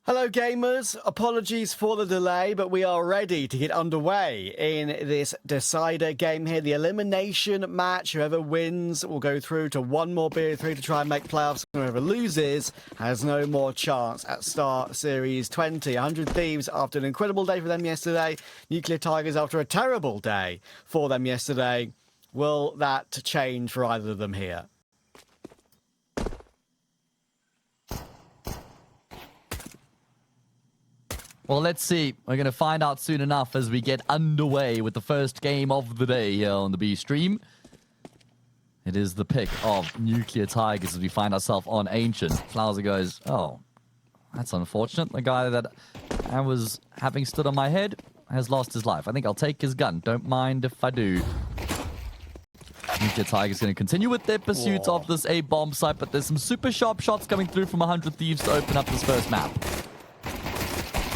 Hello gamers, apologies for the delay, but we are ready to get underway in this decider game here. The elimination match, whoever wins will go through to one more period 3 to try and make playoffs. Whoever loses has no more chance at Star Series 20. 100 Thieves after an incredible day for them yesterday. Nuclear Tigers after a terrible day for them yesterday. Will that change for either of them here? Well, let's see. We're going to find out soon enough as we get underway with the first game of the day here on the B stream. It is the pick of Nuclear Tigers as we find ourselves on Ancient. Flowser goes, oh, that's unfortunate. The guy that I was having stood on my head has lost his life. I think I'll take his gun. Don't mind if I do. Nuclear Tigers going to continue with their pursuit of this A-bomb site, but there's some super sharp shots coming through from 100 Thieves to open up this first map.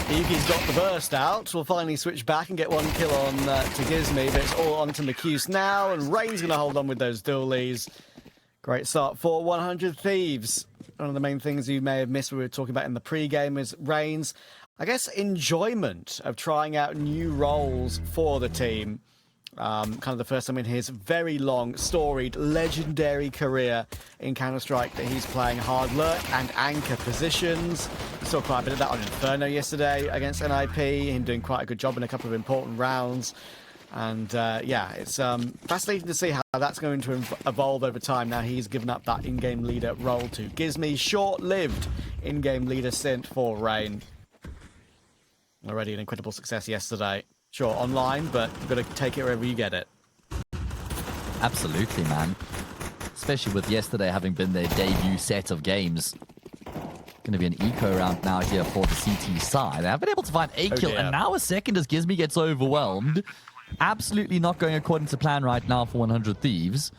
Yuki's got the burst out. We'll finally switch back and get one kill on to Gizmi, but it's all on to McCuse now, and Rain's going to hold on with those dualies. Great start for 100 Thieves. One of the main things you may have missed we were talking about in the pre-game is Rain's, I guess, enjoyment of trying out new roles for the team. Kind of the first time in his very long, storied, legendary career in Counter-Strike that he's playing hard lurk and anchor positions. We saw quite a bit of that on Inferno yesterday against NIP, him doing quite a good job in a couple of important rounds. And yeah, it's fascinating to see how that's going to evolve over time. Now he's given up that in-game leader role to Gizmi. Short-lived in-game leader stint for Rain. Already an incredible success yesterday. Sure, online, but you've got to take it wherever you get it. Absolutely, man. Especially with yesterday having been their debut set of games. Going to be an eco round now here for the CT side. They have been able to find a kill, and now a second as Gizmi gets overwhelmed. Absolutely not going according to plan right now for 100 Thieves.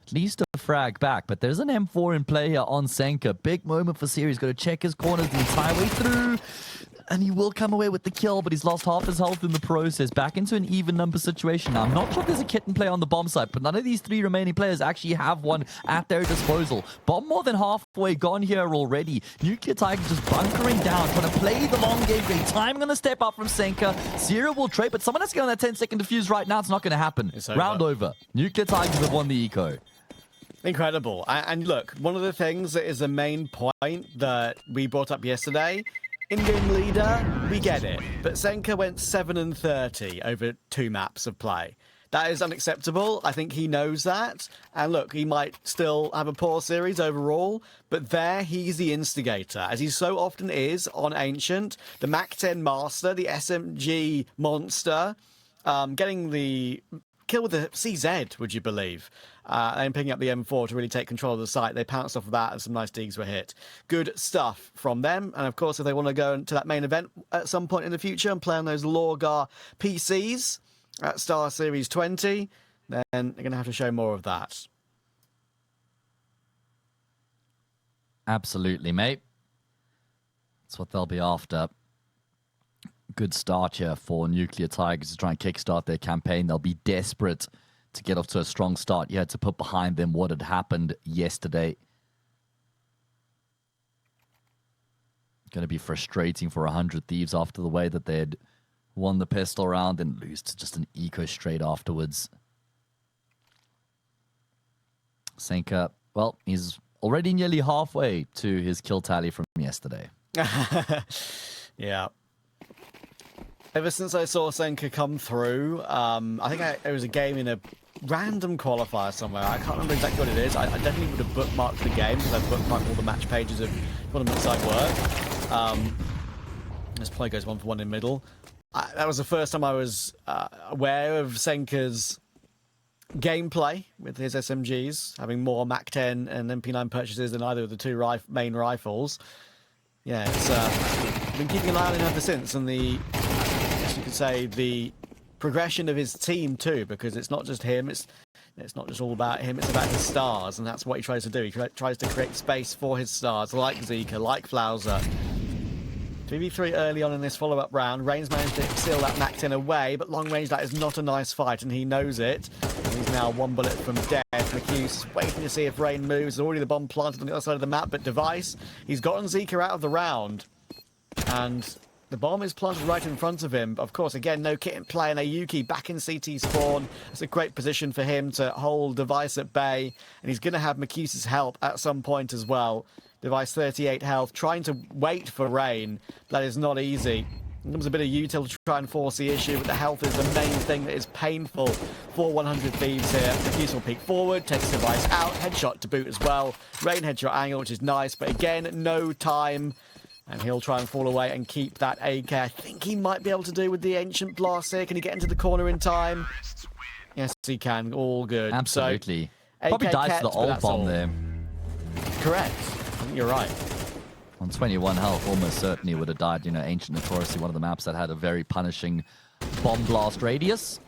At least a frag back, but there's an M4 in play here on Senka. Big moment for Series. Got to check his corners the entire way through. And he will come away with the kill, but he's lost half his health in the process. Back into an even number situation now. I'm not sure if there's a kit in play on the bomb site, but none of these three remaining players actually have one at their disposal. Bomb more than halfway gone here already. Nuclear Tigers just bunkering down, trying to play the long game. Time going to step up from Senka. Zero will trade, but someone has to get on that 10-second defuse right now. It's not going to happen. Round over. Nuclear Tigers have won the eco. Incredible. And look, one of the things that is the main point that we brought up yesterday, in-game leader, we get it. But Senka went 7-30 over 2 maps of play. That is unacceptable. I think he knows that. And look, he might still have a poor series overall, but there he's the instigator, as he so often is on Ancient. The Mac-10 master, the SMG monster, getting the kill with the CZ, would you believe? And picking up the M4 to really take control of the site. They pounced off of that and some nice digs were hit. Good stuff from them. And of course, if they want to go into that main event at some point in the future and play on those Lorgar PCs at Star Series 20, then they're going to have to show more of that. Absolutely, mate. That's what they'll be after. Good start here for Nuclear Tigers to try and kickstart their campaign. They'll be desperate to get off to a strong start. You had to put behind them what had happened yesterday. Going to be frustrating for 100 Thieves after the way that they'd won the pistol round and lose to just an eco straight afterwards. Senka, well, he's already nearly halfway to his kill tally from yesterday. Yeah. Ever since I saw Senka come through, I think it was a game in a random qualifier somewhere. I can't remember exactly what it is. I definitely would have bookmarked the game because I've bookmarked all the match pages of tournament site work. This play goes 1-for-1 in middle. That was the first time I was aware of Senka's gameplay with his SMGs, having more Mac-10 and MP9 purchases than either of the 2 main rifles. Yeah, it's been keeping an eye on him ever since, and you could say the progression of his team too, because it's not just him, it's not just all about him, it's about his stars, and that's what he tries to do. He tries to create space for his stars, like Zika, like Flowser. 3v3 early on in this follow-up round. Rain's managed to steal that Mac-10 away, but long range, that is not a nice fight, and he knows it. And he's now 1 bullet from death. McCuse waiting to see if Rain moves. There's already the bomb planted on the other side of the map, but Device, he's gotten Zika out of the round. And the bomb is planted right in front of him. Of course, again, no kit in play, and Ayuki back in CT spawn. It's a great position for him to hold Device at bay, and he's going to have Makusa's help at some point as well. Device 38 health, trying to wait for Rain. That is not easy. There comes a bit of util to try and force the issue, but the health is the main thing that is painful for 100 Thieves here. Makusa will peek forward, takes Device out, headshot to boot as well. Rain headshot angle, which is nice, but again, no time. And he'll try and fall away and keep that AK. I think he might be able to do with the Ancient Blast here. Can he get into the corner in time? Yes, he can. All good. Absolutely. So, probably AK dies kept, to the but old that's bomb all. there. Correct. I think you're right. On 21 health, almost certainly would have died. You know, Ancient notoriously one of the maps that had a very punishing bomb blast radius.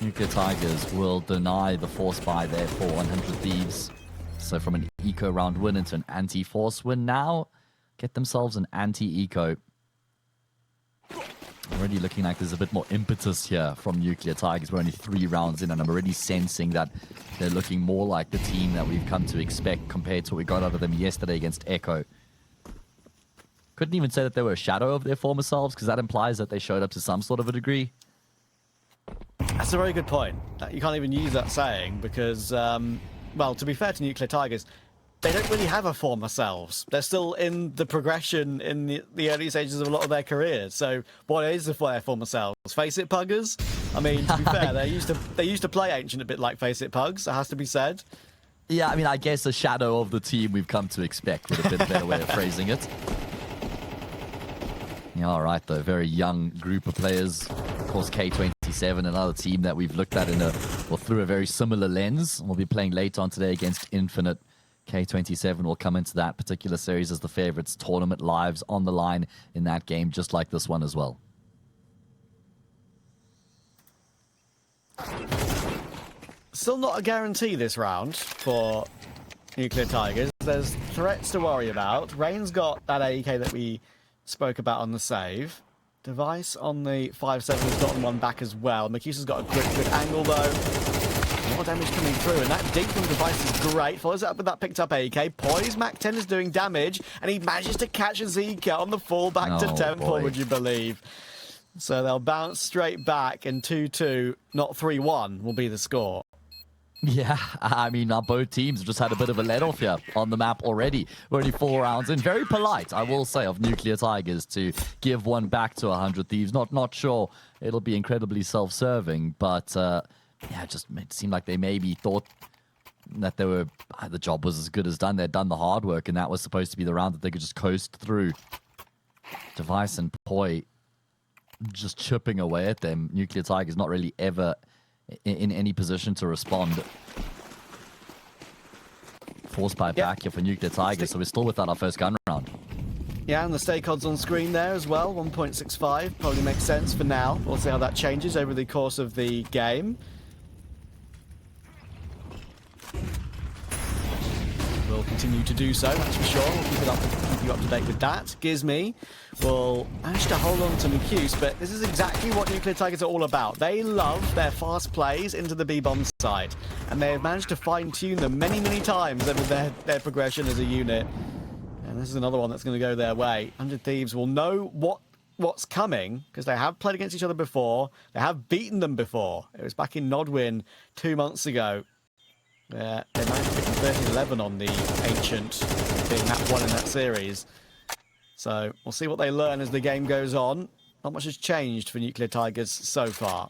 Nuclear Tigers will deny the force buy there for 100 Thieves. So from an eco round win into an anti-force win now, get themselves an anti-eco. Already looking like there's a bit more impetus here from Nuclear Tigers. We're only 3 rounds in, and I'm already sensing that they're looking more like the team that we've come to expect compared to what we got out of them yesterday against Echo. Couldn't even say that they were a shadow of their former selves, because that implies that they showed up to some sort of a degree. That's a very good point. You can't even use that saying because, well, to be fair to Nuclear Tigers, they don't really have a former selves. They're still in the progression in the early stages of a lot of their careers. So what is their former selves? Face It Puggers? I mean, to be fair, they used to play Ancient a bit like Face It Pugs, it has to be said. Yeah, I mean, I guess a shadow of the team we've come to expect would have been a better way of phrasing it. Yeah, all right, though. Very young group of players. Of course, K27, another team that we've looked at through a very similar lens. We'll be playing later on today against Infinite. K27 will come into that particular series as the favorites. Tournament lives on the line in that game, just like this one as well. Still not a guarantee this round for Nuclear Tigers. There's threats to worry about. Rain's got that AEK that we spoke about on the save. Device on the 5-7 has gotten one back as well. Makusa's got a good angle though. More damage coming through, and that dig from Device is great. Follows it up with that picked up AK. Poiii Mac 10 is doing damage, and he manages to catch a Zika on the fall back to Temple, would you believe? So they'll bounce straight back, and 2-2, not 3-1, will be the score. Yeah, I mean, both teams have just had a bit of a let-off here on the map already. We're only 4 rounds in. Very polite, I will say, of Nuclear Tigers to give one back to 100 Thieves. Not sure it'll be incredibly self-serving, but yeah, it just seemed like they maybe thought that the job was as good as done. They'd done the hard work, and that was supposed to be the round that they could just coast through. Device and poiii just chipping away at them. Nuclear Tigers not really ever in any position to respond. Force by back here for Nuclear Tigers, so we're still without our first gun round. Yeah, and the stake odds on screen there as well, 1.65. Probably makes sense for now. We'll see how that changes over the course of the game. We'll continue to do so, that's for sure. We'll keep you up to date with that. Gizmy will manage to hold on to Makus, but this is exactly what Nuclear Tigers are all about. They love their fast plays into the B-bomb side, and they have managed to fine-tune them many, many times over their progression as a unit. And this is another one that's going to go their way. 100 Thieves will know what's coming, because they have played against each other before. They have beaten them before. It was back in Nodwin 2 months ago. They managed to pick 13-11 on the Ancient, being that one in that series. So we'll see what they learn as the game goes on. Not much has changed for Nuclear Tigers so far.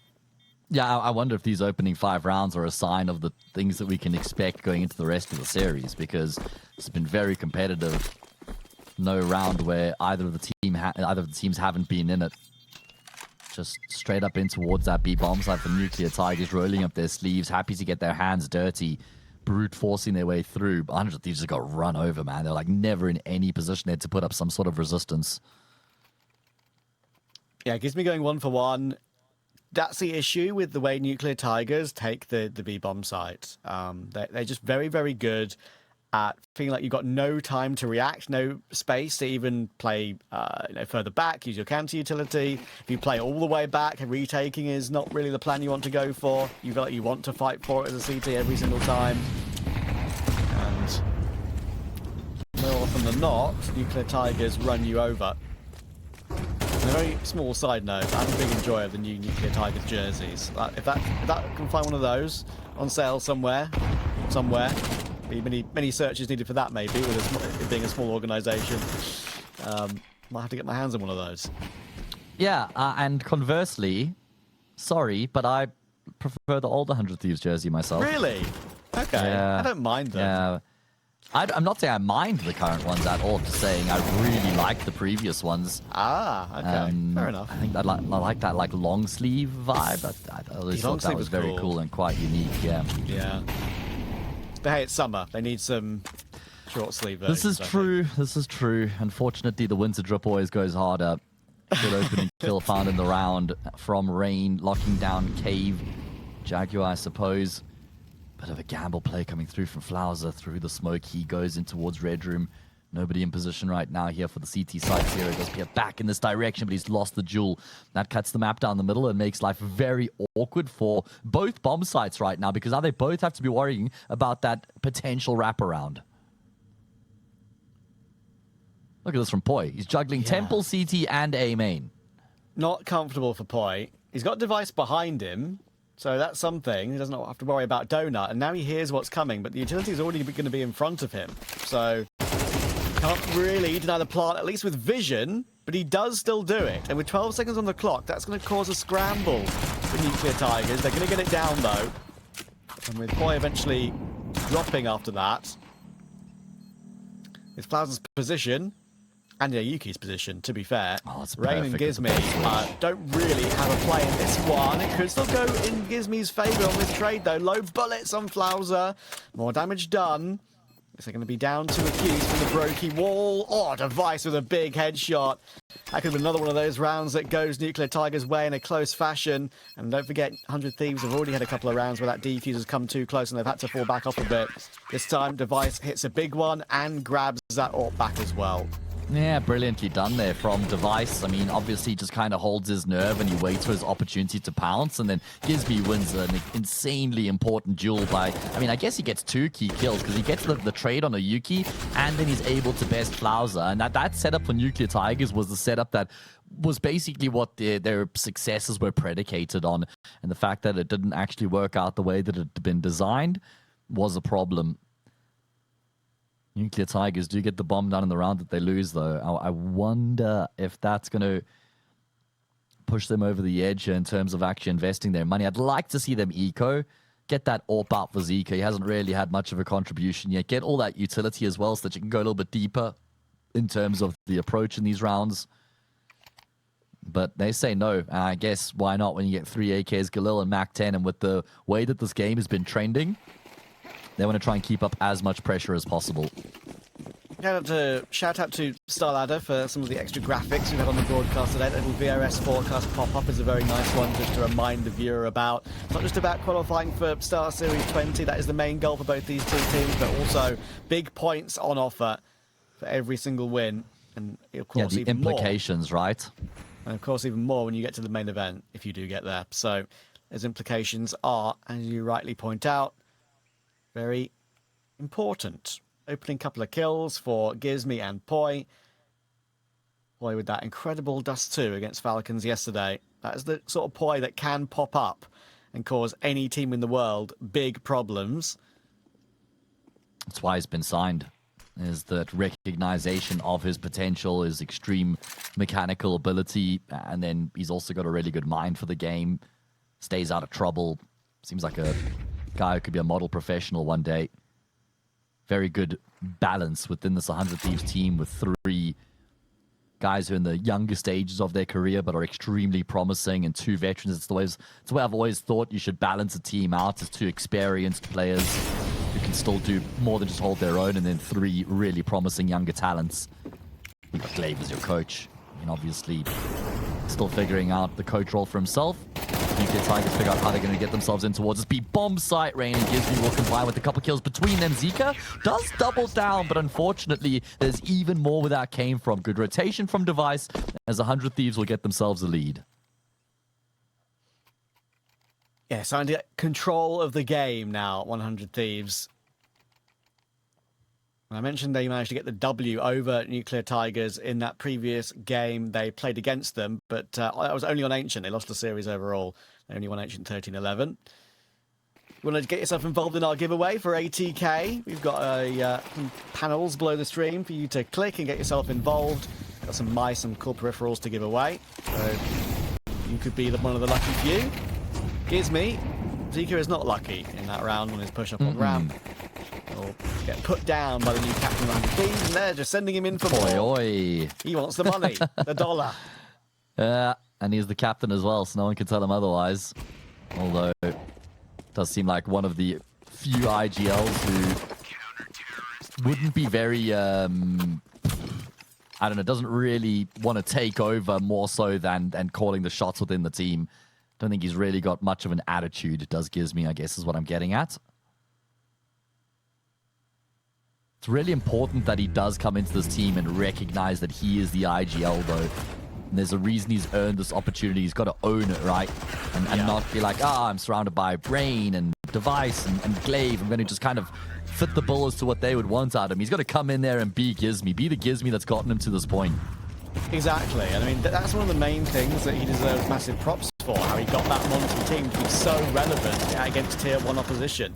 Yeah, I wonder if these opening 5 rounds are a sign of the things that we can expect going into the rest of the series, because it's been very competitive. No round where either of the teams haven't been in it. Just straight up in towards that B-bomb side for Nuclear Tigers, rolling up their sleeves, happy to get their hands dirty, brute forcing their way through. 100 Thieves just got run over, man. They're like never in any position there to put up some sort of resistance. Yeah, it gives me going 1 for 1. That's the issue with the way Nuclear Tigers take the B-bomb site. They're just very, very good at feeling like you've got no time to react, no space to even play further back, use your counter utility. If you play all the way back, retaking is not really the plan you want to go for. You feel like you want to fight for it as a CT every single time. And more often than not, Nuclear Tigers run you over. And a very small side note, I'm a big enjoyer of the new Nuclear Tigers jerseys. If that can find one of those on sale somewhere, be many searches needed for that maybe, with it being a small organisation. Might have to get my hands on one of those. Yeah, and conversely, sorry, but I prefer the older 100 Thieves jersey myself. Really? Okay. Yeah. I don't mind them. Yeah. I'm not saying I mind the current ones at all. Just saying I really like the previous ones. Ah, okay. Fair enough. I think I like that like long sleeve vibe. I always thought that was very cool and quite unique. Yeah. Yeah. But hey, it's summer. They need some short sleeve versions. This is true. This is true. Unfortunately, the winter drip always goes harder. Good opening kill found in the round from Rain, locking down Cave. Jaguar, I suppose. Bit of a gamble play coming through from Flowser through the smoke. He goes in towards Red Room. Nobody in position right now here for the CT side. Zero does appear back in this direction, but he's lost the jewel. That cuts the map down the middle and makes life very awkward for both bomb sites right now, because now they both have to be worrying about that potential wraparound. Look at this from poiii. He's juggling Temple, CT, and A main. Not comfortable for poiii. He's got device behind him. So that's something. He doesn't have to worry about Donut. And now he hears what's coming, but the utility is already going to be in front of him. So can't really deny the plant, at least with vision, but he does still do it. And with 12 seconds on the clock, that's going to cause a scramble for Nuclear Tigers. They're going to get it down, though. And with poiii eventually dropping after that, with Flowers' position, and Yuki's position, to be fair. Oh, Rain and Gizmy don't really have a play in this one. It could still go in Gizmy's favour on this trade, though. Low bullets on Flowser. More damage done. Is it going to be down to Accused from the Brokey wall? Oh, Device with a big headshot. That could be another one of those rounds that goes Nuclear Tigers' way in a close fashion. And don't forget, 100 Thieves have already had a couple of rounds where that defuse has come too close and they've had to fall back off a bit. This time, Device hits a big one and grabs that AWP back as well. Yeah, brilliantly done there from Device. I mean, obviously just kind of holds his nerve and he waits for his opportunity to pounce, and then Gizmy wins an insanely important duel by, I mean, I guess he gets 2 key kills because he gets the trade on a Yuki and then he's able to best Flowser. And that setup for Nuclear Tigers was the setup that was basically what their successes were predicated on. And the fact that it didn't actually work out the way that it had been designed was a problem. Nuclear Tigers do get the bomb down in the round that they lose, though. I wonder if that's going to push them over the edge in terms of actually investing their money. I'd like to see them eco, get that AWP out for Zika. He hasn't really had much of a contribution yet. Get all that utility as well so that you can go a little bit deeper in terms of the approach in these rounds. But they say no, and I guess why not when you get 3 AKs, Galil and Mac 10, and with the way that this game has been trending, they want to try and keep up as much pressure as possible. Shout out to StarLadder for some of the extra graphics we've had on the broadcast today. The little VRS forecast pop-up is a very nice one just to remind the viewer about. It's not just about qualifying for Star Series 20, that is the main goal for both these two teams, but also big points on offer for every single win. And of course, the even implications, more. right? And of course, even more when you get to the main event, if you do get there. So those implications are, as you rightly point out, very important. Opening couple of kills for Gizmy and poiii. poiii with that incredible Dust 2 against Falcons yesterday. That is the sort of poiii that can pop up and cause any team in the world big problems. That's why he's been signed. Is that recognition of his potential, his extreme mechanical ability, and then he's also got a really good mind for the game. Stays out of trouble. Seems like a guy who could be a model professional one day. Very good balance within this 100 Thieves team with 3 guys who are in the younger stages of their career but are extremely promising, and 2 veterans. It's the way I've always thought you should balance a team out, as 2 experienced players who can still do more than just hold their own, and then 3 really promising younger talents. You've got Glaive as your coach, and obviously still figuring out the coach role for himself. Nuclear Tigers figure out how they're going to get themselves in towards this B bomb site. Rain and Gizmy will combine with a couple kills between them. Zika does double down, but unfortunately, there's even more where that came from. Good rotation from Device, as 100 Thieves will get themselves a lead. Yeah, starting to get control of the game now, 100 Thieves. I mentioned they managed to get the W over Nuclear Tigers in that previous game they played against them, but that was only on Ancient. They lost the series overall. They only won Ancient 13-11. You want to get yourself involved in our giveaway for ATK? We've got some panels below the stream for you to click and get yourself involved. Got some mice and cool peripherals to give away. So you could be one of the lucky few. Gizmy, Zika is not lucky in that round on his push-up on ramp. He'll get put down by the new captain of the team, and they're just sending him in for more. Poiii. He wants the money, the dollar. Yeah, and he's the captain as well, so no one can tell him otherwise. Although, it does seem like one of the few IGLs who wouldn't be very, I don't know, doesn't really want to take over more so than calling the shots within the team. Don't think he's really got much of an attitude, does Gizmy, I guess, is what I'm getting at. It's really important that he does come into this team and recognize that he is the IGL, though. And there's a reason he's earned this opportunity. He's got to own it, right? And not be like, I'm surrounded by Brain and Device and Glaive. I'm going to just kind of fit the bill as to what they would want out of him. He's got to come in there and be Gizmy. Be the Gizmy that's gotten him to this point. Exactly. And I mean, that's one of the main things that he deserves massive props for, how he got that Monty team to be so relevant against Tier 1 opposition.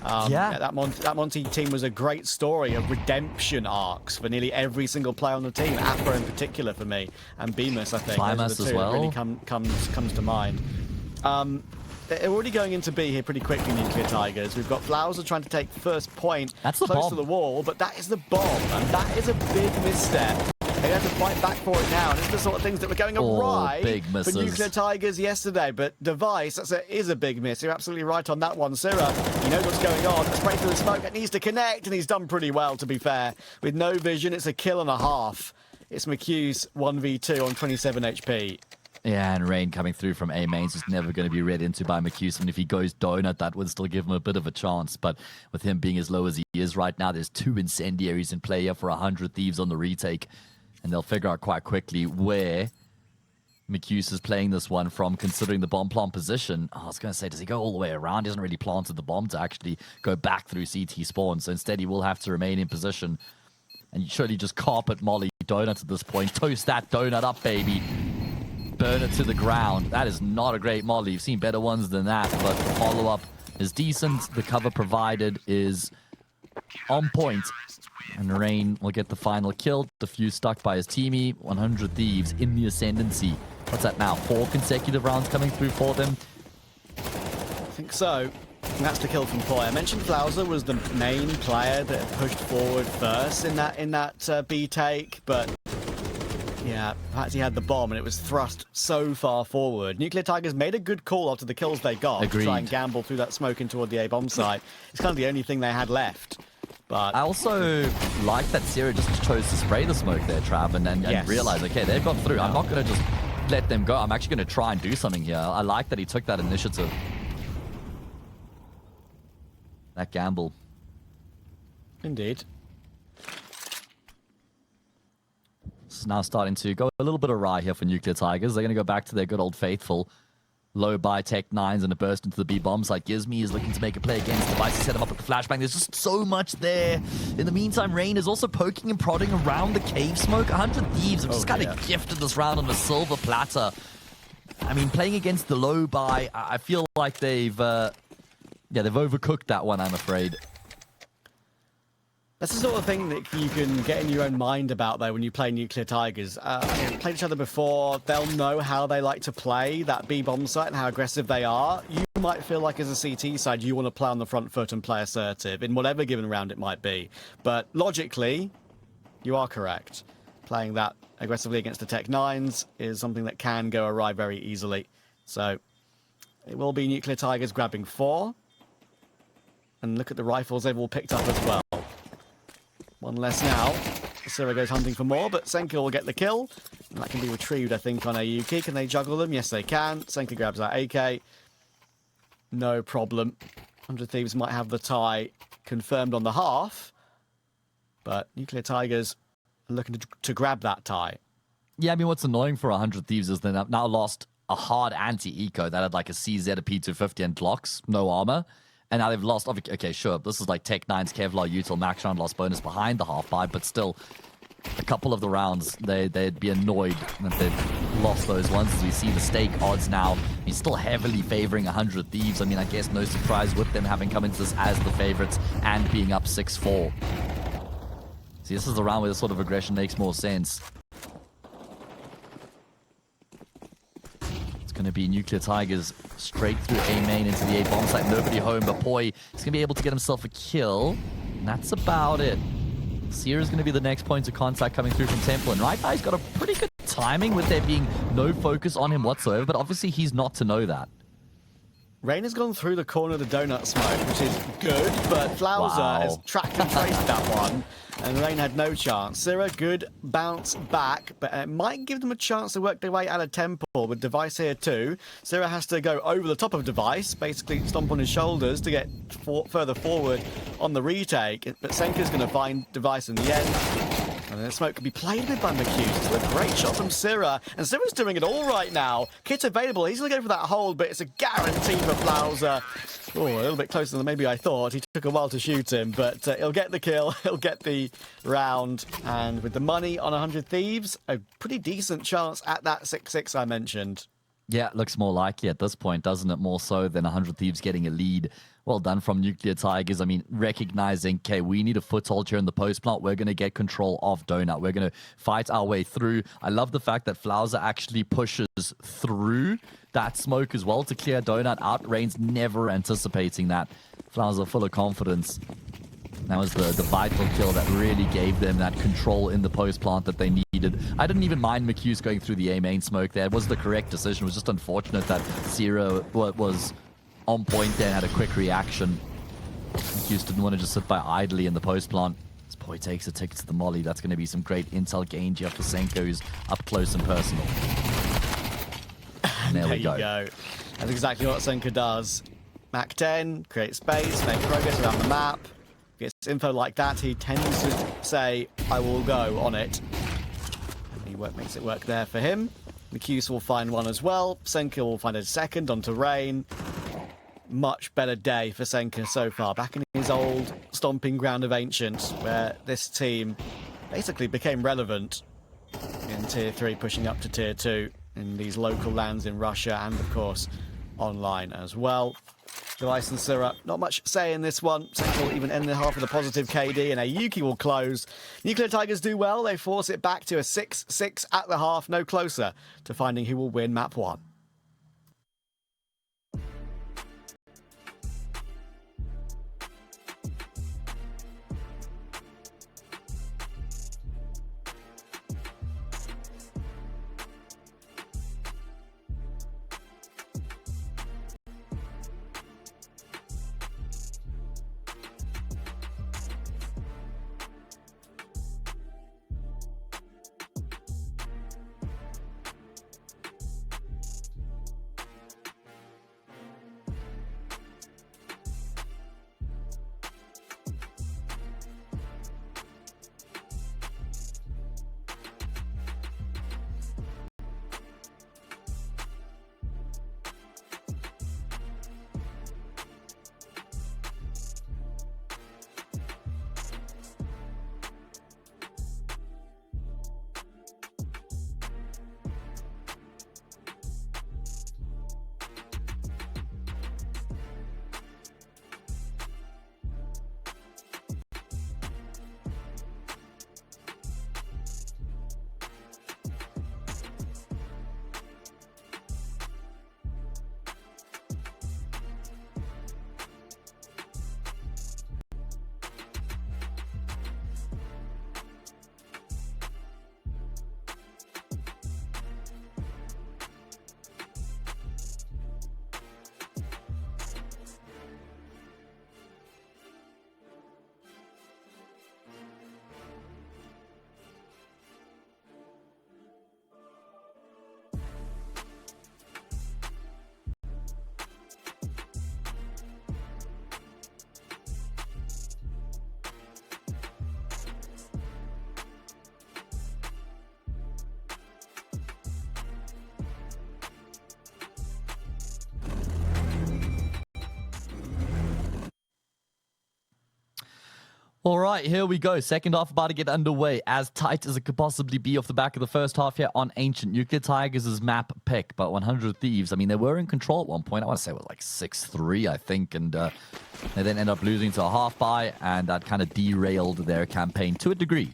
That Monty team was a great story of redemption arcs for nearly every single player on the team. Afro in particular for me, and Bemis, I think. Pyjamas as well. That really comes to mind. They're already going into B here pretty quickly, Nuclear Tigers. We've got Flowers trying to take first point That's the close bomb. to the wall, but that is the bomb, and that is a big misstep. They have to fight back for it now, and it's the sort of things that were going awry for Nuclear Tigers yesterday. But Device, is a big miss. You're absolutely right on that one. Syrah, he knows what's going on. Spray through the smoke, that needs to connect, and he's done pretty well, to be fair. With no vision, it's a kill and a half. It's McHugh's 1v2 on 27 HP. Yeah, and Rain coming through from A mains is never going to be read into by McHugh. And if he goes donut, that would still give him a bit of a chance. But with him being as low as he is right now, there's 2 incendiaries in play here for 100 Thieves on the retake. And they'll figure out quite quickly where McHugh is playing this one from, considering the bomb plant position. I was going to say, does he go all the way around? He hasn't really planted the bomb to actually go back through CT spawn. So instead, he will have to remain in position. And you surely just carpet Molly donut at this point. Toast that donut up, baby. Burn it to the ground. That is not a great Molly. You've seen better ones than that, but the follow-up is decent. The cover provided is on point. And Rain will get the final kill. The few stuck by his teamie. 100 Thieves in the ascendancy. What's that now? 4 consecutive rounds coming through for them? I think so. And that's the kill from poiii. I mentioned Flauser was the main player that pushed forward first in that B take, but yeah, perhaps he had the bomb and it was thrust so far forward. Nuclear Tigers made a good call after the kills they got. Agreed. To try and gamble through that smoke in toward the A bomb site. It's kind of the only thing they had left. But I also like that Sierra just chose to spray the smoke there, Trav, and realize, okay, they've gone through. I'm not going to just let them go. I'm actually going to try and do something here. I like that he took that initiative. That gamble. Indeed. It's now starting to go a little bit awry here for Nuclear Tigers. They're going to go back to their good old faithful low by Tech 9s and a burst into the B bombs. Like Gizmy is looking to make a play against Device to set him up with the flashbang. There's just so much there. In the meantime, Rain is also poking and prodding around the cave smoke. 100 Thieves have just kind of gifted this round on a silver platter. I mean, playing against the low by, I feel like they've overcooked that one, I'm afraid. That's the sort of thing that you can get in your own mind about, though, when you play Nuclear Tigers. Played each other before. They'll know how they like to play that B-bomb site and how aggressive they are. You might feel like as a CT side, you want to play on the front foot and play assertive in whatever given round it might be. But logically, you are correct. Playing that aggressively against the Tech 9s is something that can go awry very easily. So it will be Nuclear Tigers grabbing 4. And look at the rifles they've all picked up as well. One less now. Syrah goes hunting for more, but Senka will get the kill. And that can be retrieved, I think, on AUK. Can they juggle them? Yes, they can. Senka grabs that AK. No problem. 100 Thieves might have the tie confirmed on the half. But Nuclear Tigers are looking to grab that tie. Yeah, I mean, what's annoying for 100 Thieves is they've now lost a hard anti-eco that had like a CZ, a P250, and Glocks, no armor. And now they've lost. Okay, sure. This is like Tech9's Kevlar Util Max Round lost bonus behind the half-buy, but still, a couple of the rounds, they'd be annoyed that they've lost those ones. As we see the stake odds now, he's still heavily favoring 100 Thieves. I mean, I guess no surprise with them having come into this as the favorites and being up 6-4. See, this is the round where this sort of aggression makes more sense. It's going to be Nuclear Tigers straight through A main into the A bomb site. Nobody home, but poiii is going to be able to get himself a kill. And that's about it. Sierra is going to be the next point of contact coming through from Temple. And right now, he's got a pretty good timing with there being no focus on him whatsoever. But obviously, he's not to know that. Rain has gone through the corner of the donut smoke, which is good, but Flauser has tracked and traced that one, and Rain had no chance. Syrah, good bounce back, but it might give them a chance to work their way out of Temple with Device here too. Syrah has to go over the top of Device, basically stomp on his shoulders to get further forward on the retake, but Senka's going to find Device in the end. And then smoke can be played with by McHugh. Still a great shot from Syrah. And Syrah's doing it all right now. Kit available. He's going to go for that hold, but it's a guarantee for Flauser. Oh, a little bit closer than maybe I thought. He took a while to shoot him, but he'll get the kill. He'll get the round. And with the money on 100 Thieves, a pretty decent chance at that 6-6 I mentioned. Yeah, it looks more likely at this point, doesn't it? More so than 100 Thieves getting a lead. Well done from Nuclear Tigers. I mean, recognizing, okay, we need a foothold here in the post plant. We're going to get control of Donut. We're going to fight our way through. I love the fact that Flauser actually pushes through that smoke as well to clear Donut out. Rain's never anticipating that. Flauser full of confidence. That was the vital kill that really gave them that control in the post plant that they needed. I didn't even mind McHugh's going through the A main smoke there. It was the correct decision. It was just unfortunate that Sierra was on point there and had a quick reaction. McHugh didn't want to just sit by idly in the post plant. As poiii takes a ticket to the molly, that's going to be some great intel gain here for Senka, who's up close and personal. And there we go. That's exactly what Senka does. Mac 10, create space, make progress around the map. Gets info like that, he tends to say, I will go on it. And he makes it work there for him. McHugh will find one as well. Senka will find a second onto Rain. Much better day for Senka so far. Back in his old stomping ground of Ancient, where this team basically became relevant in Tier 3, pushing up to Tier 2 in these local lands in Russia and, of course, online as well. Device and Syrah, not much say in this one. Senka will even end the half with a positive KD, and Yuki will close. Nuclear Tigers do well. They force it back to a 6-6 at the half, no closer to finding who will win map 1. All right, here we go. Second half about to get underway. As tight as it could possibly be off the back of the first half here on Ancient. Nuclear Tigers' map pick, but 100 Thieves, I mean, they were in control at one point. I want to say it was like 6-3, I think, and they then end up losing to a half-buy, and that kind of derailed their campaign to a degree.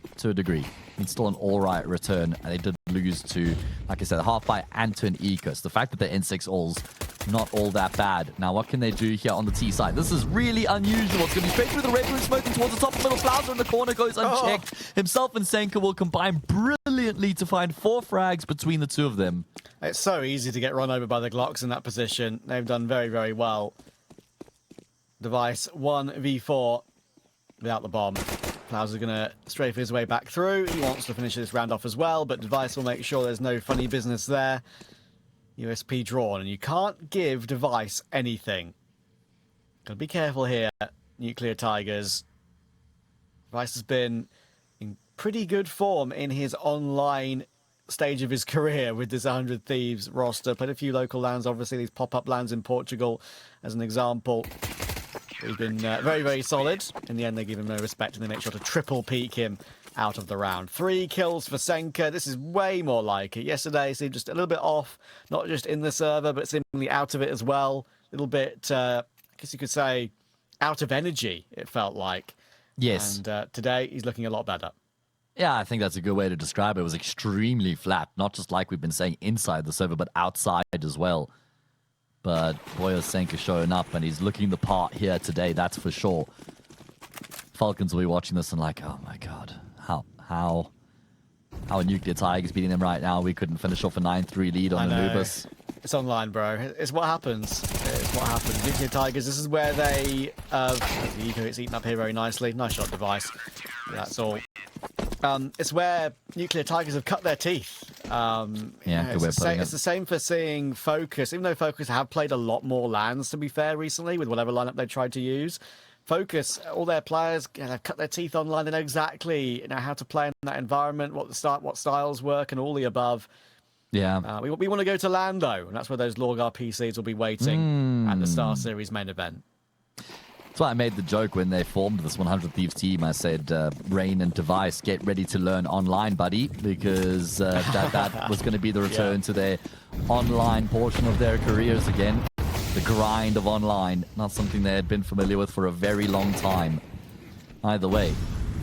It's still an all-right return, and they did lose to, like I said, a half-buy and to an eco. So the fact that they're in 6-alls, not all that bad. Now, what can they do here on the T side? This is really unusual. It's going to be straight through the red room, smoking towards the top of the middle. Flowers in the corner, goes unchecked. Himself and Senka will combine brilliantly to find 4 frags between the two of them. It's so easy to get run over by the Glocks in that position. They've done very, very well. Device 1v4 without the bomb. Flowers is going to strafe his way back through. He wants to finish this round off as well, but Device will make sure there's no funny business there. USP drawn, and you can't give Device anything. Gotta be careful here, Nuclear Tigers. Device has been in pretty good form in his online stage of his career with this 100 Thieves roster. Played a few local lands, obviously these pop-up lands in Portugal as an example. He's been very, very solid. In the end, they give him no respect, and they make sure to triple peak him out of the round. 3 kills for Senka. This is way more like it. Yesterday seemed just a little bit off, not just in the server, but seemingly out of it as well. A little bit, I guess you could say, out of energy, it felt like. Yes. And today, he's looking a lot better. Yeah, I think that's a good way to describe it. It was extremely flat, not just like we've been saying inside the server, but outside as well. But boy, is Senka showing up, and he's looking the part here today, that's for sure. Falcons will be watching this and like, oh my god, how are Nuclear Tigers beating them right now? We couldn't finish off a 9-3 lead on Anubis. It's online, bro. It's what happens. It's what happens. Nuclear Tigers, this is where they... the eco gets eaten up here very nicely. Nice shot, Device. That's all. It's where Nuclear Tigers have cut their teeth. Yeah, good way of putting it. It's the same for seeing FOKUS. Even though FOKUS have played a lot more lands, to be fair, recently, with whatever lineup they tried to use. FOKUS, all their players, they've cut their teeth online. They know exactly how to play in that environment, what styles work, and all the above. Yeah. We want to go to LAN, though, and that's where those Lorgar PCs will be waiting at the StarSeries main event. That's why I made the joke when they formed this 100 Thieves team. I said, Rain and Device, get ready to learn online, buddy, because that was going to be the return to their online portion of their careers again. The grind of online, not something they had been familiar with for a very long time. Either way,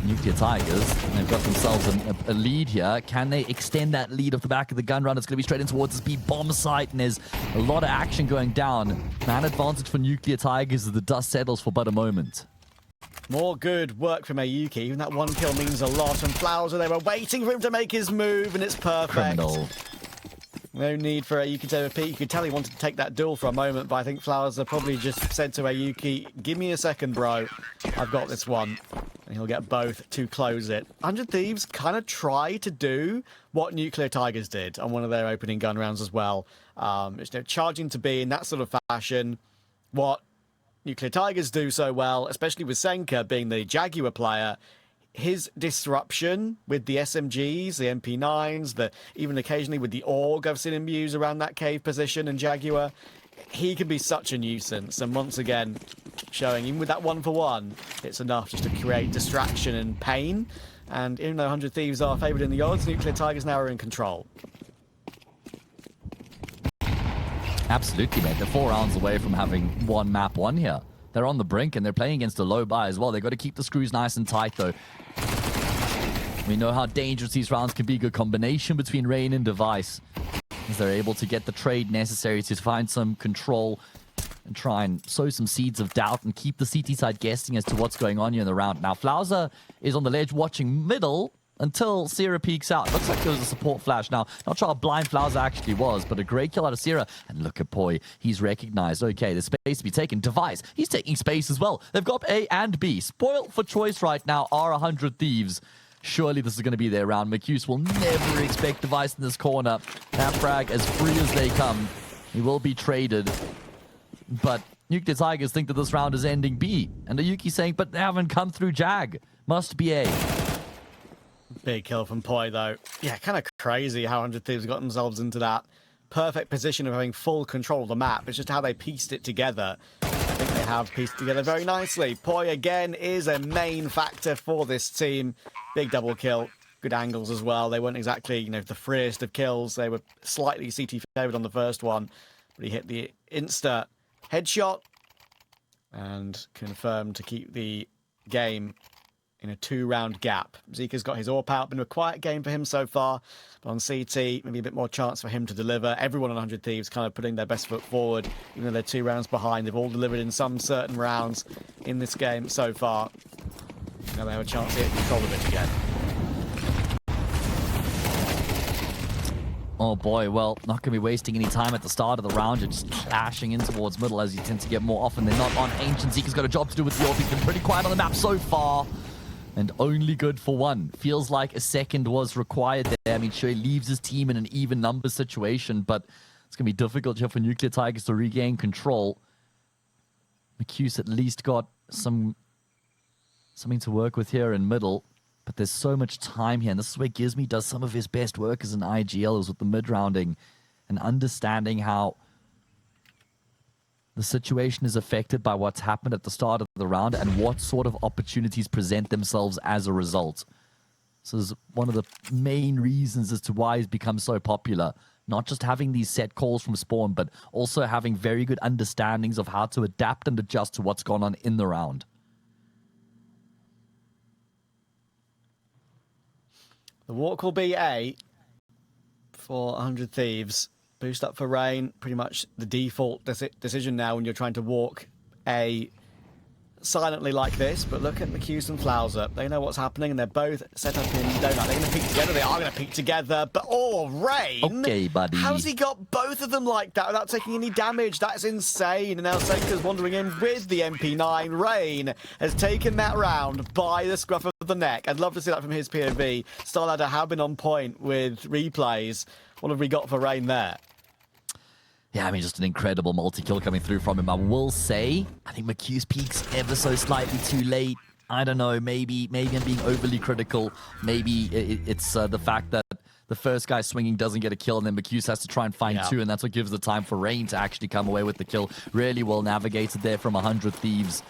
Nuclear Tigers, they've got themselves a lead here. Can they extend that lead off the back of the gun run? It's going to be straight in towards the speed bomb site, and there's a lot of action going down. Man advantage for Nuclear Tigers as the dust settles for but a moment. More good work from Ayuki. Even that 1 kill means a lot, and Flowers, they were waiting for him to make his move, and it's perfect. Criminal. No need for Ayuki to repeat. You could tell he wanted to take that duel for a moment, but I think Flowers have probably just said to Ayuki, give me a second, bro. I've got this one. And he'll get both to close it. 100 Thieves kind of try to do what Nuclear Tigers did on one of their opening gun rounds as well. Charging to be in that sort of fashion. What Nuclear Tigers do so well, especially with Senka being the Jaguar player, his disruption with the SMGs, the MP9s, even occasionally with the AUG I've seen him use around that cave position and Jaguar, he can be such a nuisance. And once again, showing even with that 1-for-1, it's enough just to create distraction and pain. And even though 100 Thieves are favoured in the odds, Nuclear Tigers now are in control. Absolutely, mate. They're 4 rounds away from having one map won here. They're on the brink, and they're playing against a low buy as well. They've got to keep the screws nice and tight, though. We know how dangerous these rounds can be. Good combination between Rain and Device, as they're able to get the trade necessary to find some control and try and sow some seeds of doubt and keep the CT side guessing as to what's going on here in the round. Now, Flauser is on the ledge watching middle until Sierra peeks out. Looks like there was a support flash. Now, not sure how blind Flowers actually was, but a great kill out of Sierra. And look at poiii. He's recognized. Okay, there's space to be taken. Device, he's taking space as well. They've got A and B. Spoiled for choice right now are 100 Thieves. Surely this is going to be their round. McCuse will never expect Device in this corner. That frag as free as they come. He will be traded. But Nuclear Tigers think that this round is ending B. And Ayuki saying, but they haven't come through Jag. Must be A. Big kill from poiii, though. Yeah, kind of crazy how 100 Thieves got themselves into that perfect position of having full control of the map. It's just how they pieced it together. I think they have pieced together very nicely. poiii, again, is a main factor for this team. Big double kill. Good angles as well. They weren't exactly, you know, the freest of kills. They were slightly CT favored on the first one, but he hit the insta headshot and confirmed to keep the game in a 2-round gap. Zika's got his AWP out. Been a quiet game for him so far, but on CT, maybe a bit more chance for him to deliver. Everyone on 100 Thieves kind of putting their best foot forward, even though they're 2 rounds behind. They've all delivered in some certain rounds in this game so far. Now they have a chance to get control of it again. Oh boy, well, not going to be wasting any time at the start of the round. You're just clashing in towards middle as you tend to get more often than not on Ancient. Zika's got a job to do with the AWP. He's been pretty quiet on the map so far. And only good for one. Feels like a second was required there. I mean, sure, he leaves his team in an even number situation, but it's going to be difficult here for Nuclear Tigers to regain control. McHugh's at least got something to work with here in middle. But there's so much time here, and this is where Gizmy does some of his best work as an IGL, is with the mid-rounding and understanding how the situation is affected by what's happened at the start of the round and what sort of opportunities present themselves as a result. So this is one of the main reasons as to why he's become so popular. Not just having these set calls from spawn, but also having very good understandings of how to adapt and adjust to what's gone on in the round. The walk will be A for 100 Thieves. Boost up for Rain, pretty much the default decision now when you're trying to walk A silently like this. But look at McHugh and Flowser. They know what's happening, and they're both set up in donut. They're going to peek together. They are going to peek together. But, oh, Rain! Okay, buddy. How's he got both of them like that without taking any damage? That's insane. And now Senka's wandering in with the MP9. Rain has taken that round by the scruff of the neck. I'd love to see that from his POV. StarLadder have been on point with replays. What have we got for Rain there? Yeah, I mean, just an incredible multi-kill coming through from him. I will say, I think McHugh's peaks ever so slightly too late. I don't know, maybe I'm being overly critical. Maybe it's the fact that the first guy swinging doesn't get a kill, and then McHugh has to try and find two, and that's what gives the time for Rain to actually come away with the kill. Really well navigated there from 100 Thieves.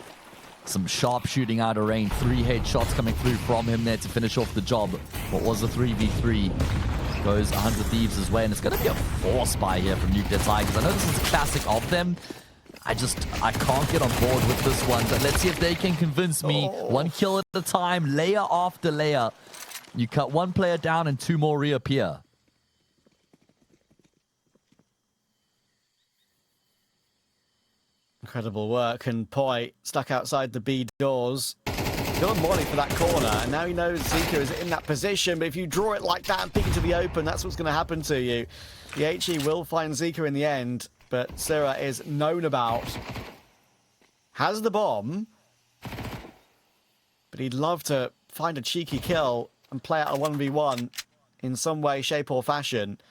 Some sharp shooting out of Rain. 3 headshots coming through from him there to finish off the job. What was a 3v3? Goes 100 Thieves' as way, and it's going to be a force buy here from Nuclear Tigers. I know this is a classic of them. I can't get on board with this one, but let's see if they can convince me. 1 kill at a time, layer after layer. You cut 1 player down and 2 more reappear. Incredible work, and poiii stuck outside the B doors. Good morning for that corner, and now he knows Zika is in that position, but if you draw it like that and peek into the open, that's what's going to happen to you. The HE will find Zika in the end, but Syrah is known about. Has the bomb, but he'd love to find a cheeky kill and play out a 1v1 in some way, shape or fashion.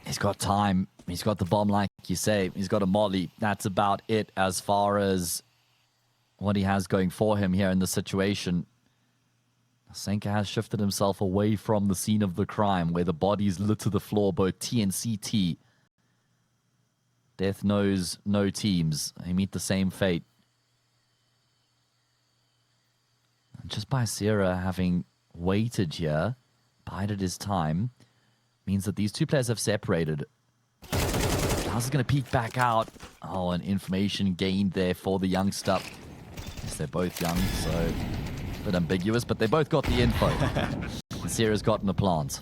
He's got time. He's got the bomb, like you say. He's got a molly. That's about it as far as what he has going for him here in the situation. Senka has shifted himself away from the scene of the crime, where the bodies litter the floor, both T and CT. Death knows no teams. They meet the same fate. And just by Sierra having waited here, bided his time, means that these two players have separated. How's it going to peek back out? Oh, and information gained there for the youngster. Yes, they're both young, so a bit ambiguous, but they both got the info. And Sierra's gotten the plant.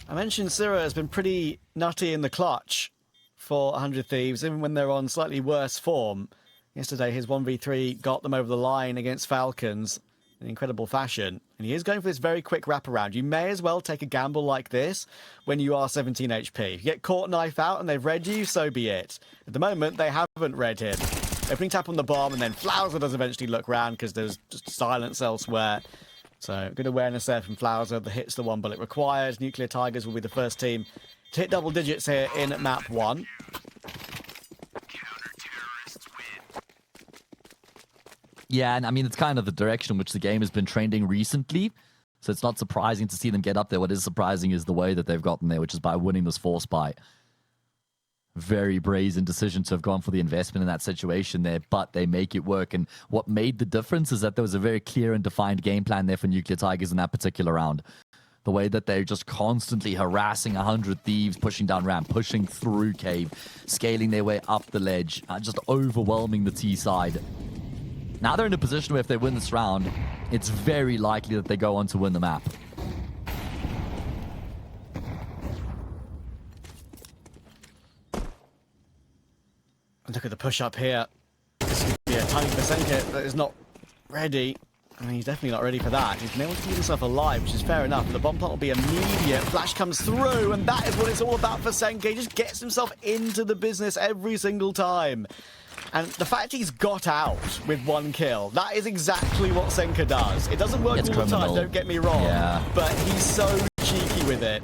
I mentioned Syrah has been pretty nutty in the clutch for 100 Thieves, even when they're on slightly worse form. Yesterday, his 1v3 got them over the line against Falcons in incredible fashion. And he is going for this very quick wraparound. You may as well take a gamble like this when you are 17 HP. If you get caught knife out and they've read you, so be it. At the moment, they haven't read him. Opening tap on the bomb, and then Flowser does eventually look round because there's just silence elsewhere. So good awareness there from Flowser. The hit's the 1 bullet required. Nuclear Tigers will be the first team to hit double digits here in map 1. Yeah, and I mean, it's kind of the direction in which the game has been trending recently. So it's not surprising to see them get up there. What is surprising is the way that they've gotten there, which is by winning this force buy. Very brazen decision to have gone for the investment in that situation there, but they make it work. And what made the difference is that there was a very clear and defined game plan there for Nuclear Tigers in that particular round. The way that they're just constantly harassing 100 Thieves, pushing down ramp, pushing through cave, scaling their way up the ledge, just overwhelming the T side. Now they're in a position where if they win this round, it's very likely that they go on to win the map. Look at the push up here. This could be a tiny Senka that is not ready. I mean, he's definitely not ready for that. He's been able to keep himself alive, which is fair enough. But the bomb plant will be immediate. Flash comes through, and that is what it's all about for Senka. He just gets himself into the business every single time. And the fact he's got out with 1 kill, that is exactly what Senka does. It doesn't work all the time, don't get me wrong. Yeah. But he's so cheeky with it.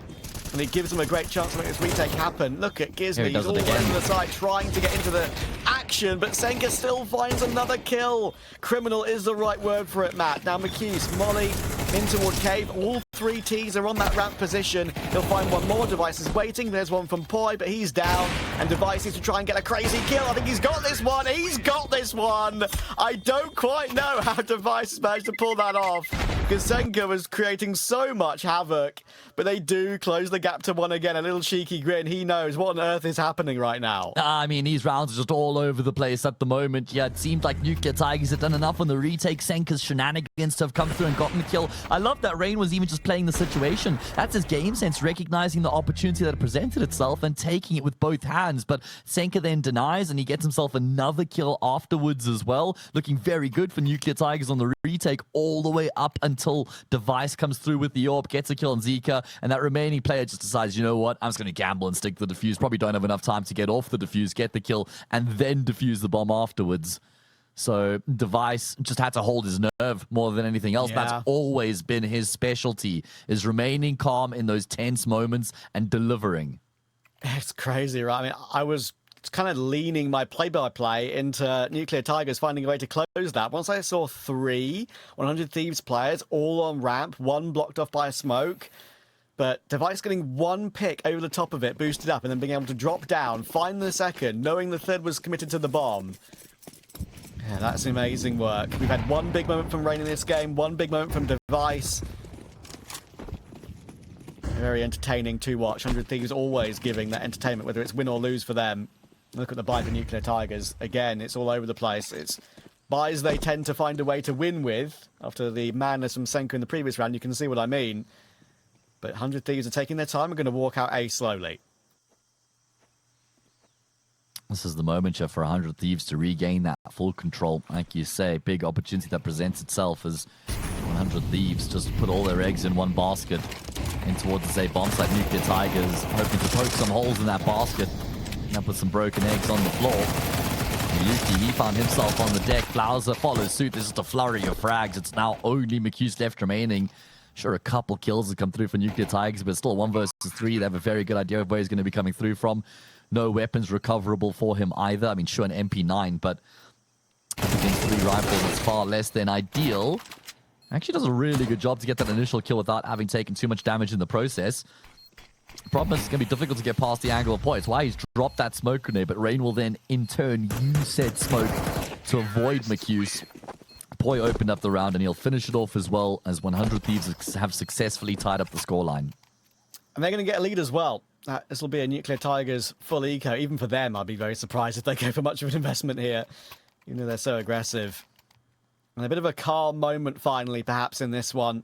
And it gives him a great chance to make this retake happen. Look at Gizmy, he's all over the side trying to get into the action, but Senka still finds another kill. Criminal is the right word for it, Matt. Now McHughes, Molly, in toward cave. All 3 Ts are on that ramp position. He'll find one more. Device is waiting. There's one from poiii, but he's down. And Device needs to try and get a crazy kill. I think he's got this one. He's got this one. I don't quite know how Device has managed to pull that off, because Senka was creating so much havoc. But they do close the gap to 1 again. A little cheeky grin. He knows what on earth is happening right now. I mean, these rounds are just all over the place at the moment. Yeah, it seemed like Nuclear Tigers had done enough on the retake. Senka's shenanigans to have come through and gotten the kill. I love that Rain was even just playing the situation. That's his game sense, recognizing the opportunity that presented itself and taking it with both hands. But Senka then denies, and he gets himself another kill afterwards as well. Looking very good for Nuclear Tigers on the retake all the way up until Device comes through with the AWP, gets a kill on Zika, and that remaining player just decides, you know what, I'm just going to gamble and stick the defuse. Probably don't have enough time to get off the defuse, get the kill, and then defuse the bomb afterwards. So Device just had to hold his nerve more than anything else. Yeah. That's always been his specialty, is remaining calm in those tense moments and delivering. It's crazy, right? I mean, I was kind of leaning my play-by-play into Nuclear Tigers finding a way to close that. Once I saw 3 100 Thieves players all on ramp, 1 blocked off by a smoke, but Device getting 1 pick over the top of it, boosted up, and then being able to drop down, find the second, knowing the third was committed to the bomb. Yeah, that's amazing work. We've had 1 big moment from Rain in this game, 1 big moment from Device. Very entertaining to watch. 100 Thieves always giving that entertainment, whether it's win or lose for them. Look at the buy for Nuclear Tigers. Again, it's all over the place. It's buys they tend to find a way to win with. After the madness from Senka in the previous round, you can see what I mean. But 100 Thieves are taking their time and going to walk out A slowly. This is the moment for 100 Thieves to regain that full control. Like you say, big opportunity that presents itself as 100 Thieves just put all their eggs in one basket in towards the say bomb site. Nuclear Tigers hoping to poke some holes in that basket. And put some broken eggs on the floor. Yuki, he found himself on the deck. Flowser follows suit. This is a flurry of frags. It's now only McHughes left remaining. Sure, a couple kills have come through for Nuclear Tigers, but still 1 versus 3. They have a very good idea of where he's going to be coming through from. No weapons recoverable for him either. I mean, sure, an MP9, but against 3 rifles, it's far less than ideal. Actually does a really good job to get that initial kill without having taken too much damage in the process. Problem is, it's going to be difficult to get past the angle of poiii. It's why he's dropped that smoke grenade, but Rain will then, in turn, use said smoke to avoid McHughes. poiii opened up the round, and he'll finish it off as well as 100 Thieves have successfully tied up the scoreline. And they're going to get a lead as well. This will be a Nuclear Tigers full eco. Even for them, I'd be very surprised if they go for much of an investment here, even though they're so aggressive. And a bit of a calm moment, finally, perhaps, in this one.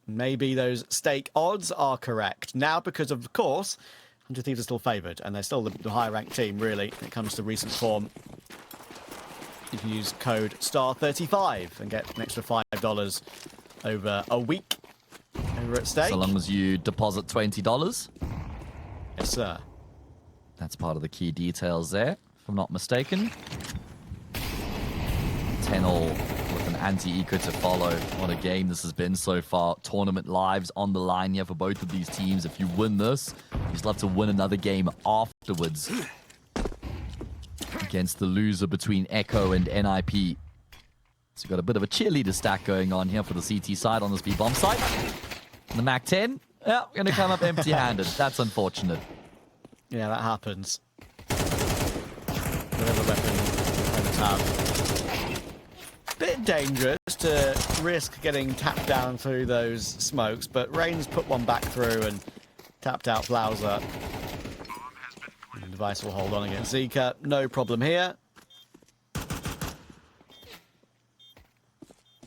Maybe those stake odds are correct. Now, because of course, 100 Thieves are still favoured, and they're still the higher-ranked team, really, when it comes to recent form. You can use code STAR35 and get an extra $5 over a week over at stake. So long as you deposit $20. Yes, sir. That's part of the key details there, if I'm not mistaken. 10-all with an anti-eco to follow. What a game this has been so far. Tournament lives on the line here for both of these teams. If you win this, you still have to win another game afterwards against the loser between Echo and NIP. So we've got a bit of a cheerleader stack going on here for the CT side on this B-bomb site. And the MAC-10, yeah, going to come up empty-handed. That's unfortunate. Yeah, that happens. Whatever weapon opponents have. Bit dangerous to risk getting tapped down through those smokes, but Rain's put one back through and tapped out Flowser. The device will hold on against Zika. No problem here.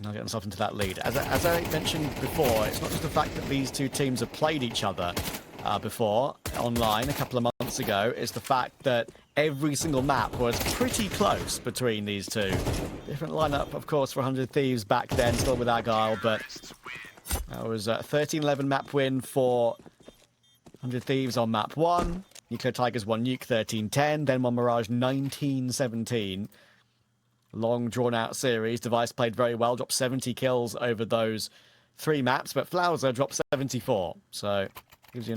Now get themselves into that lead. As I mentioned before, it's not just the fact that these two teams have played each other before online a couple of months ago. It's the fact that every single map was pretty close between these two. Different lineup, of course, for 100 Thieves back then, still with Argyle, but that was a 13-11 map win for 100 Thieves on map 1. Nuclear Tigers won Nuke 13-10, then won Mirage 19-17. Long, drawn-out series. Device played very well, dropped 70 kills over those 3 maps, but Flowser dropped 74. So gives you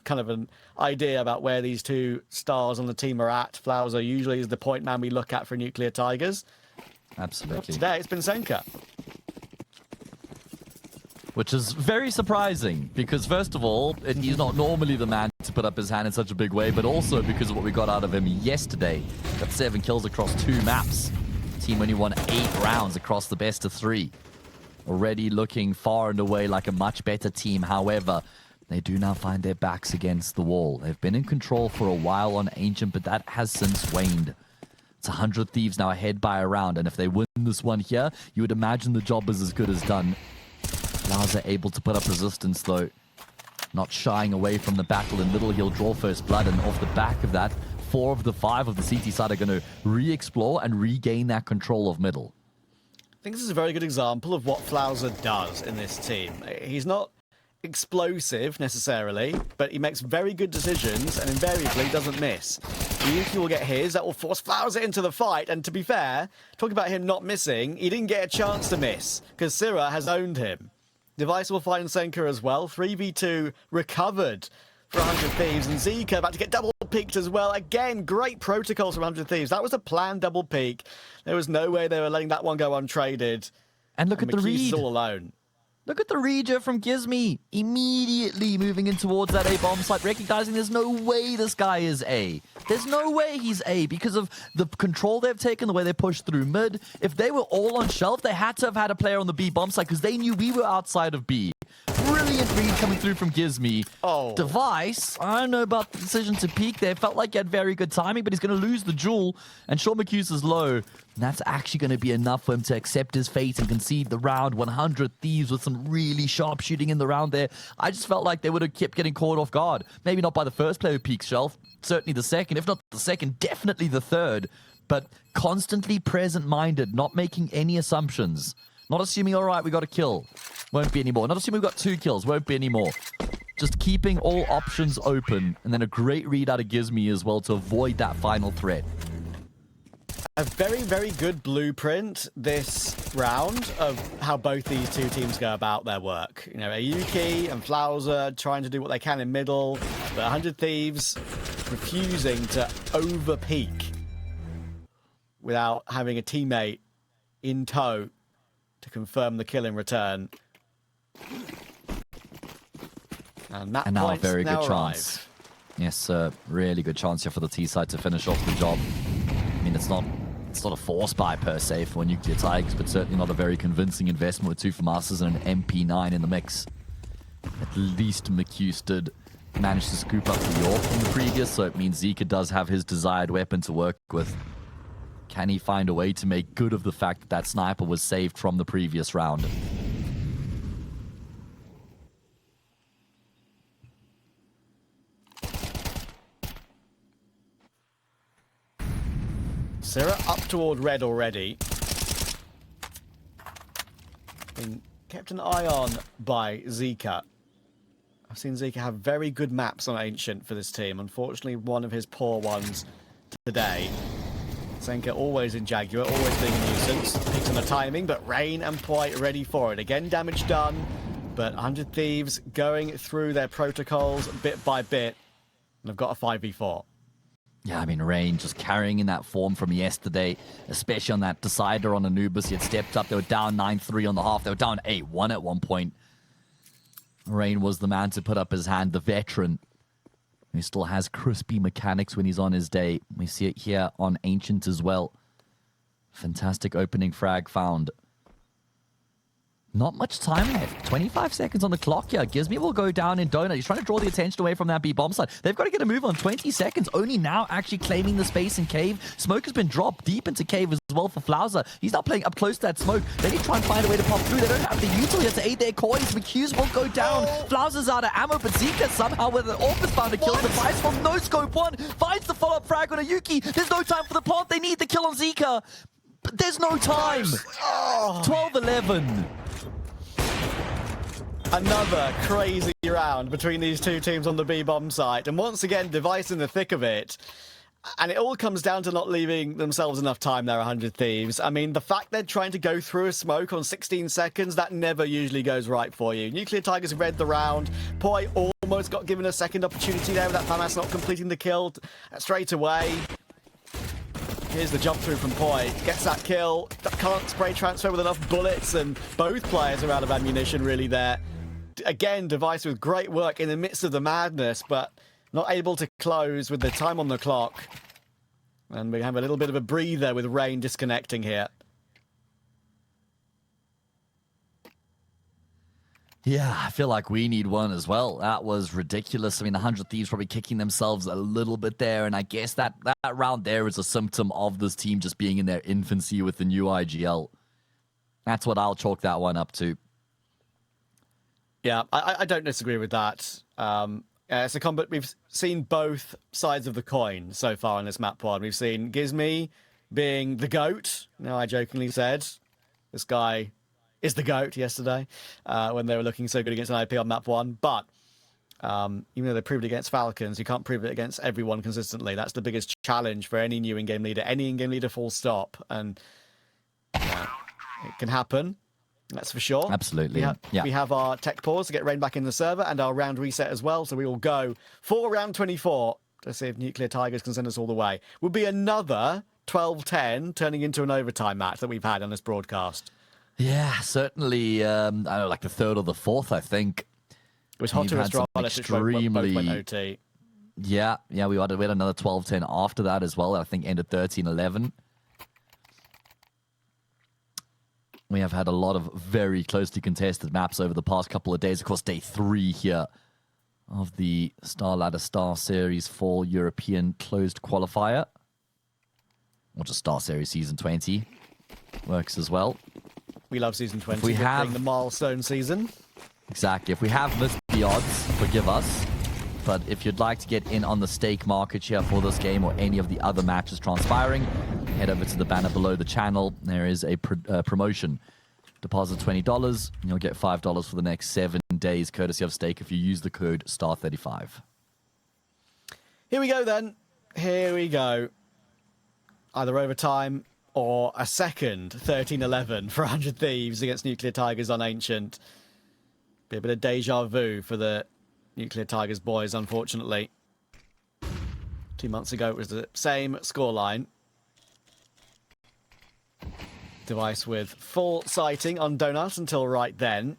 kind of an idea about where these two stars on the team are at. Flowser usually is the point man we look at for Nuclear Tigers. Absolutely. Today it's been Senka. Which is very surprising, because first of all, he's not normally the man to put up his hand in such a big way, but also because of what we got out of him yesterday. Got 7 kills across 2 maps. Team only won 8 rounds across the best of 3. Already looking far and away like a much better team. However, they do now find their backs against the wall. They've been in control for a while on Ancient, but that has since waned. It's 100 Thieves now ahead by a round, and if they win this one here, you would imagine the job is as good as done. Flowser able to put up resistance, though. Not shying away from the battle in middle. He'll draw first blood, and off the back of that, 4 of the 5 of the CT side are going to re-explore and regain that control of middle. I think this is a very good example of what Flowser does in this team. He's not explosive necessarily, but he makes very good decisions and invariably doesn't miss. Yuki will get his, that will force Flowser into the fight, and to be fair, talking about him not missing, he didn't get a chance to miss, because Syrah has owned him. Device will find Senka as well, 3v2 recovered for 100 Thieves, and Zika about to get double peaked as well. Again, great protocols from 100 Thieves. That was a planned double peak. There was no way they were letting that one go untraded. And look at the read. Is all alone. Look at the reader from Gizmy. Immediately moving in towards that A bomb site, recognizing there's no way this guy is A. There's no way he's A because of the control they've taken, the way they pushed through mid. If they were all on shelf, they had to have had a player on the B bomb site because they knew we were outside of B. Brilliant read coming through from Gizmy. Oh. Device, I don't know about the decision to peek there. Felt like he had very good timing, but he's going to lose the jewel. And Sean McHughes is low. And that's actually going to be enough for him to accept his fate and concede the round. 100 Thieves with some really sharp shooting in the round there. I just felt like they would have kept getting caught off guard. Maybe not by the first player who peaks shelf. Certainly the second. If not the second, definitely the third. But constantly present-minded, not making any assumptions. Not assuming, all right, we got a kill. Won't be any more. Not assuming we got 2 kills. Won't be any more. Just keeping all options open. And then a great read out of Gizmy as well to avoid that final threat. A very, very good blueprint this round of how both these two teams go about their work. You know, Ayuki and Flowser trying to do what they can in middle, but 100 Thieves refusing to over-peak without having a teammate in tow to confirm the kill in return. And now a very good chance. Yes, really good chance here for the T side to finish off the job. I mean, it's not a force buy per se for Nuclear Tigers, but certainly not a very convincing investment with 2 FAMASas and an MP9 in the mix. At least McHughes did manage to scoop up the York from the previous, so it means Zika does have his desired weapon to work with. Can he find a way to make good of the fact that that sniper was saved from the previous round? Syrah up toward red already. Been kept an eye on by Zika. I've seen Zika have very good maps on Ancient for this team. Unfortunately, one of his poor ones today. Senka always in Jaguar, always being a nuisance. Picks on the timing, but Rain and poiii ready for it. Again, damage done, but 100 Thieves going through their protocols bit by bit. And they've got a 5v4. Yeah, I mean, Rain just carrying in that form from yesterday, especially on that decider on Anubis. He had stepped up. They were down 9-3 on the half. They were down 8-1 at one point. Rain was the man to put up his hand, the veteran. He still has crispy mechanics when he's on his day. We see it here on Ancient as well. Fantastic opening frag found. Not much time left. 25 seconds on the clock here. Gizmy will go down in Donut. He's trying to draw the attention away from that B-bomb side. They've got to get a move on. 20 seconds. Only now actually claiming the space in Cave. Smoke has been dropped deep into Cave as well for Flauser. He's now playing up close to that smoke. They need to try and find a way to pop through. They don't have the util yet to aid their coins. McHughes will go down. Flauser's out of ammo, but Zika somehow with an Orpus found a kill. The device from no scope one finds the follow-up frag on a Yuki. There's no time for the plant. They need the kill on Zika. But there's no time. 12-11. Another crazy round between these two teams on the B-bomb site. And once again, Device in the thick of it. And it all comes down to not leaving themselves enough time there, 100 Thieves. I mean, the fact they're trying to go through a smoke on 16 seconds, that never usually goes right for you. Nuclear Tigers read the round. poiii almost got given a second opportunity there with that Pyjamas not completing the kill straight away. Here's the jump through from poiii. Gets that kill. Can't spray transfer with enough bullets, and both players are out of ammunition really there. Again, Device with great work in the midst of the madness, but not able to close with the time on the clock. And we have a little bit of a breather with Rain disconnecting here. Yeah, I feel like we need one as well. That was ridiculous. I mean, the 100 Thieves probably kicking themselves a little bit there, and I guess that round there is a symptom of this team just being in their infancy with the new IGL. That's what I'll chalk that one up to. Yeah, I don't disagree with that. It's a combat. We've seen both sides of the coin so far in this map one. We've seen Gizmy being the GOAT. Now, I jokingly said this guy is the GOAT yesterday when they were looking so good against an IP on map one. But even though they proved it against Falcons, you can't prove it against everyone consistently. That's the biggest challenge for any new in-game leader, any in-game leader full stop. And it can happen. That's for sure. Absolutely. We have our tech pause to get Rain back in the server and our round reset as well. So we will go for round 24 to see if Nuclear Tigers can send us all the way. Will be another 12-10 turning into an overtime match that we've had on this broadcast. Yeah, certainly. I don't know, like the third or the fourth, I think. It was HOTU Astralis, which both went OT. Yeah, we had another 12-10 after that as well. I think ended 13-11. We have had a lot of very closely contested maps over the past couple of days. Of course, day 3 here of the StarLadder StarSeries Fall European Closed Qualifier. Or just StarSeries Season 20. Works as well. We love Season 20. We have the milestone season. Exactly. If we have missed the odds, forgive us. But if you'd like to get in on the stake market share for this game or any of the other matches transpiring, head over to the banner below the channel. There is a promotion. Deposit $20 and you'll get $5 for the next 7 days, courtesy of stake if you use the code STAR35. Here we go then. Here we go. Either overtime or a second 13-11 for 100 Thieves against Nuclear Tigers on Ancient. Be a bit of deja vu for the Nuclear Tigers boys, unfortunately. 2 months ago, it was the same scoreline. Device with full sighting on Donut until right then.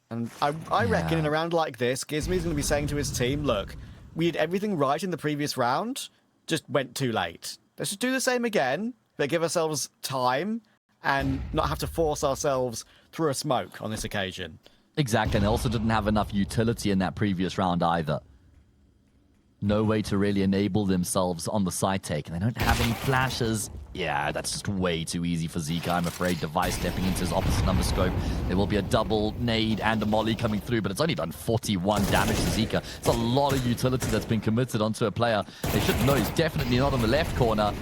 And I reckon in a round like this, Gizmy's going to be saying to his team, look, we did everything right in the previous round, just went too late. Let's just do the same again, but give ourselves time and not have to force ourselves through a smoke on this occasion. Exactly, and they also didn't have enough utility in that previous round either. No way to really enable themselves on the side take, and they don't have any flashes. Yeah, that's just way too easy for Zika, I'm afraid. Device stepping into his opposite number scope. There will be a double nade and a molly coming through, but it's only done 41 damage to Zika. It's a lot of utility that's been committed onto a player. They should know he's definitely not on the left corner.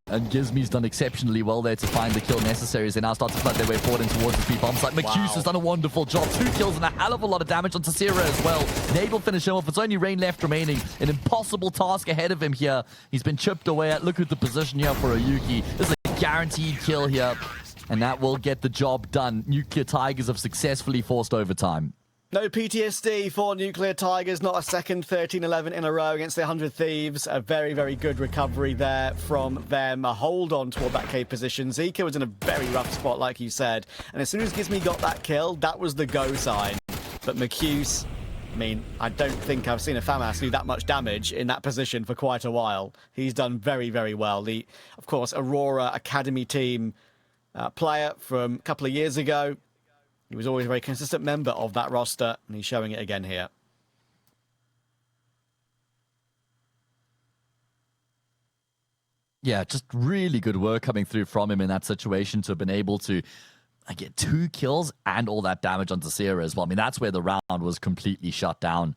And Gizmy's done exceptionally well there to find the kill necessary as they now start to flood their way forward and towards the 3 bomb site. McHughes has done a wonderful job. 2 kills and a hell of a lot of damage onto Sierra as well. Nade will finish him off. It's only Rain left remaining. An impossible task ahead of him here. He's been chipped away at. Look at the position here for a Yuki. This is a guaranteed kill here. And that will get the job done. Nuclear Tigers have successfully forced overtime. No PTSD for Nuclear Tigers, not a second 13-11 in a row against the 100 Thieves. A very, very good recovery there from them. A hold on toward that cave position. Zika was in a very rough spot, like you said. And as soon as Gizmy got that kill, that was the go sign. But McHughes mean, I don't think I've seen a FAMAS do that much damage in that position for quite a while. He's done very, very well. The, of course, Aurora Academy team player from a couple of years ago. He was always a very consistent member of that roster, and he's showing it again here. Yeah, just really good work coming through from him in that situation to have been able to get 2 kills and all that damage onto Sierra as well. I mean, that's where the round was completely shut down.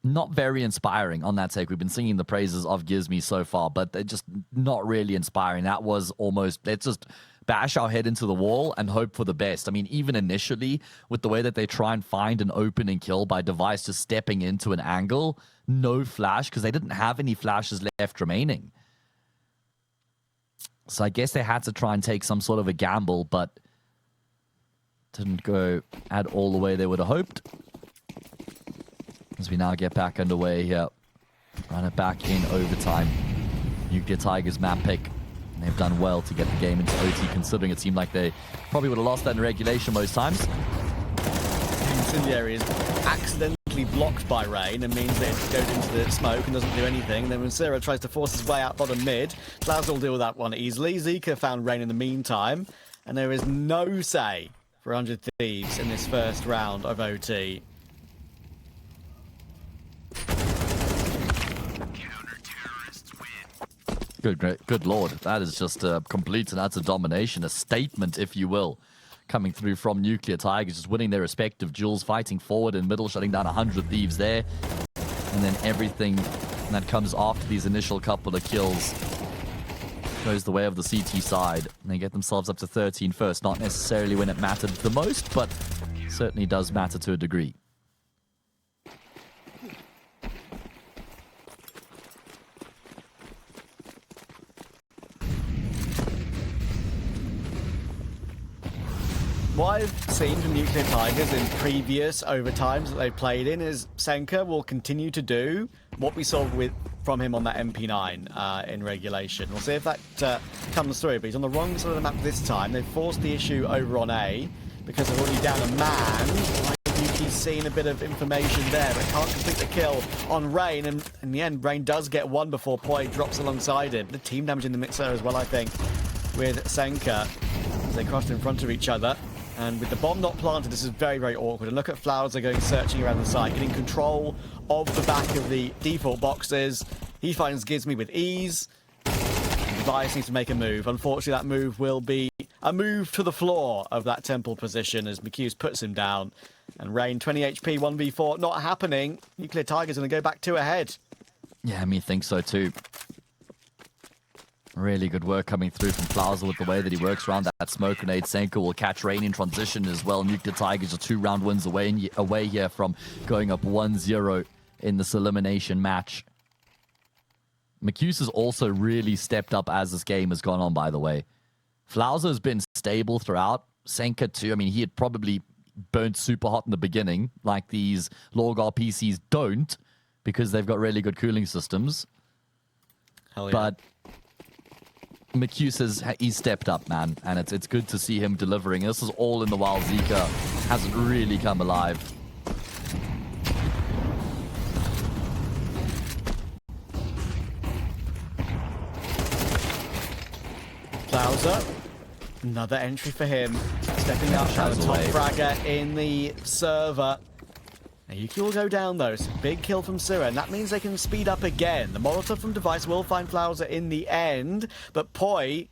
Not very inspiring on that take. We've been singing the praises of Gizmy so far, but they're just not really inspiring. That was almost, let's just bash our head into the wall and hope for the best. I mean, even initially, with the way that they try and find an opening kill by Device just stepping into an angle, no flash, because they didn't have any flashes left remaining. So I guess they had to try and take some sort of a gamble, but didn't go at all the way they would have hoped. As we now get back underway here. Run it back in overtime. Nuclear Tigers map pick. And they've done well to get the game into OT, considering it seemed like they probably would have lost that in regulation most times. Incendiary is accidentally blocked by Rain and means that it goes into the smoke and doesn't do anything. And then when Sierra tries to force his way out bottom mid, Flowers will deal with that one easily. Zika found Rain in the meantime. And there is no say for 100 Thieves in this first round of OT. Good lord, that is just a complete and utter domination, a statement, if you will, coming through from Nuclear Tigers, just winning their respective duels, fighting forward and middle, shutting down 100 Thieves there, and then everything that comes after these initial couple of kills goes the way of the CT side, and they get themselves up to 13 first, not necessarily when it mattered the most, but certainly does matter to a degree. What I've seen from Nuclear Tigers in previous overtimes that they've played in is Senka will continue to do what we saw from him on that MP9 in regulation. We'll see if that comes through, but he's on the wrong side of the map this time. They've forced the issue over on A because they're already down a man. I think he's seen a bit of information there, but can't complete the kill on Rain, and in the end, Rain does get one before poiii drops alongside him. The team damage in the mix there as well, I think, with Senka as they crossed in front of each other. And with the bomb not planted, this is very, very awkward. And look at Flowers, they're going searching around the site, getting control of the back of the default boxes. He finds Gizmy with ease. And Device needs to make a move. Unfortunately, that move will be a move to the floor of that temple position as McHughes puts him down. And Rain, 20 HP, 1v4, not happening. Nuclear Tigers going to go back 2 ahead. Yeah, me think so too. Really good work coming through from Flowers with the way that he works around that smoke grenade. Senka will catch Rain in transition as well. Nuclear Tigers are 2-round wins away here from going up 1-0 in this elimination match. McHughes has also really stepped up as this game has gone on, by the way. Flowers has been stable throughout. Senka too. I mean, he had probably burnt super hot in the beginning, like these Lorgar PCs don't, because they've got really good cooling systems. Hell yeah. But McHughes he's stepped up, man, and it's good to see him delivering. This is all in the while Zika hasn't really come alive. Flowser, another entry for him. Stepping up at the top fragger in the server. Yuki will go down though, so big kill from Sira, and that means they can speed up again. The Molotov from Device will find Flowers in the end, but poiii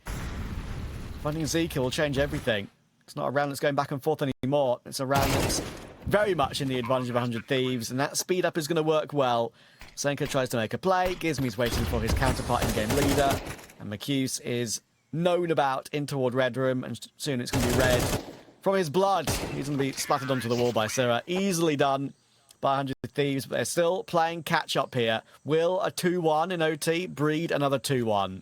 finding Zika will change everything. It's not a round that's going back and forth anymore. It's a round that's very much in the advantage of 100 Thieves, and that speed up is going to work well. Senka tries to make a play, Gizmy's waiting for his counterpart in game leader, and McHughes is known about in toward Red Room, and soon it's going to be red from his blood. He's going to be splattered onto the wall by Sira. Easily done by 100 Thieves, but they're still playing catch-up here. Will a 2-1 in OT breed another 2-1?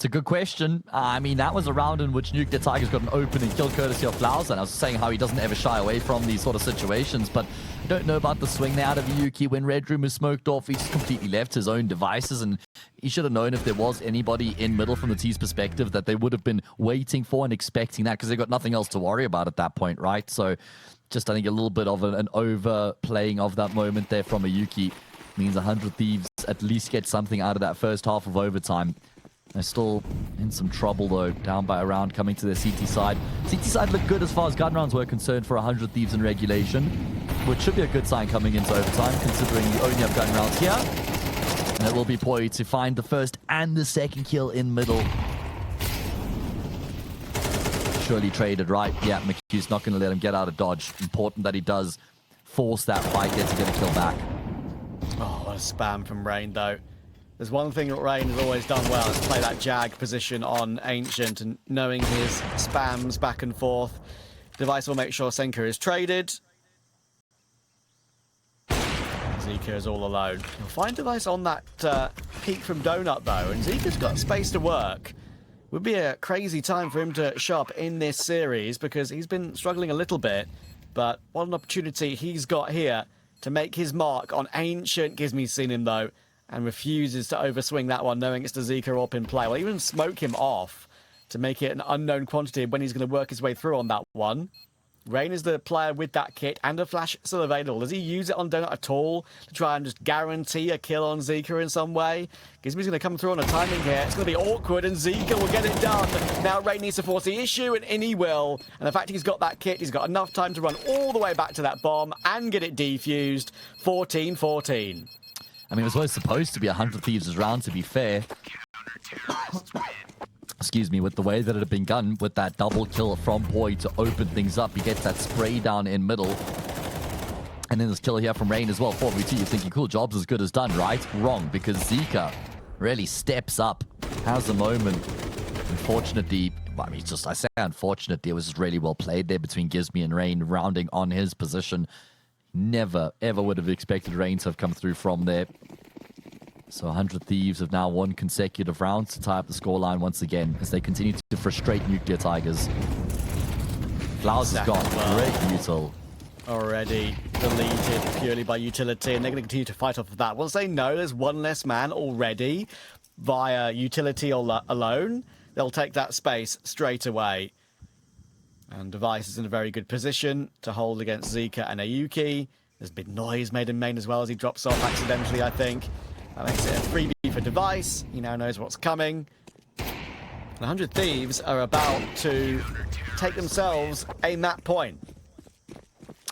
It's a good question. I mean, that was a round in which Nuclear Tigers got an opening kill courtesy of Flowers, and I was saying how he doesn't ever shy away from these sort of situations, but I don't know about the swing there out of Yuki. When Red Room is smoked off, he just completely left his own devices, and he should have known if there was anybody in middle from the T's perspective that they would have been waiting for and expecting that, because they got nothing else to worry about at that point, right? So just, I think, a little bit of an overplaying of that moment there from a Yuki means 100 Thieves at least get something out of that first half of overtime. They're still in some trouble, though, down by a round coming to their CT side. CT side looked good as far as gun rounds were concerned for 100 Thieves in regulation, which should be a good sign coming into overtime, considering you only have gun rounds here. And it will be poiii to find the first and the second kill in middle. Surely traded, right? Yeah, McHugh's not going to let him get out of dodge. Important that he does force that fight there to get a kill back. Oh, what a spam from Rain, though. There's one thing that Rain has always done well, is play that jag position on Ancient, and knowing his spams back and forth. Device will make sure Senka is traded. Zika is all alone. He'll find Device on that peak from Donut, though, and Zika's got space to work. Would be a crazy time for him to show up in this series, because he's been struggling a little bit, but what an opportunity he's got here to make his mark on Ancient. Gizmi's seen him, though, and refuses to overswing that one, knowing it's the Zika up in play. Well, even smoke him off to make it an unknown quantity when he's going to work his way through on that one. Rain is the player with that kit and a flash still available. Does he use it on Donut at all to try and just guarantee a kill on Zika in some way? Gizmi's going to come through on a timing here. It's going to be awkward, and Zika will get it done. Now Rain needs to force the issue, and in he will. And the fact he's got that kit, he's got enough time to run all the way back to that bomb and get it defused. 14-14. I mean, it was supposed to be 100 Thieves' round, to be fair. Excuse me, with the way that it had been done, with that double kill from poiii to open things up. He gets that spray down in middle. And then this kill here from Rain as well. 4v2, you're thinking, cool, job's as good as done, right? Wrong, because Zika really steps up, has a moment. Unfortunately, I mean, I say unfortunately, it was just really well played there between Gizmi and Rain, rounding on his position. Never, ever would have expected Rain to have come through from there. So 100 Thieves have now won consecutive rounds to tie up the scoreline once again as they continue to frustrate Nuclear Tigers. Flowers has got great util. Already deleted purely by utility, and they're going to continue to fight off of that. Once they know there's one less man already via utility alone, they'll take that space straight away. And Device is in a very good position to hold against Zika and Ayuki. There's a bit of noise made in main as well as he drops off accidentally, I think. That makes it a freebie for Device. He now knows what's coming. 100 Thieves are about to take themselves a map point.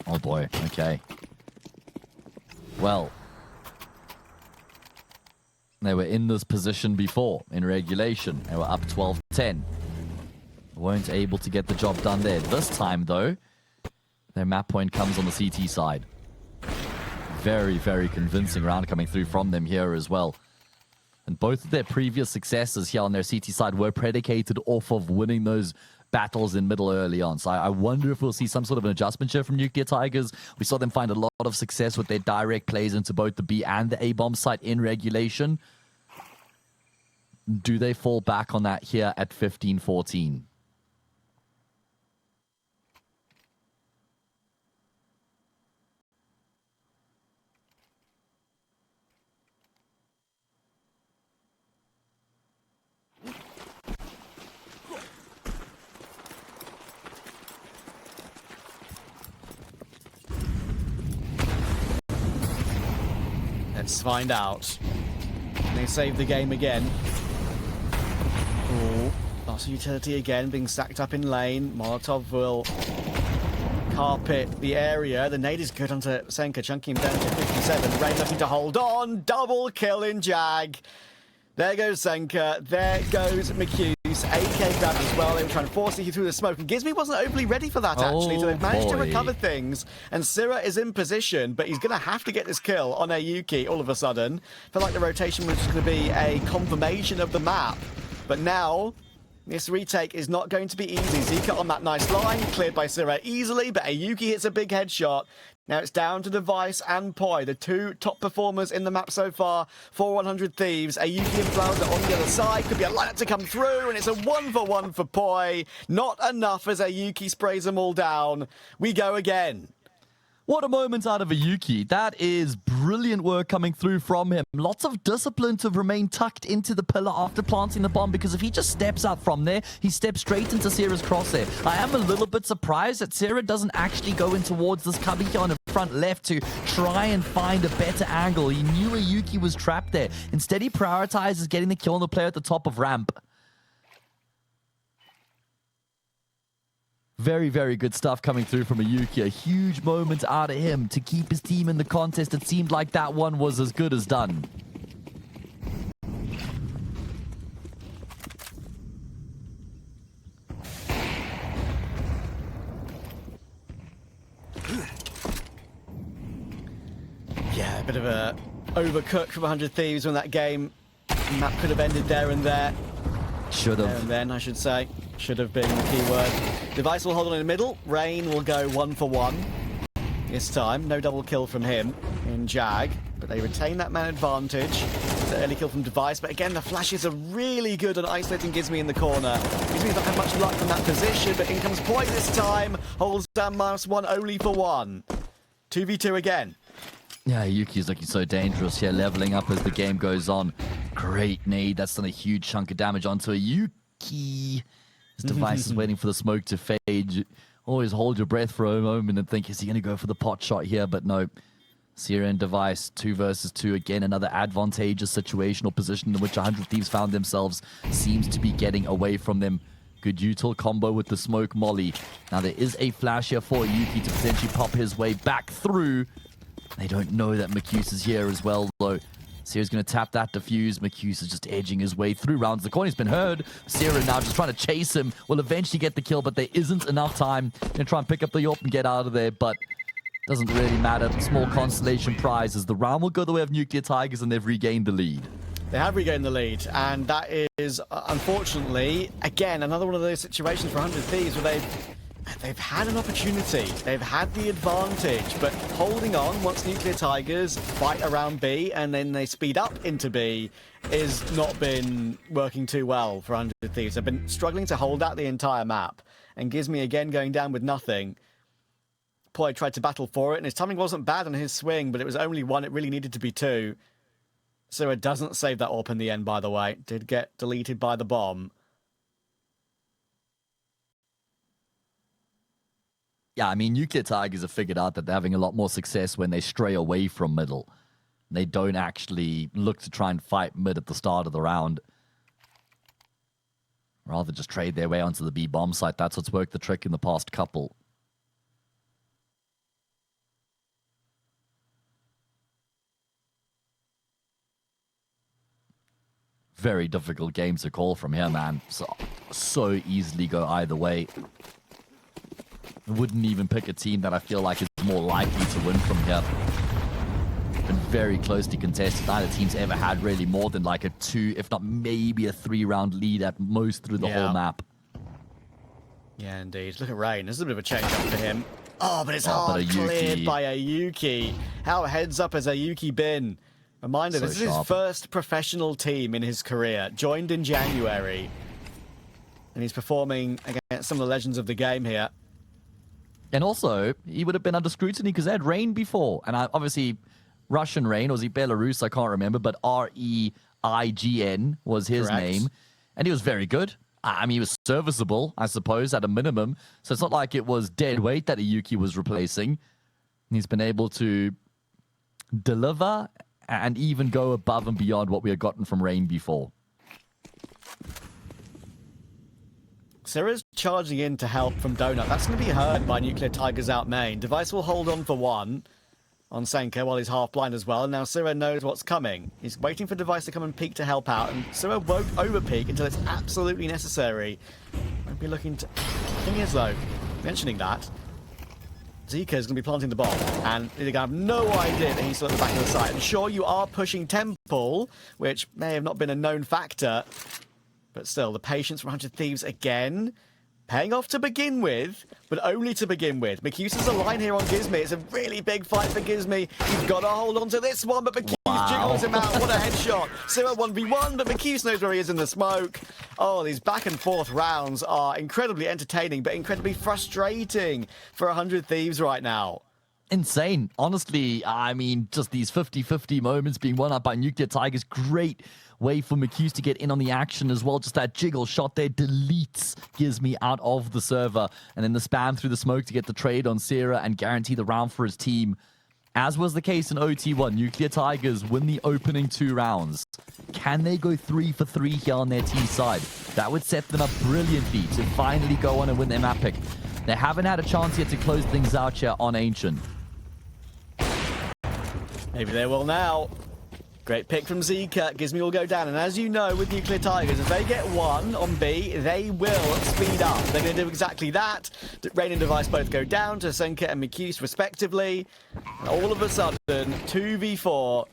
Oh boy, okay. Well, they were in this position before in regulation. They were up 12-10. Weren't able to get the job done there. This time, though, their map point comes on the CT side. Very, very convincing round coming through from them here as well. And both of their previous successes here on their CT side were predicated off of winning those battles in middle early on. So I wonder if we'll see some sort of an adjustment here from Nuclear Tigers. We saw them find a lot of success with their direct plays into both the B and the A bomb site in regulation. Do they fall back on that here at 15-14? Let's find out. Can they save the game again? Oh, lots of utility again, being stacked up in lane. Molotov will carpet the area. The nade is good onto Senka, chunking him down to 57. Rain looking to hold on. Double kill in Jag. There goes Senka. There goes McHugh's. AK grabbed as well. They were trying to force it through the smoke. And Gizmi wasn't overly ready for that, actually. So they've managed to recover things. And Syrah is in position, but he's going to have to get this kill on Ayuki all of a sudden. Felt like the rotation was going to be a confirmation of the map. But now, This retake is not going to be easy. Zika on that nice line, cleared by Sira easily, but Ayuki hits a big headshot. Now it's down to Device and poiii, the two top performers in the map so far for 100 Thieves. Ayuki and Flounder on the other side. Could be a lineup to come through, and it's a 1-for-1 for poiii. Not enough as Ayuki sprays them all down. We go again. What a moment out of Ayuki. That is brilliant work coming through from him. Lots of discipline to remain tucked into the pillar after planting the bomb, because if he just steps out from there, he steps straight into Sierra's crosshair. I am a little bit surprised that Sierra doesn't actually go in towards this cubby here on the front left to try and find a better angle. He knew Ayuki was trapped there. Instead, he prioritizes getting the kill on the player at the top of ramp. Very, very good stuff coming through from Ayuki. A huge moment out of him to keep his team in the contest. It seemed like that one was as good as done. Yeah, a bit of a overcook from 100 Thieves when that game map could have ended there and there. Should have. There and then, I should say. Should have been the key word. Device will hold on in the middle. Rain will go 1-for-1 this time. No double kill from him in Jag, but they retain that man advantage. It's an early kill from Device, but again, the flashes are really good on isolating Gizmi in the corner. Gizmi's not had much luck from that position, but in comes poiii this time. Holds down -1 only for 1. 2v2 again. Yeah, Yuki's looking so dangerous here, leveling up as the game goes on. Great nade. That's done a huge chunk of damage onto a Yuki. His Device is waiting for the smoke to fade. Always hold your breath for a moment and think, is he going to go for the pot shot here? But no. Sierra and Device, 2 versus 2. Again, another advantageous situational position in which 100 Thieves found themselves. Seems to be getting away from them. Good util combo with the smoke molly. Now there is a flash here for Yuki to potentially pop his way back through. They don't know that Macuse is here as well, though. Sierra's going to tap that defuse. Macuse is just edging his way through. Rounds the corner. He's been heard. Sierra now just trying to chase him. Will eventually get the kill, but there isn't enough time. Going to try and pick up the AWP and get out of there, but doesn't really matter. Small consolation prize as the round will go the way of Nuclear Tigers, and they've regained the lead. They have regained the lead, and that is, unfortunately, again, another one of those situations for 100 Thieves where they've had an opportunity, they've had the advantage, but holding on once Nuclear Tigers fight around B and then they speed up into B has not been working too well for 100 Thieves. They've been struggling to hold out the entire map, and Gizmi again going down with nothing. poiii tried to battle for it, and his timing wasn't bad on his swing, but it was only 1, it really needed to be 2. So it doesn't save that AWP in the end, by the way. Did get deleted by the bomb. Yeah, I mean, Nuclear Tigers have figured out that they're having a lot more success when they stray away from middle. They don't actually look to try and fight mid at the start of the round. Rather just trade their way onto the B bomb site. That's what's worked the trick in the past couple. Very difficult game to call from here, man. So easily go either way. I wouldn't even pick a team that I feel like is more likely to win from here. Been very closely contested. Neither team's ever had really more than like a 2, if not maybe a 3-round lead at most through the whole map. Yeah, indeed. Look at Rain. This is a bit of a change-up for him. Oh, but it's hard cleared by Ayuki. How heads up has Ayuki been? Reminder, this is his first professional team in his career. Joined in January. And he's performing against some of the legends of the game here. And also, he would have been under scrutiny because they had Rain before. And obviously, Russian Rain, or was he Belarus? I can't remember. But R-E-I-G-N was his name. And he was very good. I mean, he was serviceable, I suppose, at a minimum. So it's not like it was dead weight that Ayuki was replacing. And he's been able to deliver and even go above and beyond what we had gotten from Rain before. Sira's charging in to help from Donut. That's going to be heard by Nuclear Tigers out main. Device will hold on for 1 on Senka while he's half blind as well. And now Sira knows what's coming. He's waiting for Device to come and peek to help out. And Sira won't over-peek until it's absolutely necessary. Won't be looking to... The thing is, though, mentioning that, Zika is going to be planting the bomb. And they're going to have no idea that he's still at the back of the site. And sure, you are pushing Temple, which may have not been a known factor. But still, the patience from 100 Thieves again. Paying off to begin with, but only to begin with. McHughes is a line here on Gizmy. It's a really big fight for Gizmy. He's got to hold on to this one, but McHughes jiggles him out. What a headshot. 0-1v1, but McHughes knows where he is in the smoke. Oh, these back and forth rounds are incredibly entertaining, but incredibly frustrating for 100 Thieves right now. Insane. Honestly, I mean, just these 50-50 moments being won up by Nuclear Tigers. Great way for McHughes to get in on the action as well. Just that jiggle shot there deletes Gizmy out of the server. And then the spam through the smoke to get the trade on Sierra and guarantee the round for his team. As was the case in OT1, Nuclear Tigers win the opening 2 rounds. Can they go 3 for 3 here on their team side? That would set them up brilliantly to finally go on and win their map pick. They haven't had a chance yet to close things out here on Ancient. Maybe they will now. Great pick from Zika. Gizmy will go down. And as you know, with Nuclear Tigers, if they get one on B, they will speed up. They're going to do exactly that. Rain and Device both go down to Senka and McHughes, respectively. And all of a sudden, 2v4.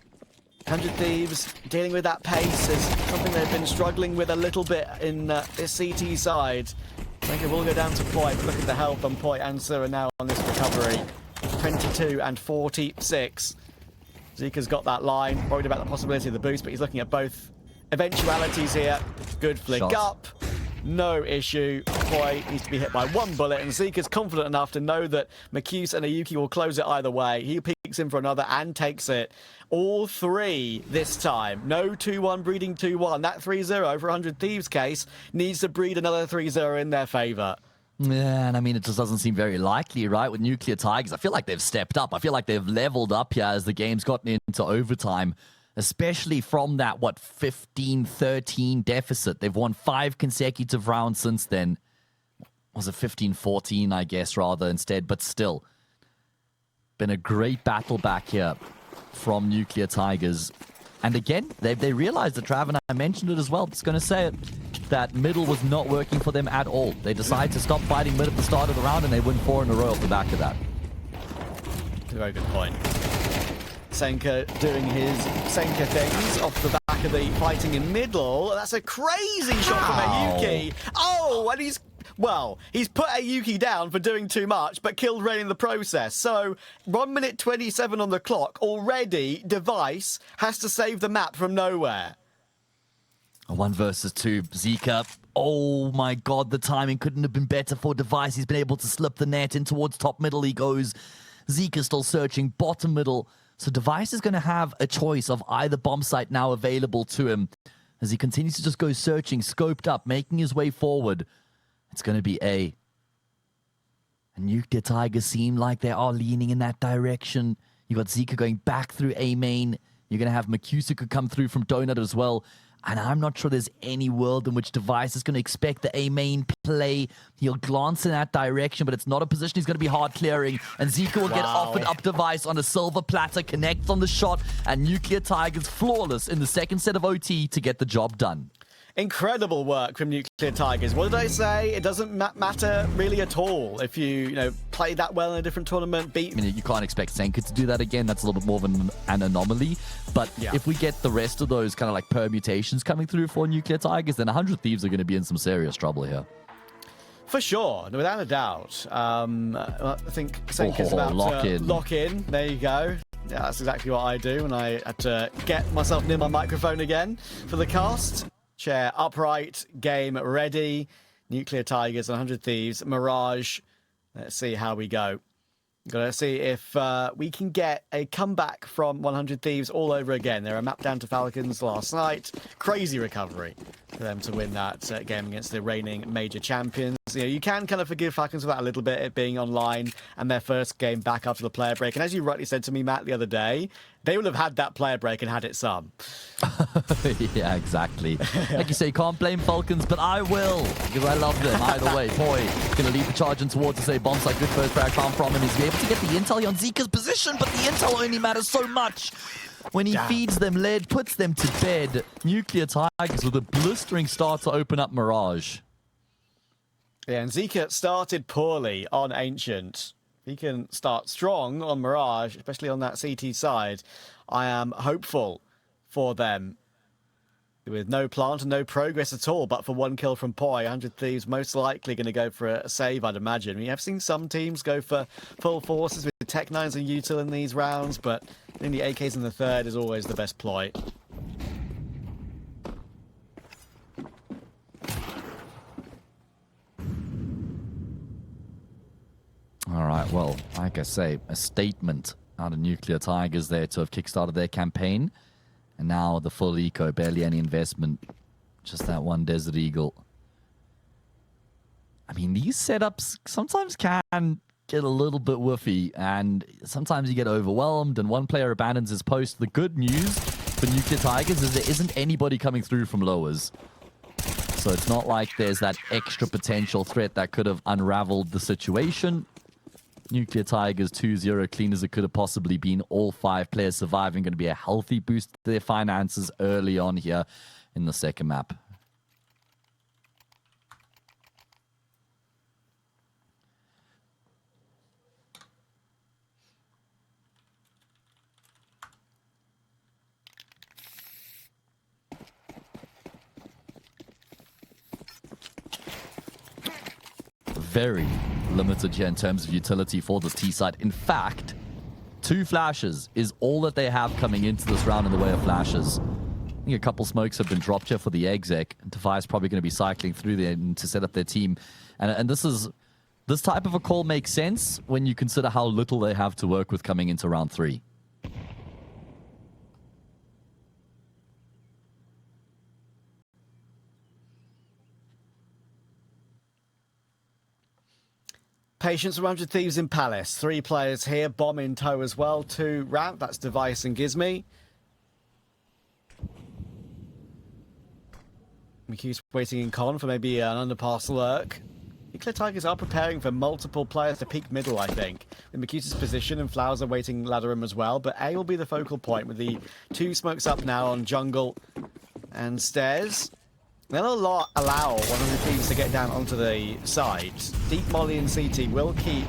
100 Thieves dealing with that pace is something they've been struggling with a little bit in this CT side. Senka will go down to poiii, but look at the health on poiii and Sura now on this recovery. 22 and 46. Zika's got that line, worried about the possibility of the boost, but he's looking at both eventualities here. Good flick up, no issue. poiii needs to be hit by 1 bullet, and Zika's confident enough to know that McHughes and Ayuki will close it either way. He peeks in for another and takes it. All 3 this time. No 2-1 breeding 2-1. That 3-0 for 100 Thieves case needs to breed another 3-0 in their favor. Yeah, and I mean, it just doesn't seem very likely, right? With Nuclear Tigers, I feel like they've stepped up. I feel like they've leveled up here as the game's gotten into overtime, especially from that, 15-13 deficit. They've won 5 consecutive rounds since then. Was it 15-14, I guess, rather, instead? But still, been a great battle back here from Nuclear Tigers. And again, they realized that, Trav, and I mentioned it as well, just going to say it, that middle was not working for them at all. They decided to stop fighting mid at the start of the round, and they win 4 in a row off the back of that. Very good point. Senka doing his Senka things off the back of the fighting in middle. That's a crazy shot from Ayuki. Oh, and he's put Ayuki down for doing too much, but killed Rain in the process. So, 1 minute 27 on the clock. Already, Device has to save the map from nowhere. A 1 versus 2. Zika. Oh my god, the timing couldn't have been better for Device. He's been able to slip the net in towards top middle. He goes. Zika still searching bottom middle. So Device is going to have a choice of either bomb site now available to him as he continues to just go searching, scoped up, making his way forward. It's going to be A. And Nuclear Tigers seem like they are leaning in that direction. You got Zika going back through A main. You're going to have McHughes who could come through from Donut as well. And I'm not sure there's any world in which Device is going to expect the A main play. He'll glance in that direction, but it's not a position he's going to be hard clearing. And Zika will get offered up Device on a silver platter, connects on the shot, and Nuclear Tigers flawless in the second set of OT to get the job done. Incredible work from Nuclear Tigers. What did I say? It doesn't matter really at all if you play that well in a different tournament. I mean, you can't expect Senka to do that again. That's a little bit more of an anomaly. But if we get the rest of those kind of like permutations coming through for Nuclear Tigers, then 100 Thieves are going to be in some serious trouble here. For sure, without a doubt. I think Senka's about to lock in. There you go. Yeah, that's exactly what I do when I had to get myself near my microphone again for the cast. Chair upright, game ready. Nuclear Tigers and 100 Thieves. Mirage. Let's see how we go. Gotta see if we can get a comeback from 100 Thieves all over again. They were mapped down to Falcons last night. Crazy recovery for them to win that game against the reigning major champions. You can kind of forgive Falcons for that a little bit, it being online and their first game back after the player break. And as you rightly said to me, Matt, the other day, they would have had that player break and had it some. Yeah, exactly. Like you say, you can't blame Falcons, but I will, because I love them either way. poiii going to lead the charge in towards to say bombs like good first frag found from him. He's able to get the intel on Zika's position, but the intel only matters so much. When he feeds them lead, puts them to bed. Nuclear Tigers with a blistering start to open up Mirage. Yeah, and Zika started poorly on Ancient. He can start strong on Mirage, especially on that CT side. I am hopeful for them. with no plant and no progress at all, but for one kill from poiii. 100 Thieves most likely going to go for a save, I'd imagine. We have seen some teams go for full forces with Tech 9s and util in these rounds, but I think the AKs in the third is always the best ploy. All right, well, like I say, a statement out of Nuclear Tigers there to have kickstarted their campaign. And now the full eco, barely any investment, just that one Desert Eagle. I mean, these setups sometimes can get a little bit woofy, and sometimes you get overwhelmed, and one player abandons his post. The good news for Nuclear Tigers is there isn't anybody coming through from lowers. So it's not like there's that extra potential threat that could have unraveled the situation. Nuclear Tigers 2-0, clean as it could have possibly been. All 5 players surviving. Going to be a healthy boost to their finances early on here in the second map. Very limited here in terms of utility for this T side. In fact, 2 flashes is all that they have coming into this round in the way of flashes. I think a couple smokes have been dropped here for the exec. Defi's probably going to be cycling through there to set up their team. And this type of a call makes sense when you consider how little they have to work with coming into round 3. Patience for 100 Thieves in Palace. 3 players here, bomb in tow as well. 2 ramp, that's Device and Gizmy. McHugh's waiting in con for maybe an underpass lurk. Nuclear Tigers are preparing for multiple players to peek middle, I think. With McHugh's position and Flowers are waiting ladder room as well, but A will be the focal point with the 2 smokes up now on jungle and stairs. They'll allow 100 Thieves to get down onto the side. Deep Molly and CT will keep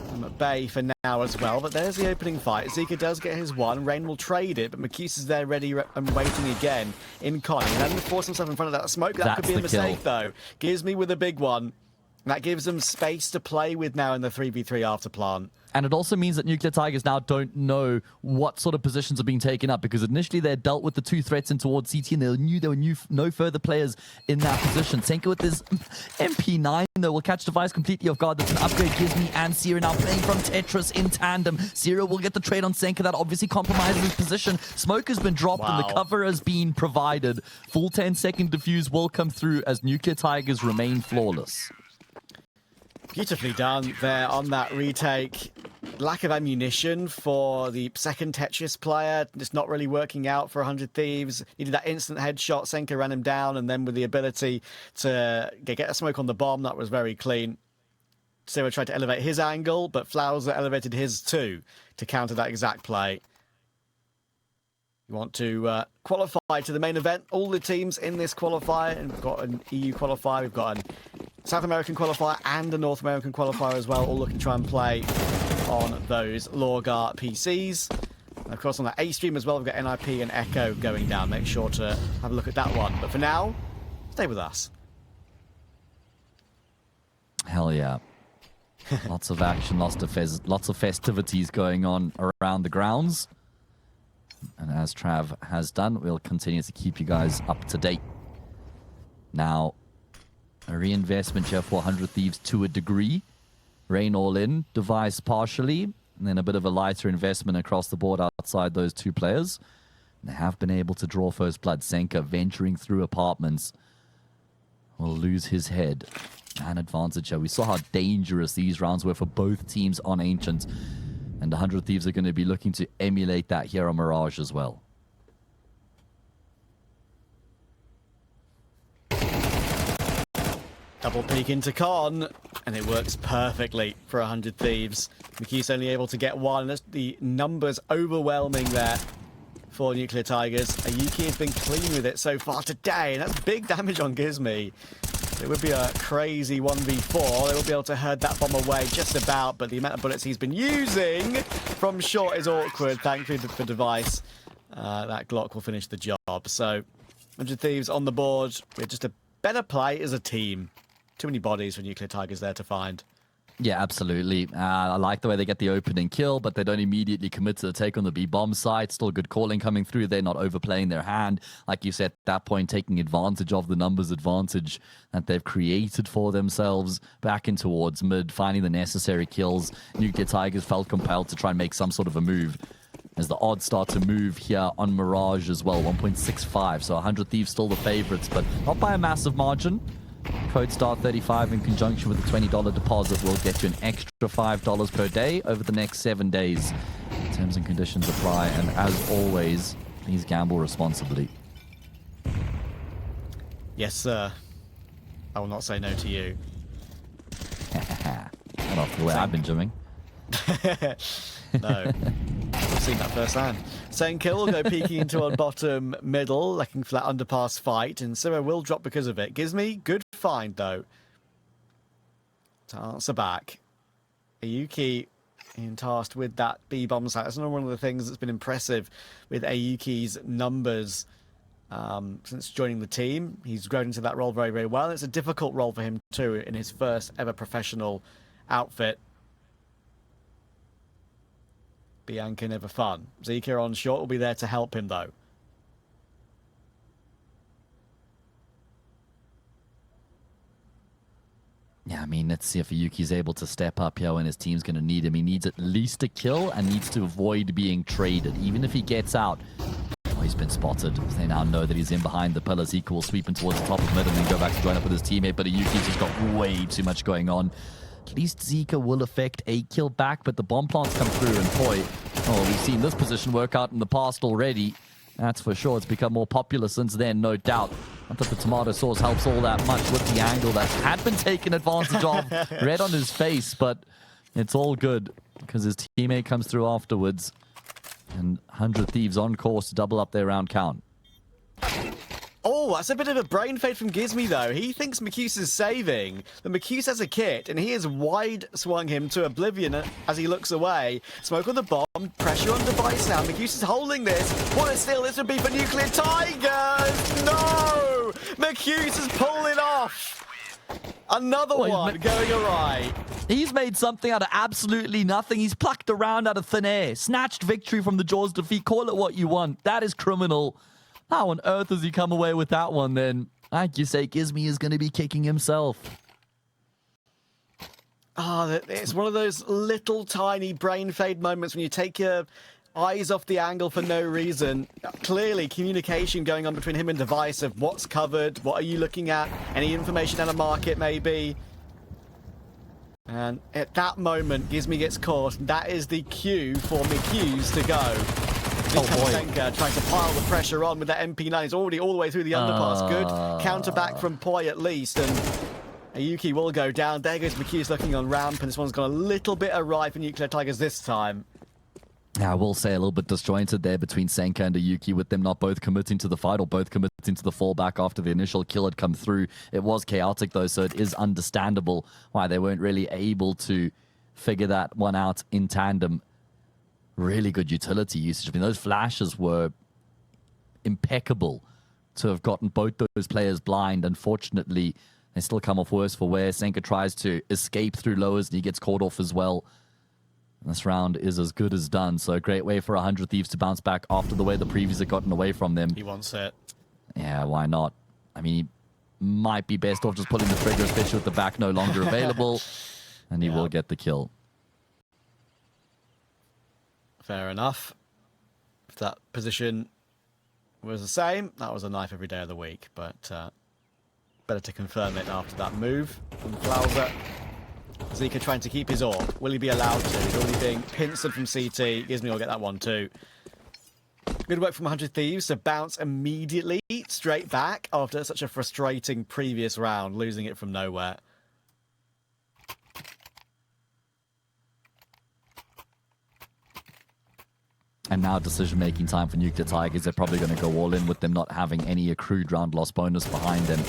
them at bay for now as well, but there's the opening fight. Zika does get his one. Rain will trade it, but McHugh is there ready and waiting again in Connie. And then force himself in front of that smoke. That could be a mistake, though. Gives me with a big one. That gives them space to play with now in the 3v3 after plant. And it also means that Nuclear Tigers now don't know what sort of positions are being taken up, because initially they dealt with the 2 threats in towards CT and they knew there were no further players in that position. Senka with his MP9 though will catch Device completely off guard. That's an upgrade. Gizmy and Sierra now playing from TigeRES in tandem. Sierra will get the trade on Senka. That obviously compromises his position. Smoke has been dropped and the cover has been provided. Full 10-second defuse will come through as Nuclear Tigers remain flawless. Beautifully done there on that retake. Lack of ammunition for the second TigeRES player. Just not really working out for 100 Thieves. He did that instant headshot. Senka ran him down, and then with the ability to get a smoke on the bomb, that was very clean. Sierra tried to elevate his angle, but Flowers elevated his too to counter that exact play. You want to qualify to the main event. All the teams in this qualifier, and we've got an EU qualifier, we've got a South American qualifier and a North American qualifier as well, all looking to try and play on those Lorgar PCs. And of course on that A stream as well, we've got NIP and Echo going down. Make sure to have a look at that one. But for now, stay with us. Hell yeah. Lots of action, lots of festivities going on around the grounds. And as Trav has done, we'll continue to keep you guys up to date. Now, a reinvestment here for 100 Thieves to a degree. Rain all in, Device partially, and then a bit of a lighter investment across the board outside those 2 players. And they have been able to draw first blood. Senka venturing through apartments will lose his head. Man advantage here. We saw how dangerous these rounds were for both teams on Ancient. And 100 Thieves are going to be looking to emulate that here on Mirage as well. Double peek into con, and it works perfectly for 100 Thieves. McHugh's only able to get one. That's the numbers overwhelming there for Nuclear Tigers. Ayuki has been clean with it so far today, and that's big damage on Gizmy. It would be a crazy 1v4. They will be able to herd that bomb away just about, but the amount of bullets he's been using from short is awkward, thankfully for Device. That Glock will finish the job. So 100 Thieves on the board. We're just a better play as a team. Too many bodies for Nuclear Tigers there to find. Yeah, absolutely. I like the way they get the opening kill, but they don't immediately commit to the take on the B-bomb side. Still good calling coming through. They're not overplaying their hand. Like you said, at that point, taking advantage of the numbers advantage that they've created for themselves. Back in towards mid, finding the necessary kills. Nuclear Tigers felt compelled to try and make some sort of a move. As the odds start to move here on Mirage as well, 1.65. So 100 Thieves still the favorites, but not by a massive margin. Code STAR35 in conjunction with a $20 deposit will get you an extra $5 per day over the next 7 days. Terms and conditions apply, and as always, please gamble responsibly. Yes, sir. I will not say no to you. Not after the way I've been gymming. No. I've seen that firsthand. Senka will go peeking into our bottom middle, looking for that underpass fight, and Simo will drop because of it. Gizmi, good find though. To answer back. Ayuki in tasked with that B-bomb site. That's another one of the things that's been impressive with Ayuki's numbers since joining the team. He's grown into that role very, very well. It's a difficult role for him too in his first ever professional outfit. Bianca never fun. Zika on short will be there to help him though. Yeah, I mean, let's see if Yuki's able to step up here when his team's going to need him. He needs at least a kill and needs to avoid being traded. Even if he gets out, oh, he's been spotted. They now know that he's in behind the pillars. Zika will sweep in towards the top of mid and then go back to join up with his teammate, but Yuki's just got way too much going on. At least Zika will affect a kill back, but the bomb plants come through, and boy, oh, we've seen this position work out in the past already. That's for sure. It's become more popular since then, no doubt. Not that the tomato sauce helps all that much with the angle that had been taken advantage of. Red on his face, but it's all good because his teammate comes through afterwards. And 100 Thieves on course to double up their round count. Oh, that's a bit of a brain fade from Gizmi, though. He thinks Macuse is saving. But Macuse has a kit, and he has wide swung him to oblivion as he looks away. Smoke on the bomb, pressure on device now. Macuse is holding this. What a steal this would be for Nuclear Tigers! No! Macuse is pulling off! Another one going awry. He's made something out of absolutely nothing. He's plucked a round out of thin air. Snatched victory from the Jaws defeat. Call it what you want. That is criminal. How on earth does he come away with that one then? Like you say, Gizmi is going to be kicking himself. Oh, it's one of those little tiny brain fade moments when you take your eyes off the angle for no reason. Clearly, communication going on between him and device of what's covered, what are you looking at, any information out of market maybe. And at that moment, Gizmi gets caught. That is the cue for McHughes to go. Senka trying to pile the pressure on with that MP9. He's already all the way through the underpass. Good counter back from poiii at least. And Ayuki will go down. There goes McHughes looking on ramp. And this one's got a little bit awry for Nuclear Tigers this time. Yeah, I will say a little bit disjointed there between Senka and Ayuki, with them not both committing to the fight or both committing to the fallback after the initial kill had come through. It was chaotic though, so it is understandable why they weren't really able to figure that one out in tandem. Really good utility usage. I mean, those flashes were impeccable to have gotten both those players blind. Unfortunately, they still come off worse for wear. Senka tries to escape through lowers and he gets caught off as well. This round is as good as done, so a great way for 100 Thieves to bounce back after the way the previous had gotten away from them. He wants it. Yeah, why not? I mean, he might be best off just pulling the trigger, especially with the back no longer available, and he will get the kill. Fair enough. If that position was the same, that was a knife every day of the week, but better to confirm it after that move from Flauser. Zika trying to keep his orb. Will he be allowed to? He's already being pincered from CT. Gizmi will get that one too. Good work from 100 Thieves to bounce immediately straight back after such a frustrating previous round, losing it from nowhere. And now decision-making time for Nuclear Tigers. They're probably going to go all in with them not having any accrued round loss bonus behind them.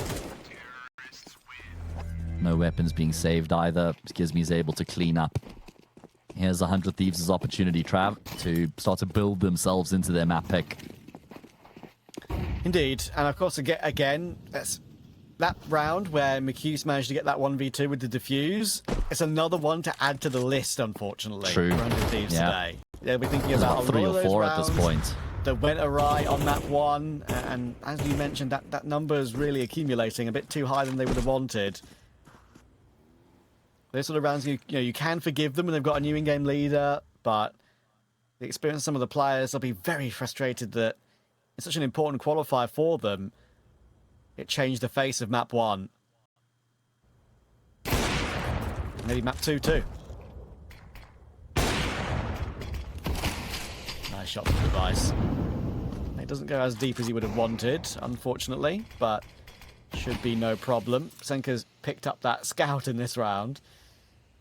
No weapons being saved either. Gizmi's able to clean up. Here's 100 Thieves' opportunity, Trav, to start to build themselves into their map pick. Indeed, and of course, again, that's that round where McHugh's managed to get that 1v2 with the defuse. It's another one to add to the list, unfortunately. True. For 100 Thieves today. They'll be thinking about 3 or 4 at this point. That went awry on that one, and as you mentioned, that number is really accumulating a bit too high than they would have wanted. Those sort of rounds, you can forgive them when they've got a new in-game leader, but the experience of some of the players will be very frustrated that it's such an important qualifier for them. It changed the face of map 1. Maybe map 2 too. Nice shot from the device. It doesn't go as deep as he would have wanted, unfortunately, but should be no problem. Senka's picked up that scout in this round.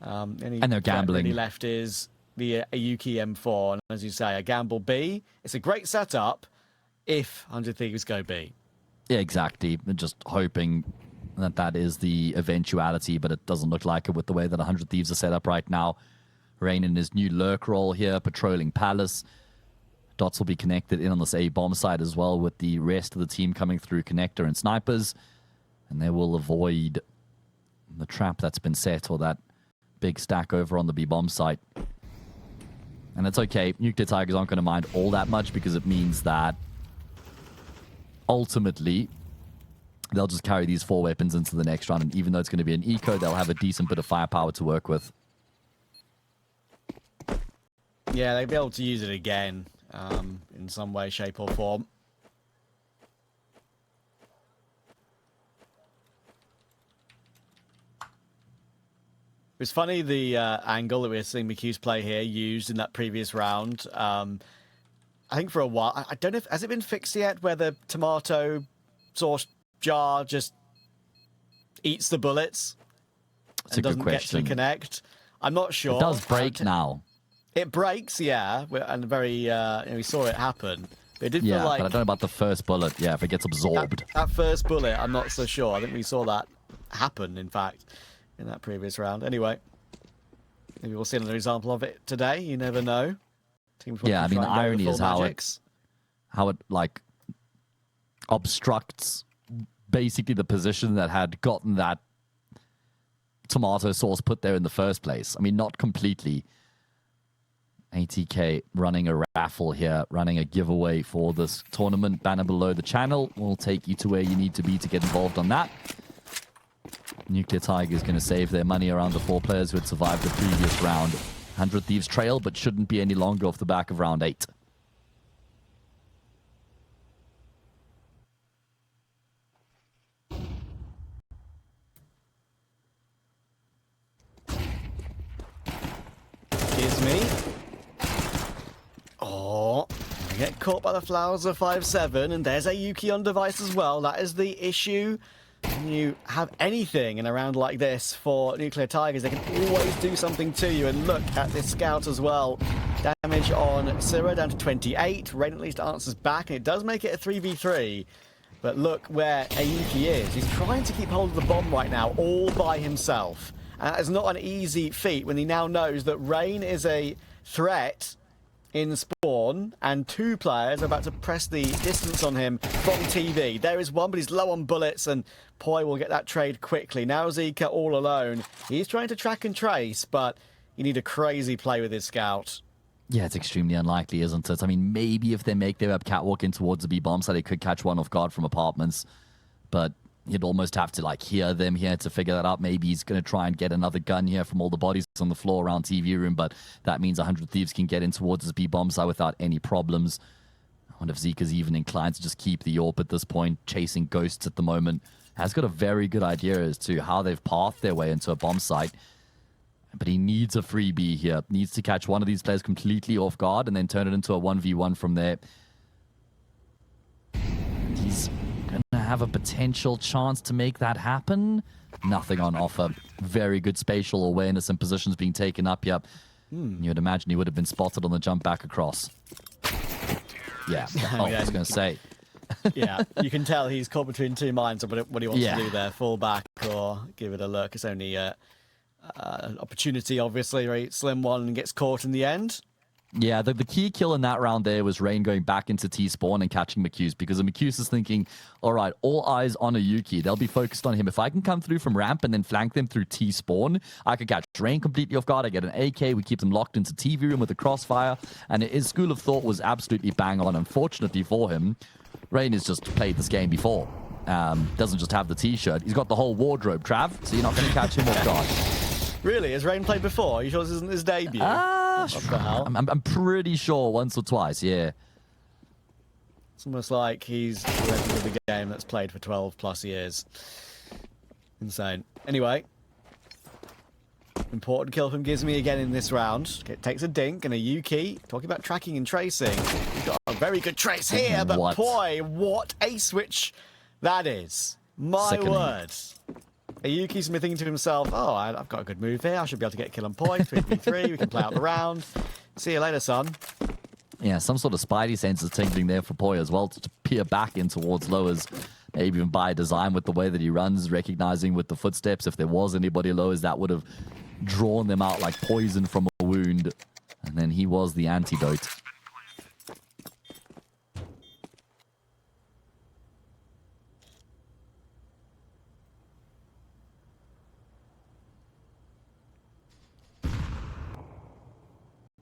And they're gambling. Really left is the Yuki M4, and as you say, a gamble B. It's a great setup if 100 Thieves go B. Yeah, exactly. Just hoping that is the eventuality, but it doesn't look like it with the way that 100 Thieves are set up right now. Rain in his new lurk role here, patrolling Palace. Dots will be connected in on this A bomb side as well, with the rest of the team coming through connector and snipers, and they will avoid the trap that's been set, or that big stack over on the B bomb site. And it's okay. Nuclear Tigers aren't going to mind all that much, because it means that ultimately they'll just carry these 4 weapons into the next round, and even though it's going to be an eco, they'll have a decent bit of firepower to work with. Yeah, they'll be able to use it again in some way, shape or form. It was funny, the angle that we're seeing McHugh's play here used in that previous round. I think for a while, I don't know if, has it been fixed yet, where the tomato sauce jar just eats the bullets and doesn't get to connect? I'm not sure. It does break now. It breaks, yeah, and very, we saw it happen. But it did feel like... but I don't know about the first bullet, if it gets absorbed. That first bullet, I'm not so sure. I think we saw that happen, in fact, in that previous round. Anyway, maybe we'll see another example of it today. You never know. Yeah, I mean, the irony is how it like obstructs basically the position that had gotten that tomato sauce put there in the first place. I mean, not completely. ATK running a raffle here, running a giveaway for this tournament. Banner below the channel will take you to where you need to be to get involved on that. Nuclear Tiger is going to save their money around the 4 players who had survived the previous round. 100 Thieves trail, but shouldn't be any longer off the back of round 8. Excuse me. Oh, I get caught by the flowers of 5-7, and there's a Yuki on device as well. That is the issue. When you have anything in a round like this for Nuclear Tigers, they can always do something to you. And look at this scout as well. Damage on Syrah down to 28. Rain at least answers back, and it does make it a 3v3. But look where Ayuki is. He's trying to keep hold of the bomb right now, all by himself. And that is not an easy feat when he now knows that Rain is a threat in spawn, and 2 players are about to press the distance on him from TV. There is one, but he's low on bullets, and poiii will get that trade quickly. Now Zika all alone. He's trying to track and trace, but you need a crazy play with his scout. Yeah, it's extremely unlikely, isn't it? I mean, maybe if they make their catwalk in towards the B bomb site, they could catch one off guard from apartments, but you'd almost have to hear them here to figure that out. Maybe he's going to try and get another gun here from all the bodies on the floor around TV room, but that means 100 Thieves can get in towards his B bomb site without any problems. I wonder if Zika's even inclined to just keep the AWP at this point, chasing ghosts at the moment. Has got a very good idea as to how they've pathed their way into a bomb site, but he needs a freebie here. Needs to catch one of these players completely off guard and then turn it into a 1v1 from there. He's going to have a potential chance to make that happen. Nothing on offer. Very good spatial awareness and positions being taken up here. You would imagine he would have been spotted on the jump back across. Yeah. Oh, I was going to say. Yeah, you can tell he's caught between 2 minds of what he wants to do there. Fall back or give it a look. It's only an opportunity, obviously, right? Slim one and gets caught in the end. Yeah, the key kill in that round there was Rain going back into T-spawn and catching McCuse, because McCuse is thinking, all right, all eyes on a Yuki. They'll be focused on him. If I can come through from ramp and then flank them through T-spawn, I could catch Rain completely off guard. I get an AK. We keep them locked into TV room with a crossfire. And his school of thought was absolutely bang on. Unfortunately for him, Rain has just played this game before. Doesn't just have the T-shirt. He's got the whole wardrobe, Trav, so you're not going to catch him off guard. Really? Has Rain played before? Are you sure this isn't his debut? What the hell? I'm pretty sure once or twice, yeah. It's almost like he's a legend of the game that's played for 12 plus years. Insane. Anyway. Important kill from Gizmy again in this round. It takes a dink and a Yuki. Talking about tracking and tracing. We've got a very good trace here, but boy, what a switch that is. My word. A Yuki's thinking to himself, oh, I've got a good move here. I should be able to get a kill on point. 3v3. We can play out the round. See you later, son. Yeah, some sort of spidey sense is tingling there for poiii as well to peer back in towards lowers. Maybe even by design with the way that he runs, recognizing with the footsteps, if there was anybody lowers, that would have drawn them out like poison from a wound. And then he was the antidote.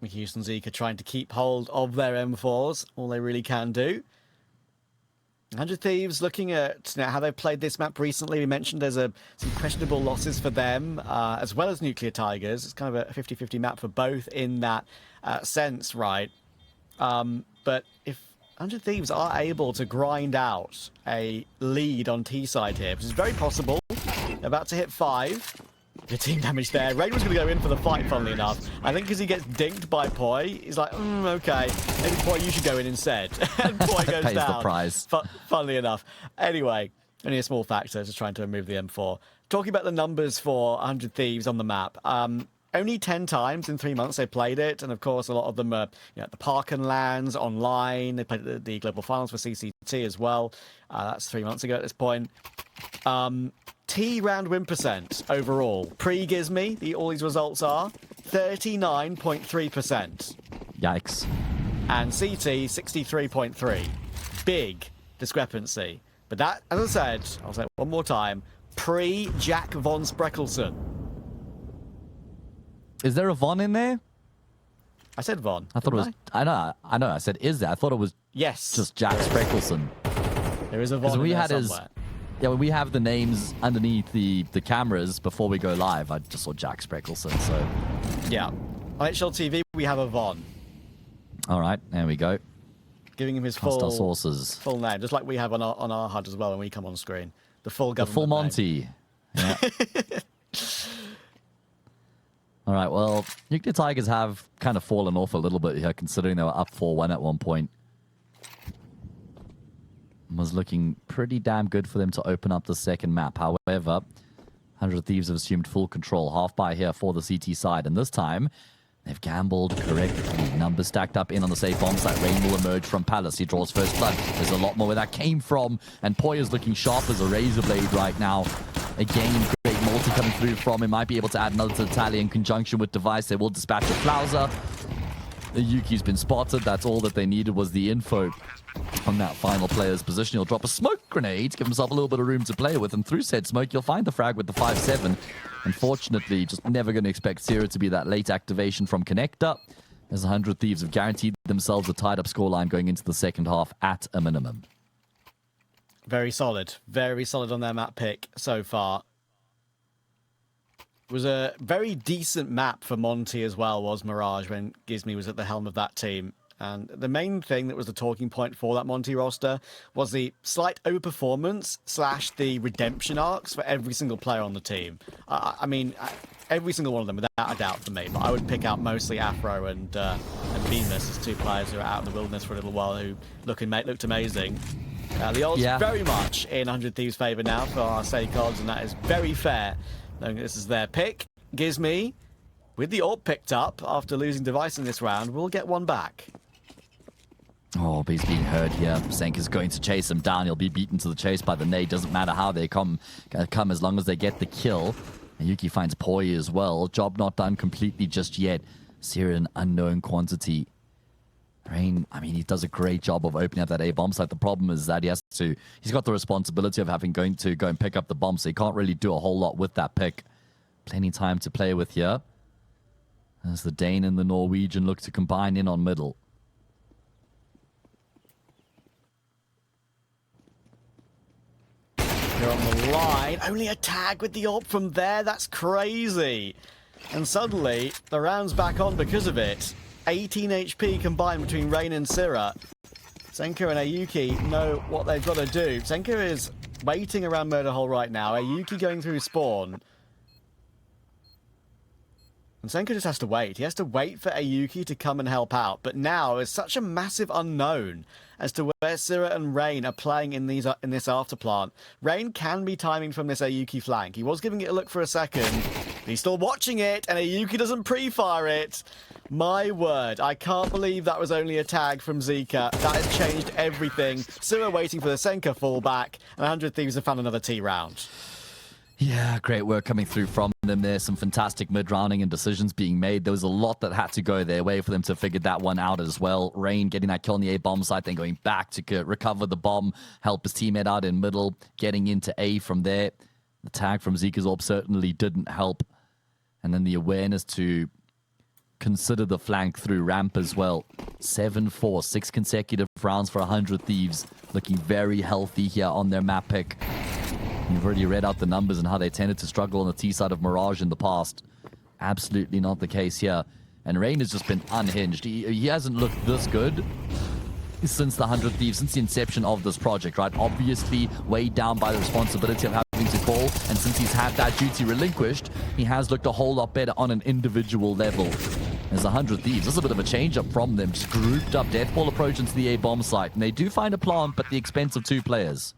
Houston Zeke are trying to keep hold of their M4s, all they really can do. 100 Thieves looking at how they've played this map recently. We mentioned there's some questionable losses for them, as well as Nuclear Tigers. It's kind of a 50-50 map for both in that sense, right? But if 100 Thieves are able to grind out a lead on T-side here, which is very possible, they're about to hit 5. Good team damage there. Rain was going to go in for the fight, funnily enough. I think because he gets dinked by poiii, he's like, okay, maybe poiii, you should go in instead. And poiii goes pays down. The prize. Funnily enough. Anyway, only a small factor, just trying to remove the M4. Talking about the numbers for 100 Thieves on the map. Only 10 times in 3 months they played it, and of course a lot of them are the Parkin lands online. They played the global finals for CCT as well. That's 3 months ago at this point. T round win percent overall pre-Gizmy, all these results are 39.3%. Yikes. And CT 63.3. Big discrepancy. But that, as I said, I'll say it one more time, pre-Jack von Spreckelsen. Is there a Von in there? I said Von. I thought it was. I know. I said, is there? I thought it was. Yes. Just Jack Spreckelsen. There is a Von in there somewhere. Yeah, when we have the names underneath the cameras before we go live, I just saw Jack Spreckelsen, so... Yeah. On HLTV, we have a Von. All right, there we go. Giving him his full sources. Full name, just like we have on our HUD as well when we come on screen. The full government The full Monty. Name. Yeah. All right, well, Nuclear Tigers have kind of fallen off a little bit here, considering they were up 4-1 at one point. Was looking pretty damn good for them to open up the second map. However, 100 Thieves have assumed full control. Half by here for the CT side. And this time, they've gambled correctly. Numbers stacked up in on the safe bomb site. Rain will emerge from Palace. He draws first blood. There's a lot more where that came from. And poiii is looking sharp as a razor blade right now. Again, great multi coming through from him. Might be able to add another to the tally in conjunction with Device. They will dispatch a Flauser. The Yuki's been spotted. That's all that they needed was the info on that final player's position. He'll drop a smoke grenade to give himself a little bit of room to play with. And through said smoke, you'll find the frag with the 5-7. Unfortunately, just never going to expect Zero to be that late activation from Connector, as 100 Thieves have guaranteed themselves a tied-up scoreline going into the second half at a minimum. Very solid. Very solid on their map pick so far. It was a very decent map for Monty as well, was Mirage, when Gizmy was at the helm of that team. And the main thing that was the talking point for that Monty roster was the slight overperformance / the redemption arcs for every single player on the team. I mean, every single one of them, without a doubt for me. But I would pick out mostly Afro and Bemis as two players who are out in the wilderness for a little while who looked amazing. The odds very much in 100 Thieves' favour now for our sake odds, and that is very fair. Knowing this is their pick, Gizmy, with the AWP picked up after losing Device in this round, will get one back. Oh, but he's being heard here. Senk is going to chase him down. He'll be beaten to the chase by the nade. Doesn't matter how they come as long as they get the kill. And Yuki finds poiii as well. Job not done completely just yet. Syrian unknown quantity Rain, I mean, he does a great job of opening up that A bomb site. The problem is that he's got the responsibility of going to go and pick up the bomb, so he can't really do a whole lot with that pick. Plenty time to play with here. As the Dane and the Norwegian look to combine in on middle. They're on the line. Only a tag with the AWP from there. That's crazy. And suddenly, the round's back on because of it. 18 HP combined between Rain and Syrah. Senka and Ayuki know what they've got to do. Senka is waiting around Murder Hole right now. Ayuki going through spawn. And Senka just has to wait. He has to wait for Ayuki to come and help out. But now there's such a massive unknown as to where Syrah and Rain are playing in this afterplant. Rain can be timing from this Ayuki flank. He was giving it a look for a second. But he's still watching it, and Ayuki doesn't pre-fire it. My word, I can't believe that was only a tag from Zika. That has changed everything. Syrah waiting for the Senka fallback, and 100 Thieves have found another T round. Yeah, great work coming through from them there. Some fantastic mid-rounding and decisions being made. There was a lot that had to go their way for them to figure that one out as well. Rain getting that kill on the A bomb site, then going back to recover the bomb, help his teammate out in middle, getting into A from there. The tag from Zika's AWP certainly didn't help. And then the awareness to consider the flank through ramp as well. 7-4, 6 consecutive rounds for 100 Thieves. Looking very healthy here on their map pick. You've already read out the numbers and how they tended to struggle on the T side of Mirage in the past. Absolutely not the case here. And Rain has just been unhinged. He hasn't looked this good since the 100 Thieves, since the inception of this project, right? Obviously weighed down by the responsibility of having to call. And since he's had that duty relinquished, he has looked a whole lot better on an individual level. As 100 Thieves, this is a bit of a change up from them. Just grouped up Deathball approach into the A bomb site. And they do find a plant, but at the expense of 2 players.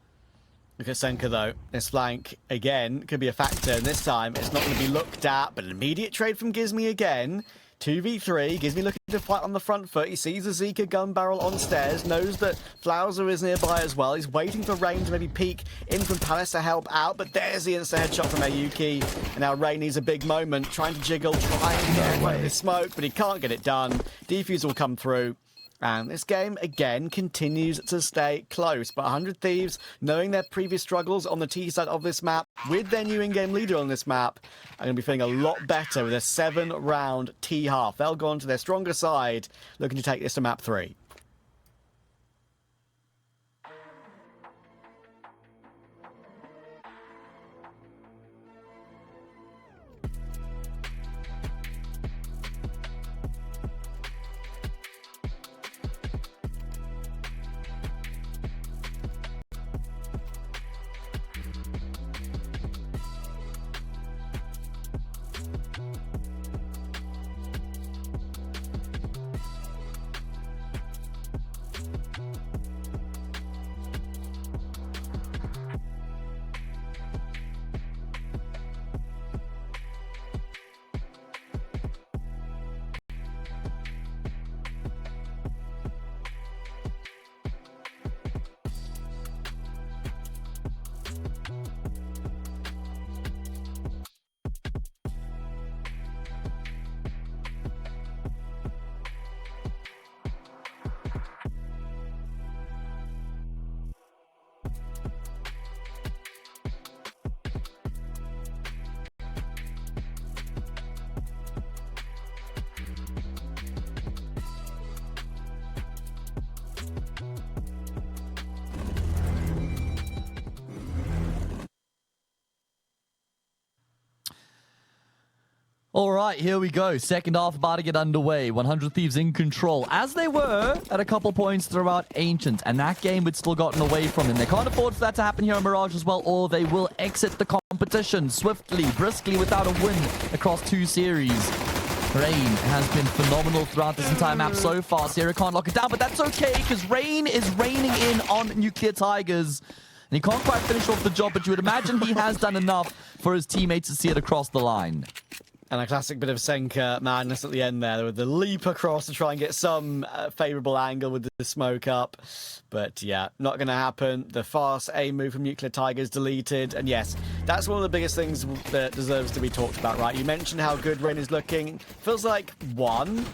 Look at Senka, though. This flank, again, could be a factor. And this time, it's not going to be looked at, but an immediate trade from Gizmy again. 2v3. Gizmy looking to fight on the front foot. He sees the Zika gun barrel on stairs, knows that Flowser is nearby as well. He's waiting for Rain to maybe peek in from Palace to help out, but there's the instant headshot from Ayuki. And now Rain needs a big moment, trying to jiggle, trying to get away with smoke, but he can't get it done. Defuse will come through. And this game, again, continues to stay close. But 100 Thieves, knowing their previous struggles on the T side of this map, with their new in-game leader on this map, are going to be feeling a lot better with a 7-round T half. They'll go on to their stronger side, looking to take this to map 3. All right, here we go. Second half about to get underway. 100 Thieves in control, as they were at a couple points throughout Ancient. And that game had still gotten away from them. They can't afford for that to happen here on Mirage as well, or they will exit the competition swiftly, briskly, without a win across 2 series. Rain has been phenomenal throughout this entire map so far. Sierra can't lock it down, but that's okay, because Rain is raining in on Nuclear Tigers. And he can't quite finish off the job, but you would imagine he has done enough for his teammates to see it across the line. And a classic bit of Senka madness at the end there with the leap across to try and get some favourable angle with the smoke up. But yeah, not going to happen. The fast A move from Nuclear Tigers deleted. And yes, that's one of the biggest things that deserves to be talked about, right? You mentioned how good Rain is looking. Feels like 1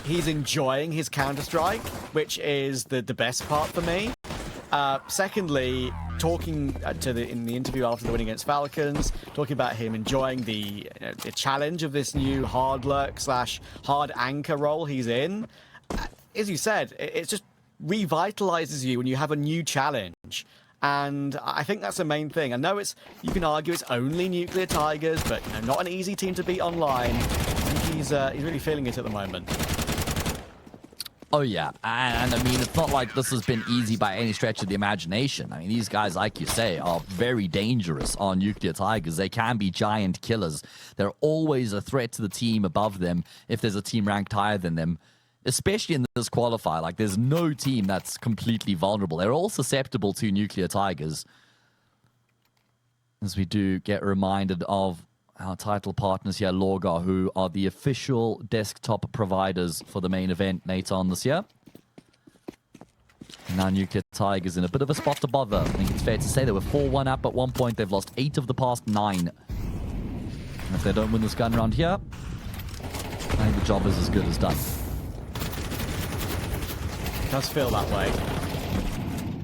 he's enjoying his Counter-Strike, which is the best part for me. Secondly, talking in the interview after the win against Falcons, talking about him enjoying the challenge of this new hard lurk / hard anchor role he's in. As you said, it just revitalizes you when you have a new challenge. And I think that's the main thing. I know you can argue it's only Nuclear Tigers, but not an easy team to beat online. I think he's really feeling it at the moment. Oh, yeah. And I mean, it's not like this has been easy by any stretch of the imagination. I mean, these guys, like you say, are very dangerous on Nuclear Tigers. They can be giant killers. They're always a threat to the team above them if there's a team ranked higher than them. Especially in this qualifier, like there's no team that's completely vulnerable. They're all susceptible to Nuclear Tigers. As we do get reminded of our title partners here, Lorgar, who are the official desktop providers for the main event later on this year. Now Nuclear Tigers in a bit of a spot to bother. I think it's fair to say they were 4-1 up at one point. They've lost 8 of the past 9. And if they don't win this gun round here, I think the job is as good as done. Does feel that way.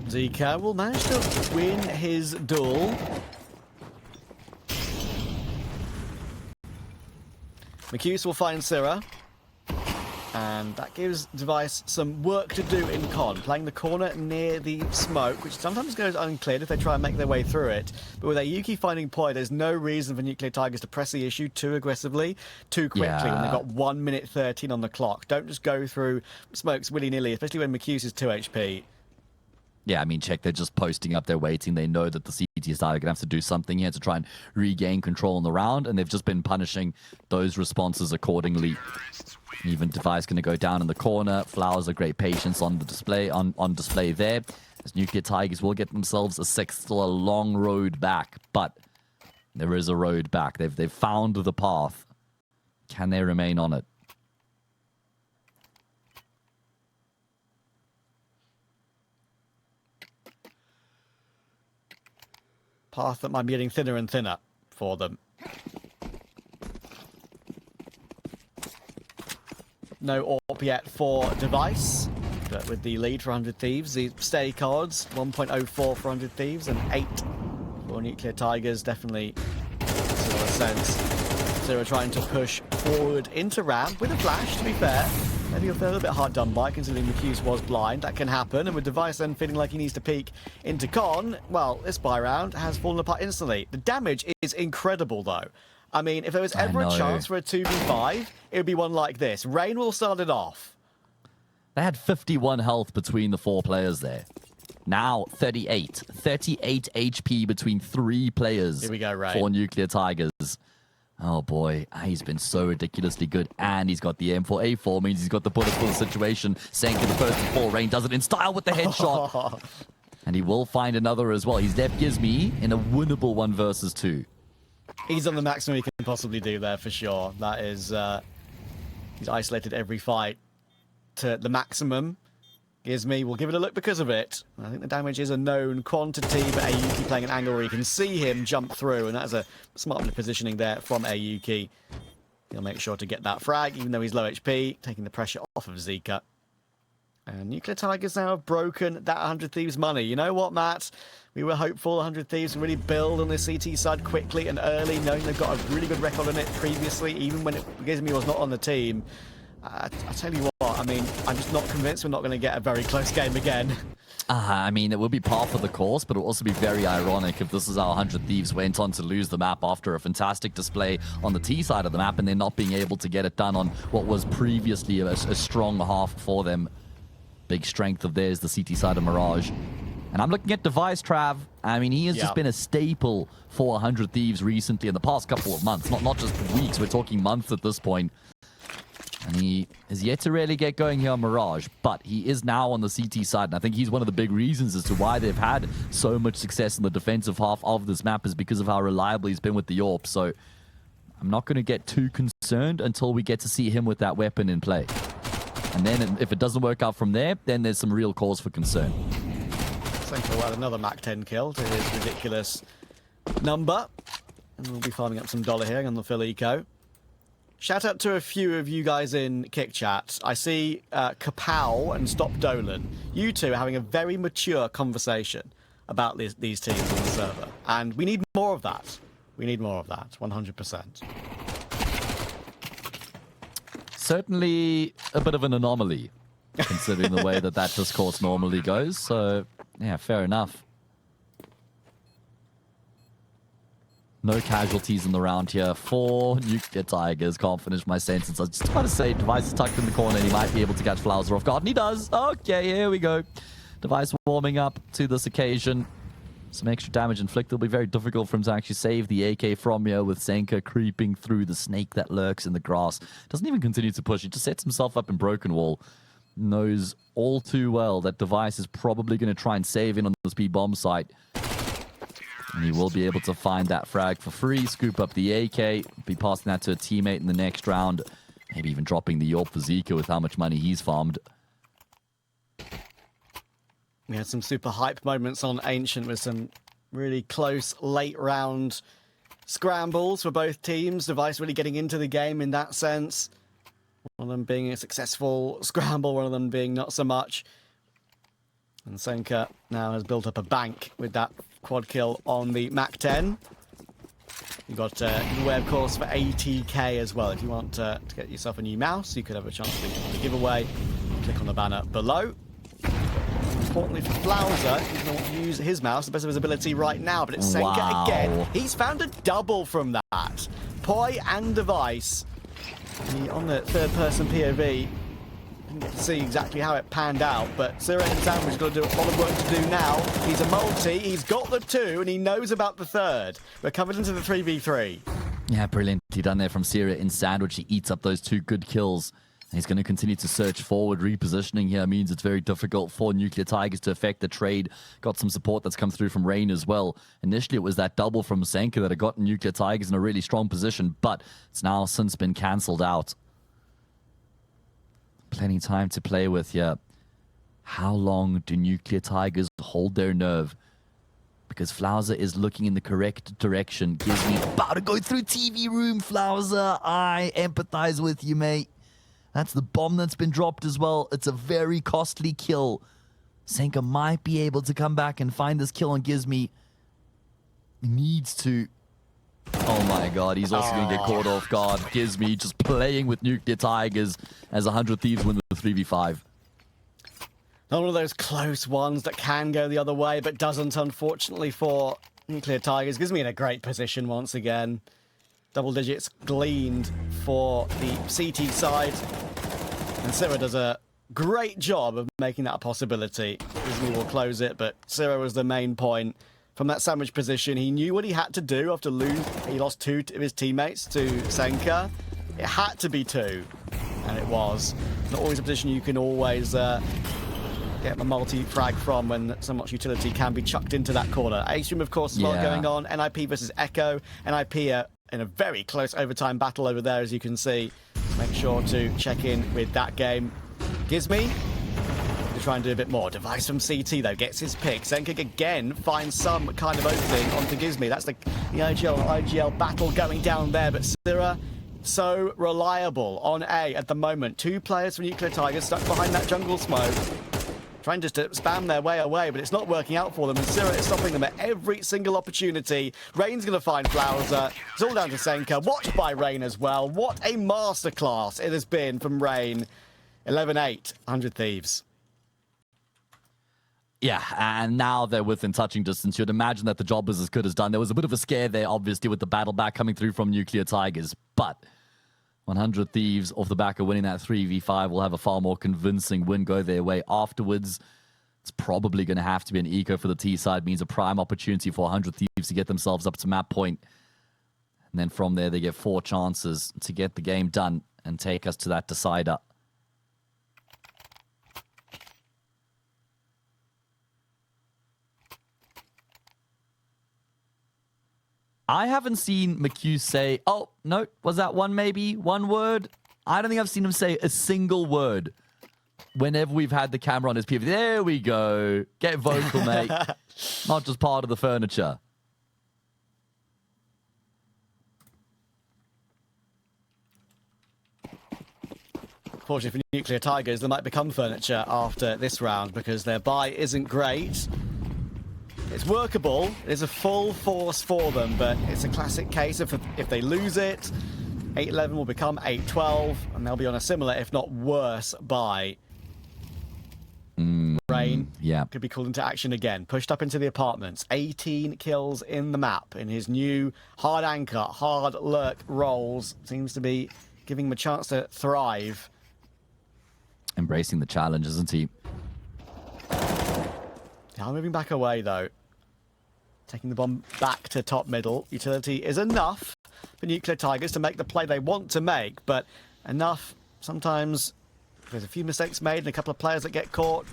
Zika will manage to win his duel. McHughes will find Syrah. And that gives Device some work to do in con, playing the corner near the smoke, which sometimes goes uncleared if they try and make their way through it. But with Ayuki finding poiii, there's no reason for Nuclear Tigers to press the issue too aggressively, too quickly when they've got 1 minute 13 on the clock. Don't just go through smokes willy-nilly, especially when McHughes is 2 HP. Yeah, I mean, check, they're just posting up, they're waiting. They know that the CT side are going to have to do something here to try and regain control in the round, and they've just been punishing those responses accordingly. Even Device going to go down in the corner. Flowers of great patience on the display, on display there. As Nuclear Tigers will get themselves a 6th, still a long road back, but there is a road back. They've found the path. Can they remain on it? Path that might be getting thinner and thinner for them. No AWP yet for Device, but with the lead for 100 Thieves, the stake odds 1.04 for 100 Thieves and 8 for Nuclear Tigers. Definitely makes a lot of sense. So we're trying to push forward into ramp with a flash, to be fair. Maybe you'll feel a little bit hard done by, considering McHughes was blind. That can happen, and with Device then feeling like he needs to peek into con, well, this buy round has fallen apart instantly. The damage is incredible, though. I mean, if there was ever a chance for a 2v5, it would be one like this. Rain will start it off. They had 51 health between the 4 players there. Now 38. 38 HP between 3 players. Here we go, Rain. For Nuclear Tigers. Oh boy, he's been so ridiculously good, and he's got the M4A4, means he's got the bullet for the situation. Sank in the first and 4. Rain does it in style with the headshot. And he will find another as well. He's left Gizmy in a winnable 1 versus 2. He's on the maximum he can possibly do there for sure. That is, he's isolated every fight to the maximum. Gizmy will give it a look because of it. I think the damage is a known quantity, but Ayuki playing an angle where you can see him jump through, and that's a smart bit of positioning there from Ayuki. He'll make sure to get that frag, even though he's low HP, taking the pressure off of Zika. And Nuclear Tigers now have broken that 100 Thieves money. You know what, Matt? We were hopeful 100 Thieves can really build on the CT side quickly and early, knowing they've got a really good record on it previously, even when Gizmy was not on the team. I tell you what, I mean, I'm just not convinced we're not going to get a very close game again. I mean, it would be par for the course, but it would also be very ironic if this is how 100 Thieves went on to lose the map after a fantastic display on the T side of the map, and then not being able to get it done on what was previously a strong half for them. Big strength of theirs, the CT side of Mirage. And I'm looking at Device, Trav. I mean, he has just been a staple for 100 Thieves recently in the past couple of months. Not just weeks, we're talking months at this point. And he is yet to really get going here on Mirage, but he is now on the CT side, and I think he's one of the big reasons as to why they've had so much success in the defensive half of this map is because of how reliable he's been with the AWP. So I'm not going to get too concerned until we get to see him with that weapon in play. And then if it doesn't work out from there, then there's some real cause for concern. Central will add another Mach 10 kill to his ridiculous number. And we'll be farming up some dollar here on the Phil Eco. shout out to a few of you guys in Kick Chat. I see Kapow and Stop Dolan. You two are having a very mature conversation about these teams on the server. And we need more of that. We need more of that, 100%. Certainly a bit of an anomaly, considering the way that discourse normally goes. So, yeah, fair enough. No casualties in the round here for Nuclear Tigers. Can't finish my sentence. I was just about to say Device is tucked in the corner and he might be able to catch Flowers off guard. And he does. Okay, here we go. Device warming up to this occasion. Some extra damage inflicted. It'll be very difficult for him to actually save the AK from here with Senka creeping through the snake that lurks in the grass. Doesn't even continue to push. He just sets himself up in Broken Wall. Knows all too well that Device is probably going to try and save in on the speed bomb site. And he will be able to find that frag for free, scoop up the AK, be passing that to a teammate in the next round. Maybe even dropping the Yorp for Zika with how much money he's farmed. We had some super hype moments on Ancient with some really close late round scrambles for both teams. Device really getting into the game in that sense. One of them being a successful scramble, one of them being not so much. And Senka now has built up a bank with that quad kill on the Mac-10. You've got giveaway, of course, for 80k as well. If you want to get yourself a new mouse, you could have a chance to the giveaway. Click on the banner below. Importantly for Flowser, he's going to want to use his mouse, the best of his ability right now, but it's Senka again. He's found a double from that. Poiii and Device. On the third-person POV, didn't get to see exactly how it panned out, but Sira and Sandwich got to do a lot of work to do now. He's a multi, he's got the 2, and he knows about the 3rd. We're coming into the 3v3. Yeah, brilliantly done there from Sira in Sandwich. He eats up those 2 good kills. And he's going to continue to search forward. Repositioning here means it's very difficult for Nuclear Tigers to affect the trade. Got some support that's come through from Rain as well. Initially, it was that double from Senka that had gotten Nuclear Tigers in a really strong position, but it's now since been cancelled out. Plenty time to play with here. How long do Nuclear Tigers hold their nerve? Because Flowser is looking in the correct direction. Gives me about to go through TV room, Flowser. I empathize with you, mate. That's the bomb that's been dropped as well. It's a very costly kill. Senka might be able to come back and find this kill on Gizmi. Needs to. Oh my god, he's also going to get caught off guard. Gizmi just playing with Nuclear Tigers as 100 Thieves win the 3v5. Not one of those close ones that can go the other way, but doesn't, unfortunately, for Nuclear Tigers. Gives me in a great position once again. Double digits gleaned for the CT side. And Sira does a great job of making that a possibility. Disney will close it, but Sira was the main point. From that sandwich position, he knew what he had to do after he lost 2 of his teammates to Senka. It had to be 2, and it was. Not always a position you can always get a multi-frag from when so much utility can be chucked into that corner. A-Stream, of course, as well going on. NIP versus Echo. NIP in a very close overtime battle over there, as you can see. Make sure to check in with that game. Gizmi to try and do a bit more. Device from CT, though, gets his pick. Senka again finds some kind of opening onto Gizmi. That's the IGL battle going down there, but Sira so reliable on A at the moment. 2 players from Nuclear Tigers stuck behind that jungle smoke. Trying just to spam their way away, but it's not working out for them. And Sira is stopping them at every single opportunity. Rain's going to find Flowser. It's all down to Senka. Watched by Rain as well. What a masterclass it has been from Rain. 11-8, 100 Thieves. Yeah, and now they're within touching distance. You'd imagine that the job is as good as done. There was a bit of a scare there, obviously, with the battle back coming through from Nuclear Tigers. But 100 Thieves off the back of winning that 3v5 will have a far more convincing win go their way afterwards. It's probably going to have to be an eco for the T side. Means a prime opportunity for 100 Thieves to get themselves up to map point. And then from there, they get 4 chances to get the game done and take us to that decider. I haven't seen McHugh say, oh, no, was that one maybe? One word? I don't think I've seen him say a single word whenever we've had the camera on his PV. There we go. Get vocal, mate. Not just part of the furniture. Fortunately for Nuclear Tigers, they might become furniture after this round because their buy isn't great. It's workable. It is a full force for them, but it's a classic case of if they lose it, 8-11 will become 8-12, and they'll be on a similar, if not worse, buy. Rain could be called into action again. Pushed up into the apartments. 18 kills in the map in his new hard anchor, hard lurk roles. Seems to be giving him a chance to thrive. Embracing the challenge, isn't he? Now moving back away, though. Taking the bomb back to top middle. Utility is enough for Nuclear Tigers to make the play they want to make, but enough sometimes. There's a few mistakes made and a couple of players that get caught.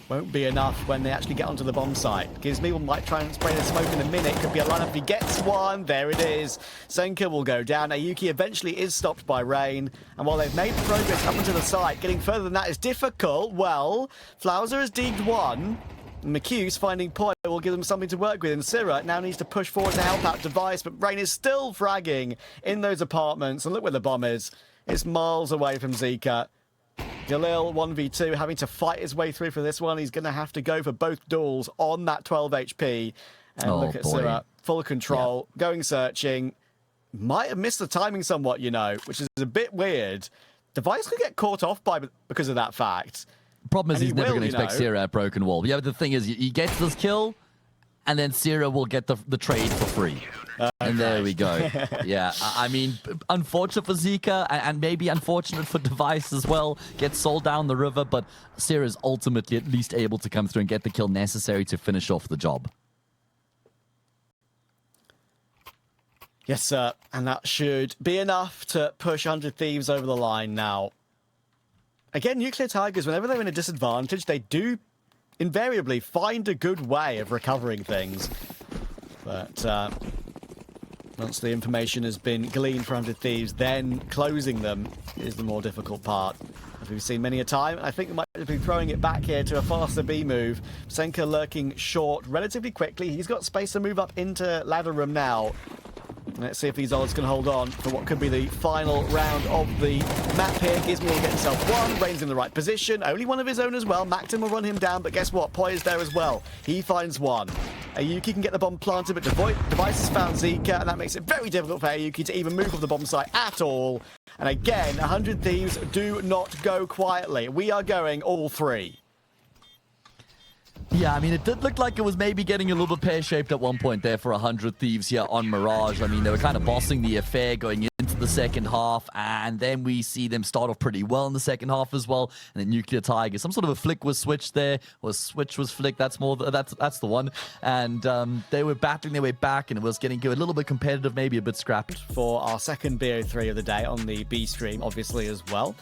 Won't be enough when they actually get onto the bomb site. Gizmy might try and spray the smoke in a minute. Could be a lineup if he gets one. There it is. Senka will go down. Ayuki eventually is stopped by Rain. And while they've made progress up into the site, getting further than that is difficult. Well, Flowser has deemed one. McHugh's finding poiii will give them something to work with. And Syrah now needs to push forward to help out Device. But Rain is still fragging in those apartments. And look where the bomb is. It's miles away from Zika. Galil 1v2 having to fight his way through for this one. He's going to have to go for both duels on that 12 HP. And look at Syrah, full control, going searching. Might have missed the timing somewhat, you know, which is a bit weird. Device could get caught off because of that fact. Problem is he's never going to expect Syrah at Broken Wall. Yeah, but the thing is, he gets this kill, and then Syrah will get the trade for free. And there we go. Yeah, I mean, unfortunate for Zika, and maybe unfortunate for Device as well. Gets sold down the river, but Syrah is ultimately at least able to come through and get the kill necessary to finish off the job. Yes, sir. And that should be enough to push 100 Thieves over the line now. Again, Nuclear Tigers, whenever they're in a disadvantage, they do invariably find a good way of recovering things. But once the information has been gleaned for 100 Thieves, then closing them is the more difficult part. As we've seen many a time, I think we might be throwing it back here to a faster B move. Senka lurking short relatively quickly. He's got space to move up into ladder room now. Let's see if these odds can hold on for what could be the final round of the map here. Gizmy will get himself one. Rain's in the right position. Only one of his own as well. Macton will run him down, but guess what? poiii is there as well. He finds one. Ayuki can get the bomb planted, but Device has found Zika, and that makes it very difficult for Ayuki to even move off the bomb site at all. And again, 100 Thieves do not go quietly. We are going all three. Yeah, I mean, it did look like it was maybe getting a little bit pear-shaped at one point there for 100 Thieves here on Mirage. I mean, they were kind of bossing the affair going into the second half, and then we see them start off pretty well in the second half as well. And then Nuclear Tigers, some sort of a flick was switched there, or a switch was flicked. That's the one. And they were battling their way back, and it was getting a little bit competitive, maybe a bit scrappy. For our second BO3 of the day on the B stream, obviously, as well.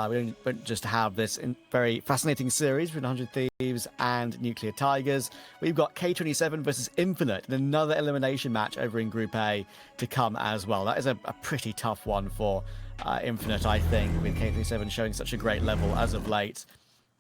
We don't just have this very fascinating series between 100 Thieves and Nuclear Tigers. We've got K27 versus Infinite in another elimination match over in Group A to come as well. That is a pretty tough one for Infinite, I think, with K27 showing such a great level as of late.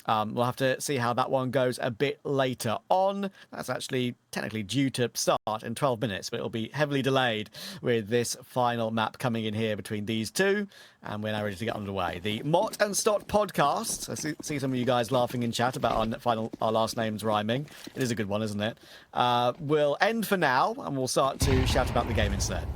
We'll have to see how that one goes a bit later on. That's actually technically due to start in 12 minutes, but it'll be heavily delayed with this final map coming in here between these two. And we're now ready to get underway. The Mott and Stott podcast. I see some of you guys laughing in chat about our last names rhyming. It is a good one, isn't it? Will end for now, and we'll start to shout about the game instead.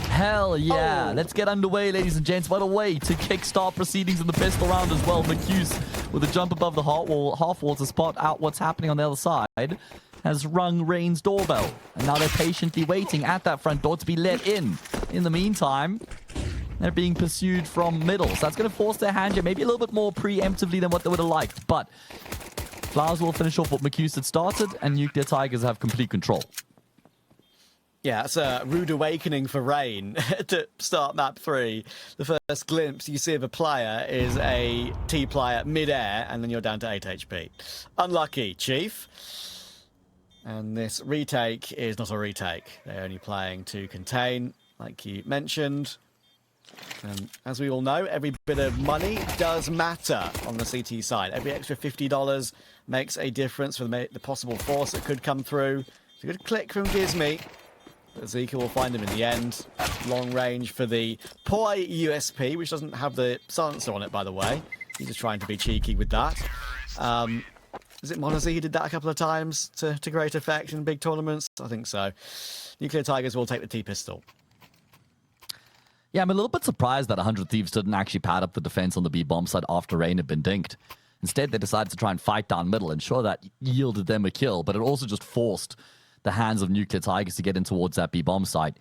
Hell yeah. Oh. Let's get underway, ladies and gents. By the way, to kickstart proceedings in the pistol round as well, McHughes, with a jump above the half wall to spot out what's happening on the other side, has rung Rain's doorbell. And now they're patiently waiting at that front door to be let in. In the meantime, they're being pursued from middle. So that's going to force their hand here, maybe a little bit more preemptively than what they would have liked. But Flowers will finish off what McHughes had started, and Nuclear Tigers have complete control. Yeah, it's a rude awakening for Rain to start map 3. The first glimpse you see of a player is a T player mid-air, and then you're down to 8 HP. Unlucky, Chief. And this retake is not a retake. They're only playing to contain, like you mentioned. And as we all know, every bit of money does matter on the CT side. Every extra $50 makes a difference for the possible force that could come through. It's a good click from Gizmy. Zika will find him in the end. Long range for the poiii USP, which doesn't have the silencer on it, by the way. He's just trying to be cheeky with that. Is it Monazi who did that a couple of times to great effect in big tournaments? I think so. Nuclear Tigers will take the T-pistol. Yeah, I'm a little bit surprised that 100 Thieves didn't actually pad up the defense on the B bomb side after Rain had been dinked. Instead, they decided to try and fight down middle, and sure, that yielded them a kill, but it also just forced the hands of Nuclear Tigers to get in towards that B bomb site.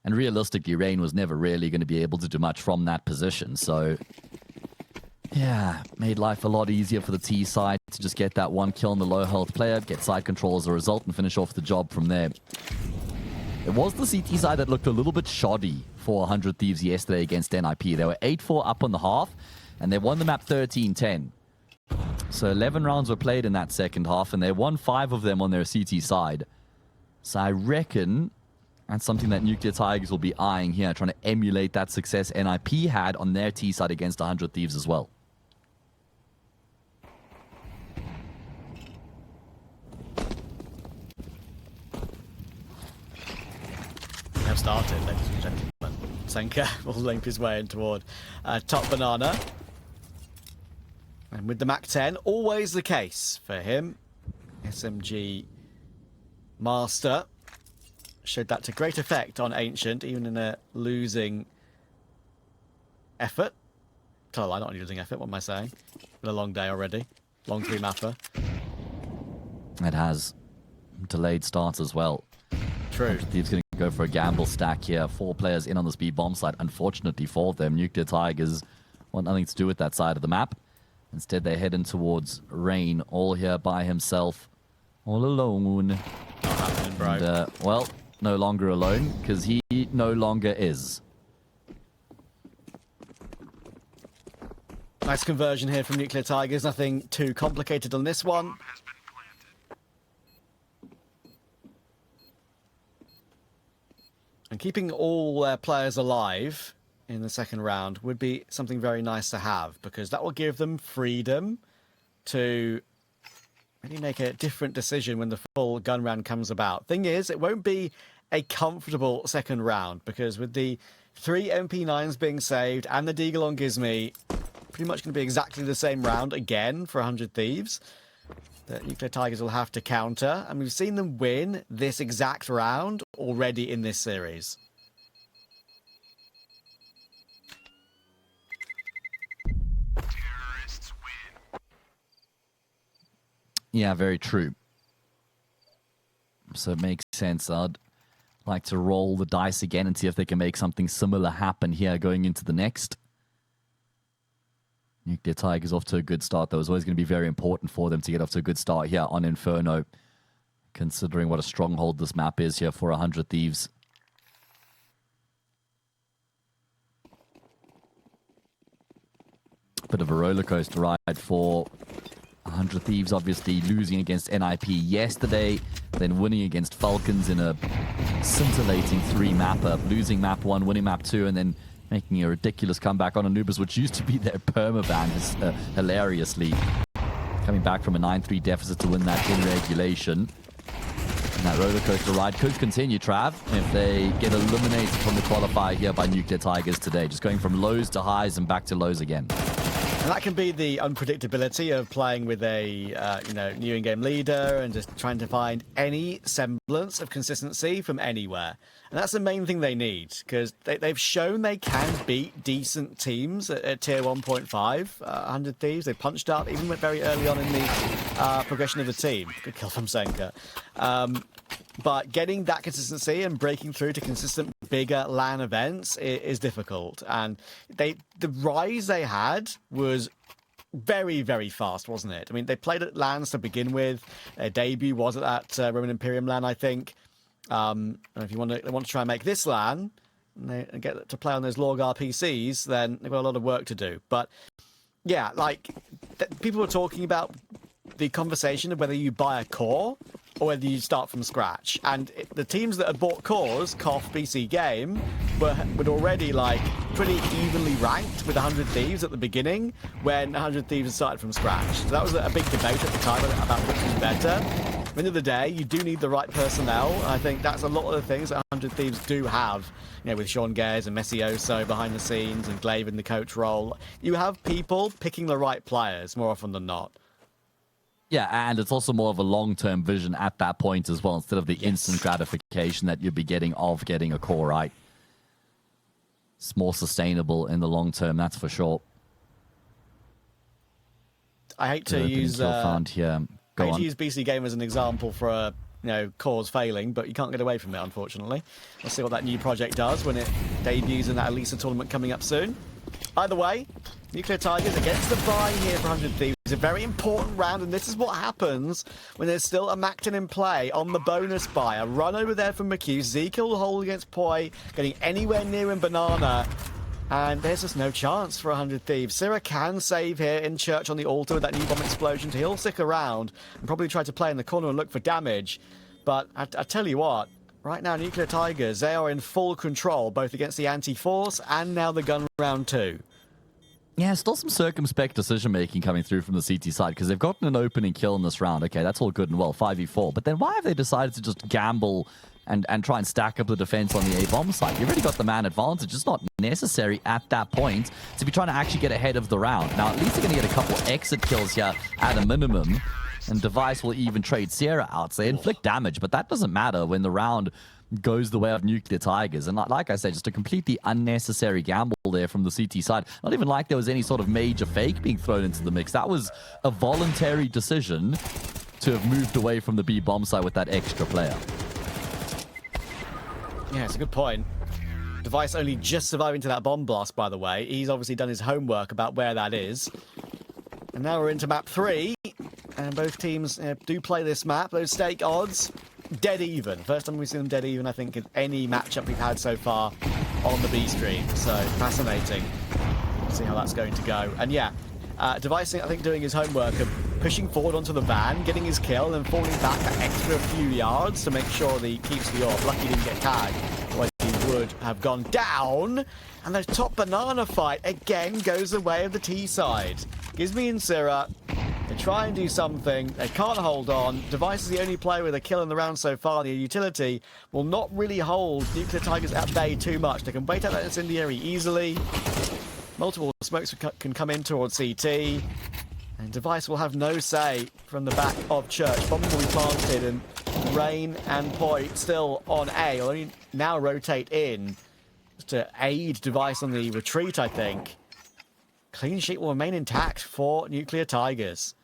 And realistically, Rain was never really going to be able to do much from that position, so yeah, made life a lot easier for the T side to just get that one kill on the low health player, get side control as a result, and finish off the job from there. It was the CT side that looked a little bit shoddy for 100 Thieves yesterday against NIP. They were 8-4 up on the half, and they won the map 13-10. So 11 rounds were played in that second half, and they won 5 of them on their CT side. So I reckon that's something that Nuclear Tigers will be eyeing here, trying to emulate that success NIP had on their T side against 100 Thieves as well. Have started, ladies and gentlemen. Senka will limp his way in toward top banana. And with the Mac 10, always the case for him. SMG Master showed that to great effect on Ancient, even in a losing effort. Oh, not losing effort, what am I saying? Been a long day already. Long 3-mapper. It has delayed starts as well. True. Thieves going to go for a gamble stack here. 4 players in on this B bomb site. Unfortunately for them, Nuclear Tigers want nothing to do with that side of the map. Instead, they head in towards Rain, all here by himself, all alone. Not happening, bro. And, well, no longer alone, because he no longer is. Nice conversion here from Nuclear Tigers. Nothing too complicated on this one. And keeping all their players alive in the second round would be something very nice to have, because that will give them freedom to really make a different decision when the full gun round comes about. Thing is, it won't be a comfortable second round, because with the 3 MP9s being saved and the Deagle on Gizmy, pretty much going to be exactly the same round again for 100 Thieves that Nuclear Tigers will have to counter. And we've seen them win this exact round already in this series. Yeah, very true. So it makes sense. I'd like to roll the dice again and see if they can make something similar happen here going into the next. Nuclear Tigers off to a good start, though. It's always going to be very important for them to get off to a good start here on Inferno, considering what a stronghold this map is here for 100 Thieves. Bit of a roller coaster ride for 100 Thieves, obviously losing against NIP yesterday, then winning against Falcons in a scintillating 3-mapper, losing map 1, winning map 2, and then making a ridiculous comeback on Anubis, which used to be their permaban, hilariously. Coming back from a 9-3 deficit to win that in regulation. And that roller coaster ride could continue, Trav, if they get eliminated from the qualifier here by Nuclear Tigers today. Just going from lows to highs and back to lows again. And that can be the unpredictability of playing with a new in-game leader and just trying to find any semblance of consistency from anywhere. And that's the main thing they need, because they've shown they can beat decent teams at tier 1.5, 100 Thieves. They punched up even very early on in the progression of the team. Good kill from Senka. But getting that consistency and breaking through to consistent bigger LAN events is difficult. And the rise they had was very, very fast, wasn't it? I mean, they played at LANs to begin with. Their debut was at that Roman Imperium LAN, I think. And if they want to try and make this LAN and get to play on those log RPCs, then they've got a lot of work to do. But yeah, people were talking about the conversation of whether you buy a core or whether you start from scratch. And the teams that had bought cores, KOF, BC Game, were already pretty evenly ranked with 100 Thieves at the beginning when 100 Thieves had started from scratch. So that was a big debate at the time about which was better. end of the day, you do need the right personnel. I think that's a lot of the things that 100 Thieves do have. You know, with Sean Gares and Messioso behind the scenes and Glaive in the coach role. You have people picking the right players more often than not. Yeah, and it's also more of a long-term vision at that point as well, instead of the instant gratification that you'd be getting of getting a core right. It's more sustainable in the long term, that's for sure. I hate to use BC Game as an example for a cause failing, but you can't get away from it, unfortunately. We'll see what that new project does when it debuts in that Elisa tournament coming up soon. Either way, Nuclear Tigers against the buy here for 100 Thieves. It's a very important round, and this is what happens when there's still a Macton in play on the bonus buy. A run over there from McHugh. Zeke will hold against poiii, getting anywhere near in Banana. And there's just no chance for 100 Thieves. Syrah can save here in Church on the altar with that new bomb explosion. He'll stick around and probably try to play in the corner and look for damage. But I tell you what, right now, Nuclear Tigers, they are in full control, both against the anti-force and now the gun round 2. Yeah, still some circumspect decision-making coming through from the CT side, because they've gotten an opening kill in this round. Okay, that's all good and well, 5v4. But then why have they decided to just gamble and try and stack up the defense on the A-bomb side? You've already got the man advantage. It's not necessary at that point to be trying to actually get ahead of the round. Now, at least they're going to get a couple exit kills here at a minimum, and Device will even trade Sierra out. So they inflict damage, but that doesn't matter when the round goes the way of Nuclear Tigers. And like I said, just a completely unnecessary gamble there from the CT side. Not even like there was any sort of major fake being thrown into the mix. That was a voluntary decision to have moved away from the B-bomb side with that extra player. Yeah, it's a good point. Device only just surviving to that bomb blast, by the way. He's obviously done his homework about where that is. And now we're into map 3. And both teams do play this map. Those stake odds, dead even. First time we've seen them dead even, I think, in any matchup we've had so far on the B stream. So, fascinating. See how that's going to go. And yeah, Device, I think, doing his homework of pushing forward onto the van, getting his kill, and falling back an extra few yards to make sure that he keeps the orb. Lucky he didn't get tagged, otherwise he would have gone down. And the top banana fight again goes the way of the T side. Gizmi and Syrah, they try and do something. They can't hold on. Device is the only player with a kill in the round so far. The utility will not really hold Nuclear Tigers at bay too much. They can bait out that incendiary easily. Multiple smokes can come in towards CT. And Device will have no say from the back of Church. Bomb will be planted, and Rain and poiii still on A. Will only now rotate in to aid Device on the retreat, I think. Clean sheet will remain intact for Nuclear Tigers.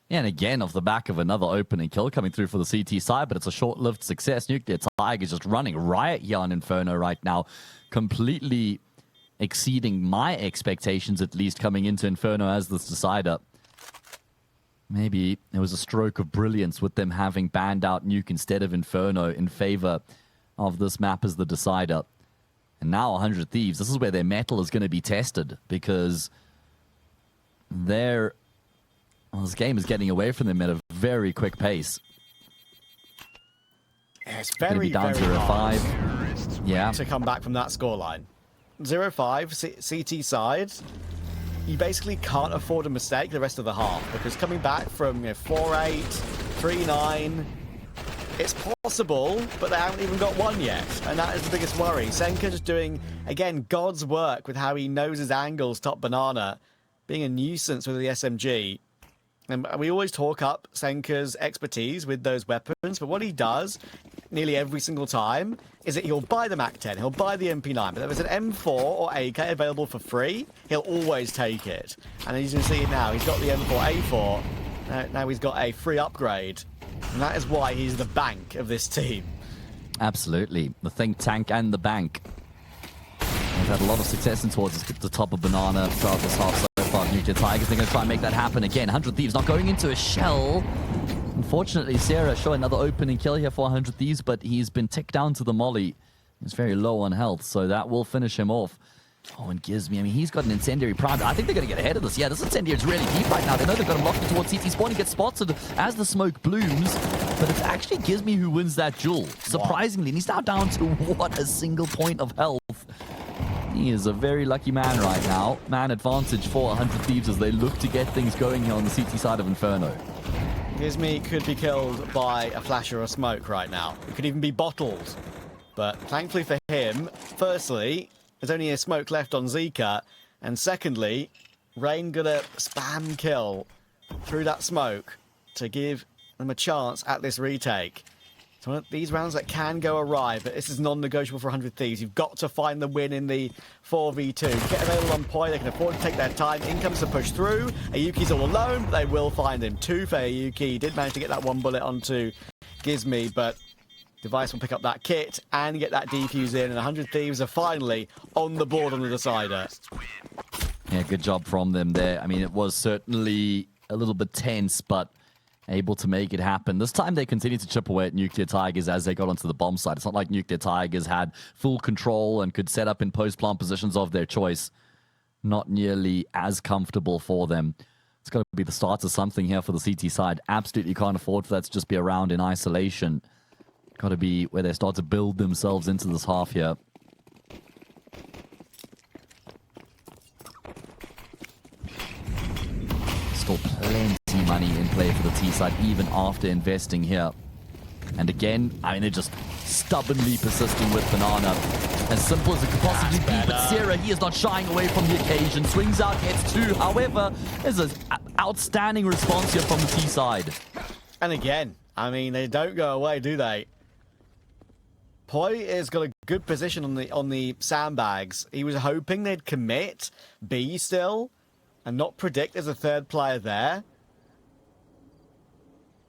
Yeah, and again, off the back of another opening kill coming through for the CT side, but it's a short-lived success. Nuclear Tigers just running riot here on Inferno right now, completely exceeding my expectations, at least, coming into Inferno as this decider. Maybe it was a stroke of brilliance with them having banned out Nuke instead of Inferno in favor of this map as the decider. And now 100 Thieves, this is where their metal is going to be tested, because this game is getting away from them at a very quick pace. Yeah, it's very, down very 0-5. Yeah. To come back from that scoreline. 0-5, CT side. You basically can't afford a mistake the rest of the half, because coming back from 4-8, 3-9, it's possible, but they haven't even got one yet, and that is the biggest worry. Senka just doing, again, God's work with how he knows his angles top banana, being a nuisance with the SMG. And we always talk up Senka's expertise with those weapons, but what he does nearly every single time is that he'll buy the MAC-10, he'll buy the MP9, but if there's an M4 or AK available for free, he'll always take it. And as you can see now, he's got the M4A4, now he's got a free upgrade, and that is why he's the bank of this team. Absolutely. The think tank and the bank. They've had a lot of success in towards the top of banana throughout this half so far. Nuclear Tigers, they're going to try and make that happen again. 100 Thieves not going into a shell. Unfortunately, Sierra showing another opening kill here for 100 Thieves, but he's been ticked down to the molly. He's very low on health, so that will finish him off. Oh, and Gizmi, I mean, he's got an incendiary prime. I think they're going to get ahead of this. Yeah, this incendiary is really deep right now. They know they've got him locked in towards CT spawn. He gets spotted as the smoke blooms, but it's actually Gizmi who wins that duel. Surprisingly, and he's now down to, what, a single point of health. He is a very lucky man right now. Man advantage for 100 Thieves as they look to get things going here on the CT side of Inferno. Gizmy could be killed by a flash or a smoke right now. It could even be bottled. But thankfully for him, firstly, there's only a smoke left on Zika. And secondly, Rain gonna spam kill through that smoke to give them a chance at this retake. It's one of these rounds that can go awry, but this is non-negotiable for 100 Thieves. You've got to find the win in the 4v2. Get available on poiii, they can afford to take their time. In comes to push through. Ayuki's all alone, but they will find him. 2 for Ayuki. He did manage to get that one bullet onto Gizmy, but Device will pick up that kit and get that defuse in, and 100 Thieves are finally on the board on the decider. Yeah, good job from them there. I mean, it was certainly a little bit tense, but able to make it happen. This time they continued to chip away at Nuclear Tigers as they got onto the bomb site. It's not like Nuclear Tigers had full control and could set up in post-plant positions of their choice. Not nearly as comfortable for them. It's got to be the start of something here for the CT side. Absolutely can't afford for that to just be around in isolation. Got to be where they start to build themselves into this half here. Still plenty money in play for the T side, even after investing here. And again, I mean, they're just stubbornly persisting with Banana. As simple as it could possibly be, but Sierra, he is not shying away from the occasion. Swings out, gets 2. However, there's an outstanding response here from the T side. And again, I mean, they don't go away, do they? poiii has got a good position on the sandbags. He was hoping they'd commit B still and not predict there's a third player there.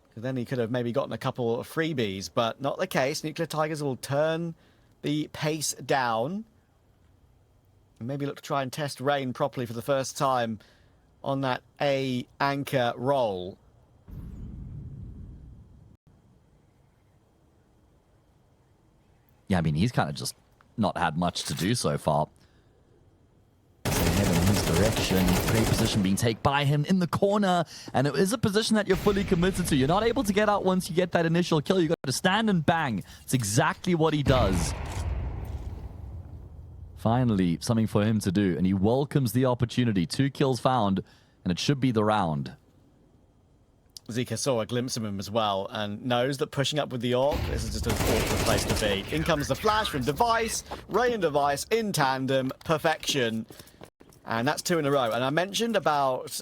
Because then he could have maybe gotten a couple of freebies, but not the case. Nuclear Tigers will turn the pace down and maybe look to try and test Rain properly for the first time on that A anchor role. Yeah, I mean, he's kind of just not had much to do so far. Head in his direction. Great position being taken by him in the corner. And it is a position that you're fully committed to. You're not able to get out once you get that initial kill. You've got to stand and bang. It's exactly what he does. Finally, something for him to do. And he welcomes the opportunity. 2 kills found. And it should be the round. Zika saw a glimpse of him as well and knows that pushing up with the AWP, this is just an awkward place to be. In comes the flash from Device, Ray and Device in tandem, perfection. And that's 2 in a row. And I mentioned about,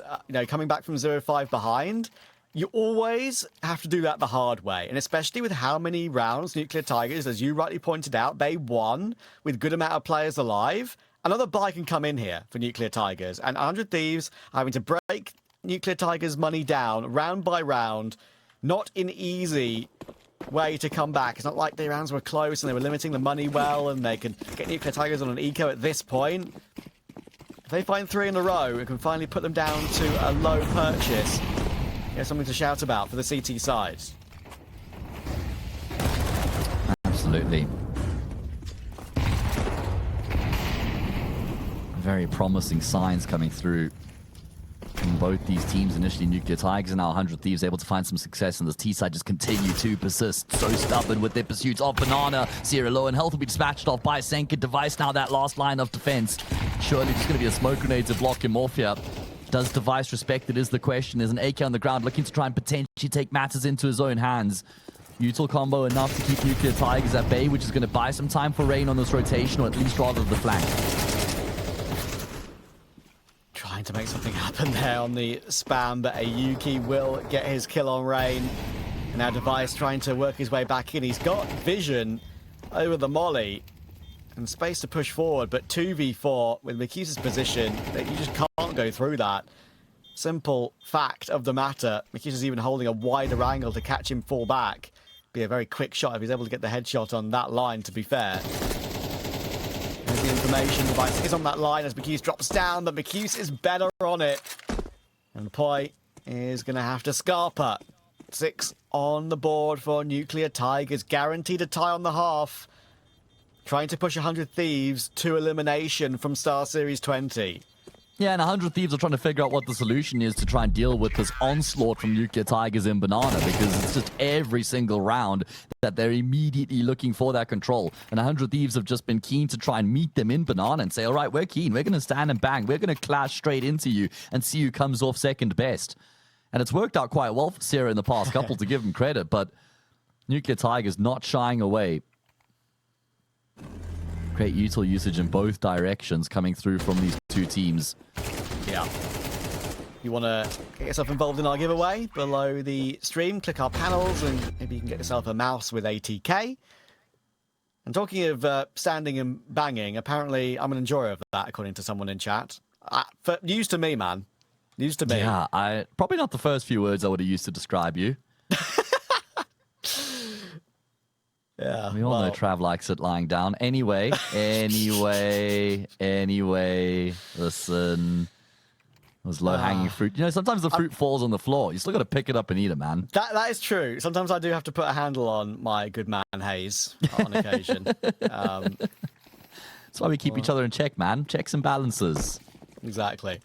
coming back from 0-5 behind. You always have to do that the hard way. And especially with how many rounds Nuclear Tigers, as you rightly pointed out, they won with good amount of players alive. Another buy can come in here for Nuclear Tigers. And 100 Thieves are having to break Nuclear Tigers' money down round by round. Not an easy way to come back. It's not like the rounds were close and they were limiting the money well and they can get Nuclear Tigers on an eco at this point. If they find 3 in a row and can finally put them down to a low purchase, there's something to shout about for the CT side. Absolutely. Very promising signs coming through from both these teams. Initially Nuclear Tigers and now 100 Thieves able to find some success, and the T side just continue to persist. So stubborn with their pursuits of Banana. Sierra low and health will be dispatched off by Senka. Device now that last line of defense. Surely just going to be a smoke grenade to block him off here. Does Device respect it is the question. There's an AK on the ground looking to try and potentially take matters into his own hands. Util combo enough to keep Nuclear Tigers at bay, which is going to buy some time for Rain on this rotation, or at least rather the flank. Trying to make something happen there on the spam, but Ayuki will get his kill on Rain. And now Device trying to work his way back in. He's got vision over the molly and space to push forward, but 2v4 with Makusa's position, you just can't go through that. Simple fact of the matter. Makusa's even holding a wider angle to catch him fall back. Be a very quick shot if he's able to get the headshot on that line, to be fair. There's the information. Device is on that line as Makus drops down, but Makus is better on it. And poiii is going to have to Scarpa. 6 on the board for Nuclear Tigers. Guaranteed a tie on the half. Trying to push 100 Thieves to elimination from StarSeries 20. Yeah, and 100 Thieves are trying to figure out what the solution is to try and deal with this onslaught from Nuclear Tigers in Banana, because it's just every single round that they're immediately looking for that control. And 100 Thieves have just been keen to try and meet them in Banana and say, all right, we're keen. We're going to stand and bang. We're going to clash straight into you and see who comes off second best. And it's worked out quite well for Sierra in the past couple, to give him credit, but Nuclear Tigers not shying away. Great util usage in both directions coming through from these two teams. Yeah. You want to get yourself involved in our giveaway? Below the stream, click our panels and maybe you can get yourself a mouse with ATK. And talking of standing and banging, apparently I'm an enjoyer of that, according to someone in chat. News to me, man. News to me. Yeah, probably not the first few words I would have used to describe you. Yeah, we all know Trav likes it lying down. Anyway, listen. There's low-hanging fruit. You know, sometimes the fruit falls on the floor. You still got to pick it up and eat it, man. That is true. Sometimes I do have to put a handle on my good man Hayes on occasion. That's why we keep each other in check, man. Checks and balances. Exactly.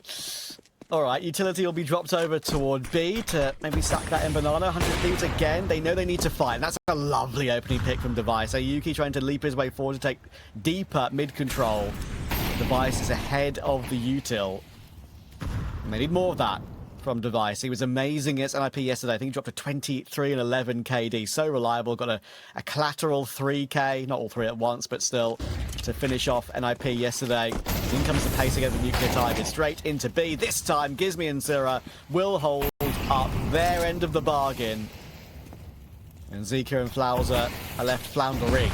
All right, utility will be dropped over toward B to maybe sack that in banana. 100 Thieves again. They know they need to fight. And that's a lovely opening pick from Device. So Yuki trying to leap his way forward to take deeper mid-control. Device is ahead of the util. And they need more of that from Device. He was amazing against NIP yesterday. I think he dropped a 23 and 11 KD. So reliable. Got a collateral 3K. Not all three at once, but still to finish off NIP yesterday. In comes the pace against the Nuclear Tigers. Straight into B. This time, Gizmi and Zira will hold up their end of the bargain. And Zika and Flowser are left floundering.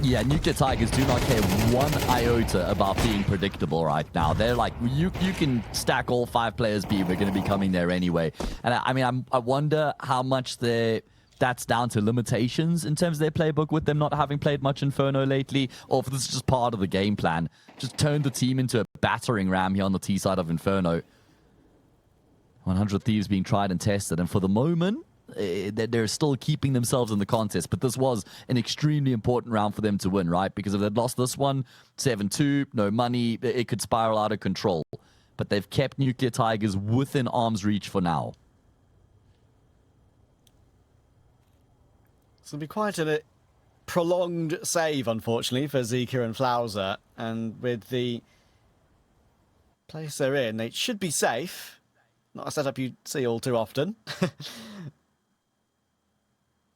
Yeah, Nuclear Tigers do not care one iota about being predictable right now. They're like, you can stack all 5 players B, we're going to be coming there anyway. And I mean, I wonder how much that's down to limitations in terms of their playbook with them not having played much Inferno lately, or if this is just part of the game plan. Just turn the team into a battering ram here on the T side of Inferno. 100 Thieves being tried and tested, and for the moment, they're still keeping themselves in the contest, but this was an extremely important round for them to win, right? Because if they'd lost this one, 7-2, no money, it could spiral out of control. But they've kept Nuclear Tigers within arm's reach for now. It's going to be quite a prolonged save, unfortunately, for Zika and Flowser. And with the place they're in, they should be safe. Not a setup you see all too often.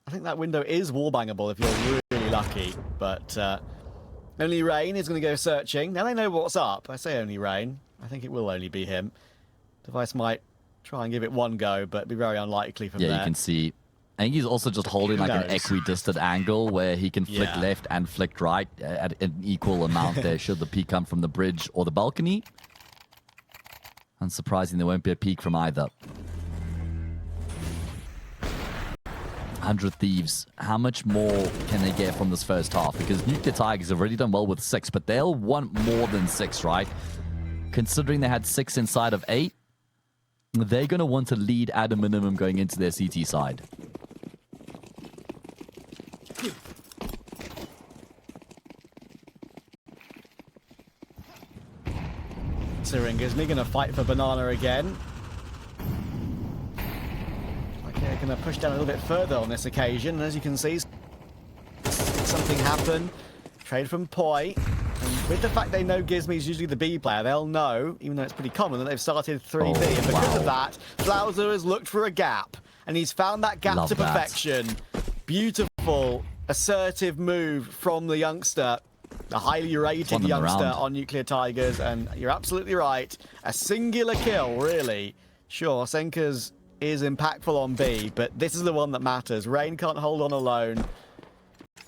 I think that window is wallbangable if you're really lucky, but only Rain is going to go searching. Now they know what's up. I say only Rain. I think it will only be him. Device might try and give it one go, but be very unlikely from there. Yeah, you can see. I think he's also just holding like an equidistant angle where he can flick left and flick right at an equal amount there should the peek come from the bridge or the balcony. Unsurprising, there won't be a peek from either. 100 Thieves, how much more can they get from this first half? Because Nuclear Tigers have already done well with 6, but they'll want more than 6, right? Considering they had 6 inside of 8, they're going to want to lead at a minimum going into their CT side. Syringa's going to fight for Banana again. They're going to push down a little bit further on this occasion, and as you can see, something happened. Trade from poiii, and with the fact they know Gizmi's usually the B player, they'll know, even though it's pretty common, that they've started 3B, and because of that, Flowser has looked for a gap, and he's found that gap to perfection. Beautiful, assertive move from the youngster, the highly rated youngster on Nuclear Tigers, and you're absolutely right, a singular kill, really. Sure, Senka's is impactful on B, but this is the one that matters. Rain can't hold on alone,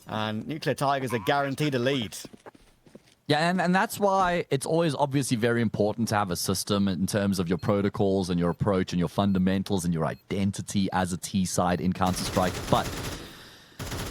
and Nuclear Tigers are guaranteed a lead. Yeah, and that's why it's always obviously very important to have a system in terms of your protocols and your approach and your fundamentals and your identity as a T-side in Counter-Strike. But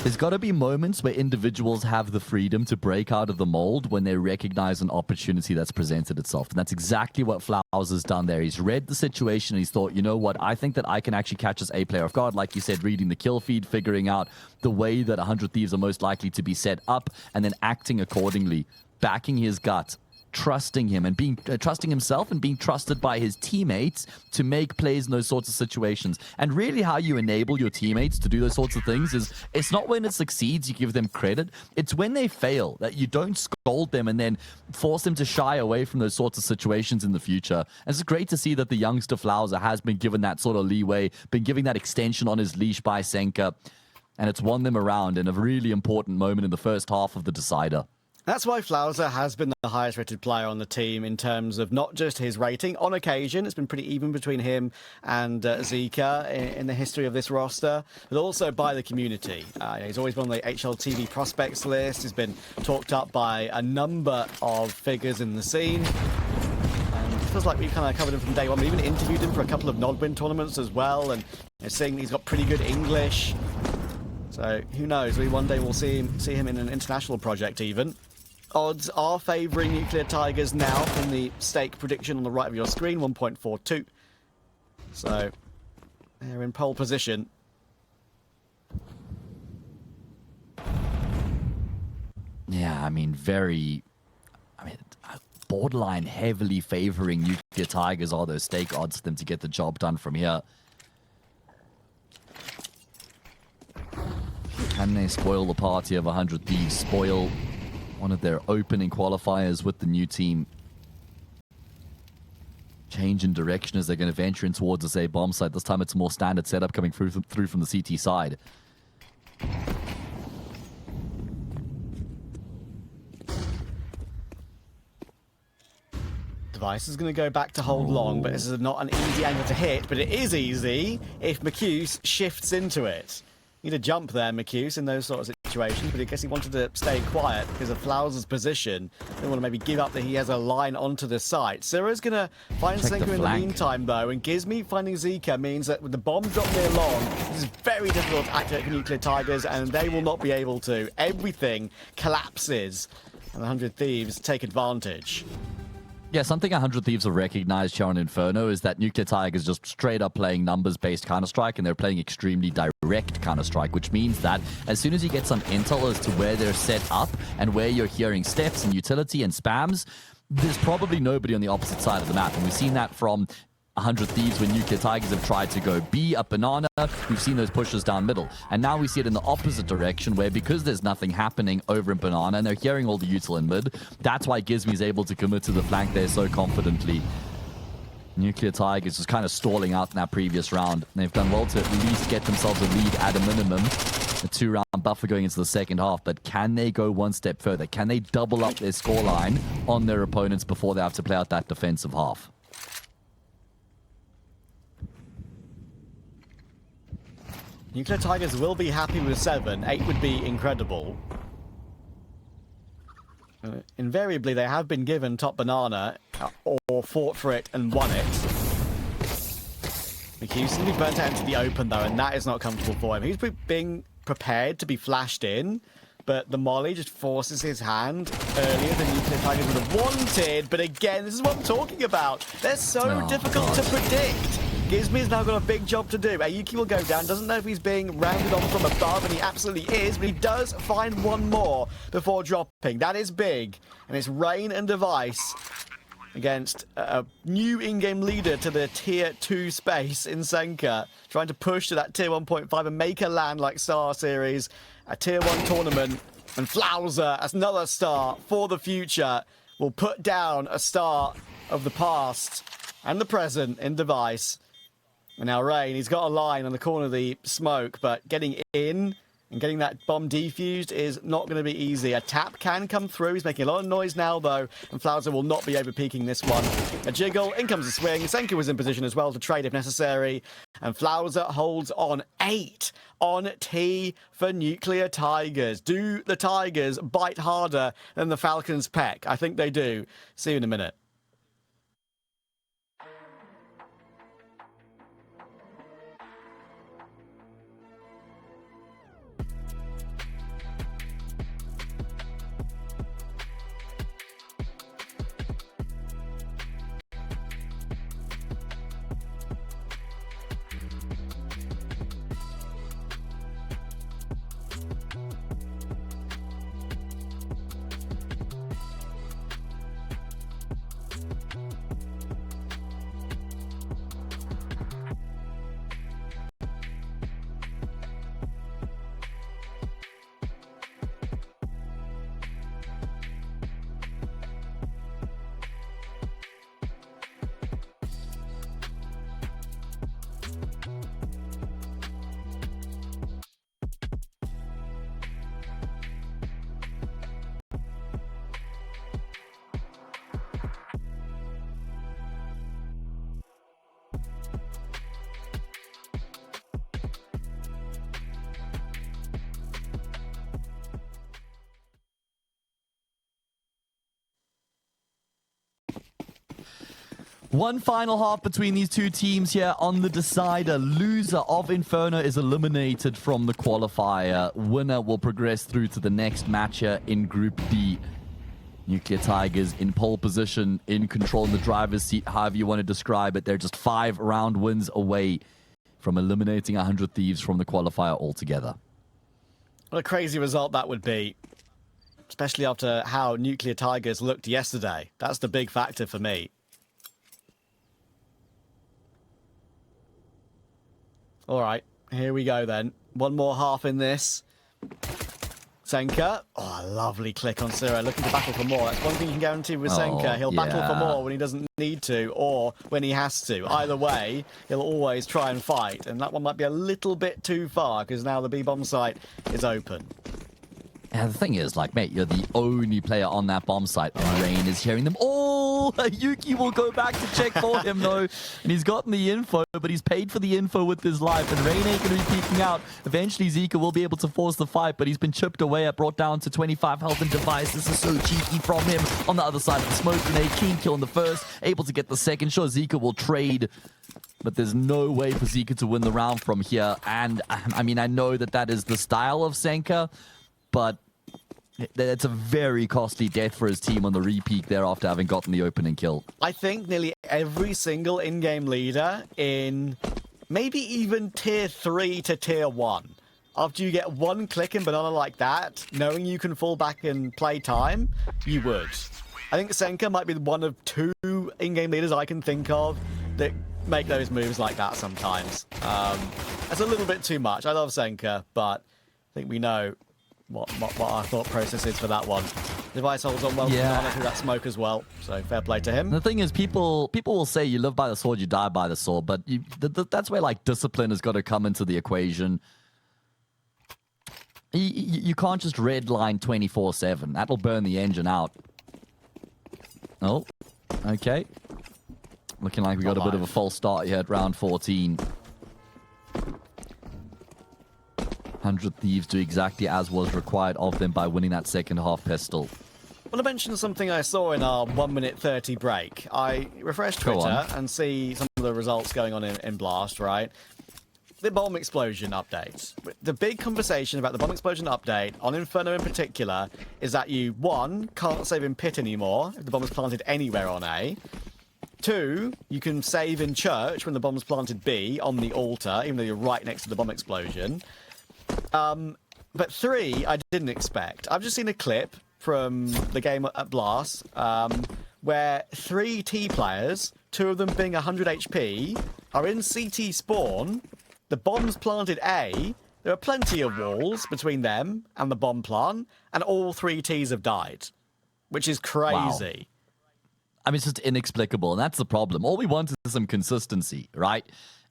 there's got to be moments where individuals have the freedom to break out of the mold when they recognize an opportunity that's presented itself. And that's exactly what Flowers has done there. He's read the situation and he's thought, you know what, I think that I can actually catch this A player off guard. Like you said, reading the kill feed, figuring out the way that 100 Thieves are most likely to be set up, and then acting accordingly, backing his gut, trusting him and being trusting himself and being trusted by his teammates to make plays in those sorts of situations. And really how you enable your teammates to do those sorts of things is it's not when it succeeds you give them credit. It's when they fail that you don't scold them and then force them to shy away from those sorts of situations in the future. And it's great to see that the youngster Flowser has been given that sort of leeway, been given that extension on his leash by Senka, and it's won them around in a really important moment in the first half of the decider. That's why Flowser has been the highest rated player on the team in terms of not just his rating. On occasion, it's been pretty even between him and Zika in the history of this roster, but also by the community. He's always been on the HLTV prospects list. He's been talked up by a number of figures in the scene. And it feels like we've kind of covered him from day one. We even interviewed him for a couple of Nodwin tournaments as well, and seeing he's got pretty good English. So who knows? Maybe one day we'll see him in an international project even. Odds are favouring Nuclear Tigers now from the stake prediction on the right of your screen, 1.42. So they're in pole position. Yeah, I mean, borderline heavily favouring Nuclear Tigers are those stake odds for them to get the job done from here. Can they spoil the party of 100 Thieves? Spoil one of their opening qualifiers with the new team. Change in direction as they're going to venture in towards the A bomb site. This time it's a more standard setup coming through from the CT side. Device is going to go back to hold long, but this is not an easy angle to hit, but it is easy if McCuse shifts into it. Need a jump there, McCuse, in those sort of situations, but I guess he wanted to stay quiet because of Flowser's position. Didn't want to maybe give up that he has a line onto the site. Sira's going to find Senku in the meantime, though, and Gizmi finding Zika means that with the bomb drop near long, this is very difficult to activate for Nuclear Tigers, and they will not be able to. Everything collapses, and the 100 Thieves take advantage. Yeah, something 100 Thieves have recognized here on Inferno is that Nuclear Tigers just straight up playing numbers-based Counter-Strike, and they're playing extremely direct Counter-Strike, which means that as soon as you get some intel as to where they're set up and where you're hearing steps and utility and spams, there's probably nobody on the opposite side of the map. And we've seen that from 100 Thieves when Nuclear Tigers have tried to go B, up banana. We've seen those pushes down middle. And now we see it in the opposite direction where because there's nothing happening over in banana and they're hearing all the util in mid, that's why Gizmi's able to commit to the flank there so confidently. Nuclear Tigers just kind of stalling out in that previous round. They've done well to at least get themselves a lead at a minimum. A 2-round buffer going into the second half, but can they go one step further? Can they double up their scoreline on their opponents before they have to play out that defensive half? Nuclear Tigers will be happy with 7. 8 would be incredible. Invariably, they have been given top banana or fought for it and won it. McHugh can be burnt out into the open, though, and that is not comfortable for him. He's being prepared to be flashed in, but the molly just forces his hand earlier than Nuclear Tigers would have wanted. But again, this is what I'm talking about. They're so difficult to predict. Gizmi's now got a big job to do. Ayuki will go down. Doesn't know if he's being rounded on from above, and he absolutely is, but he does find one more before dropping. That is big. And it's Rain and Device against a new in-game leader to the Tier 2 space in Senka, trying to push to that Tier 1.5 and make a land like StarSeries, a Tier 1 tournament. And Flowser, as another star for the future, will put down a star of the past and the present in Device. And now Rain, he's got a line on the corner of the smoke, but getting in and getting that bomb defused is not going to be easy. A tap can come through. He's making a lot of noise now, though, and Flowser will not be over-peaking this one. A jiggle, in comes a swing. Senku was in position as well to trade if necessary, and Flowser holds on 8 on T for Nuclear Tigers. Do the Tigers bite harder than the Falcons peck? I think they do. See you in a minute. One final half between these two teams here on the decider. Loser of Inferno is eliminated from the qualifier. Winner will progress through to the next matcher in Group D. Nuclear Tigers in pole position, in control in the driver's seat, however you want to describe it. They're just 5 round wins away from eliminating 100 Thieves from the qualifier altogether. What a crazy result that would be, especially after how Nuclear Tigers looked yesterday. That's the big factor for me. All right, here we go then. One more half in this. Senka. Oh, a lovely click on Sira, looking to battle for more. That's one thing you can guarantee with Senka. He'll battle for more when he doesn't need to or when he has to. Either way, he'll always try and fight. And that one might be a little bit too far because now the B-bomb site is open. And the thing is, like, mate, you're the only player on that bomb site, and Rain is hearing them all. Yuki will go back to check for him, though, and he's gotten the info, but he's paid for the info with his life, and Rain ain't going to be peeking out. Eventually, Zika will be able to force the fight, but he's been chipped away at, brought down to 25 health and device. This is so cheeky from him on the other side of the smoke grenade. Clean kill on the first, able to get the second. Sure, Zika will trade, but there's no way for Zika to win the round from here. And, I mean, I know that that is the style of Senka, but it's a very costly death for his team on the repeat there after having gotten the opening kill. I think nearly every single in-game leader in maybe even tier 3 to tier 1, after you get one click in banana like that, knowing you can fall back and play time, you would. I think Senka might be one of 2 in-game leaders I can think of that make those moves like that sometimes. That's a little bit too much. I love Senka, but I think we know what our thought process is for that one. Device holds on well through that smoke as well, so fair play to him. The thing is, people will say you live by the sword, you die by the sword, but that's where, like, discipline has got to come into the equation. You can't just redline 24/7. That'll burn the engine out. Oh, okay. Looking like we got a bit of a false start here at round 14. 100 Thieves do exactly as was required of them by winning that second half pistol. Well, I mentioned something I saw in our 1 minute 30 break. I refreshed Twitter and see some of the results going on in Blast, right? The bomb explosion update. The big conversation about the bomb explosion update, on Inferno in particular, is that you, 1, can't save in pit anymore if the bomb is planted anywhere on A. 2, you can save in church when the bomb is planted B on the altar, even though you're right next to the bomb explosion. But 3, I didn't expect. I've just seen a clip from the game at Blast where 3 T players, 2 of them being 100 HP, are in CT spawn. The bomb's planted A. There are plenty of walls between them and the bomb plant, and all 3 Ts have died, which is crazy. Wow. I mean, it's just inexplicable, and that's the problem. All we want is some consistency, right?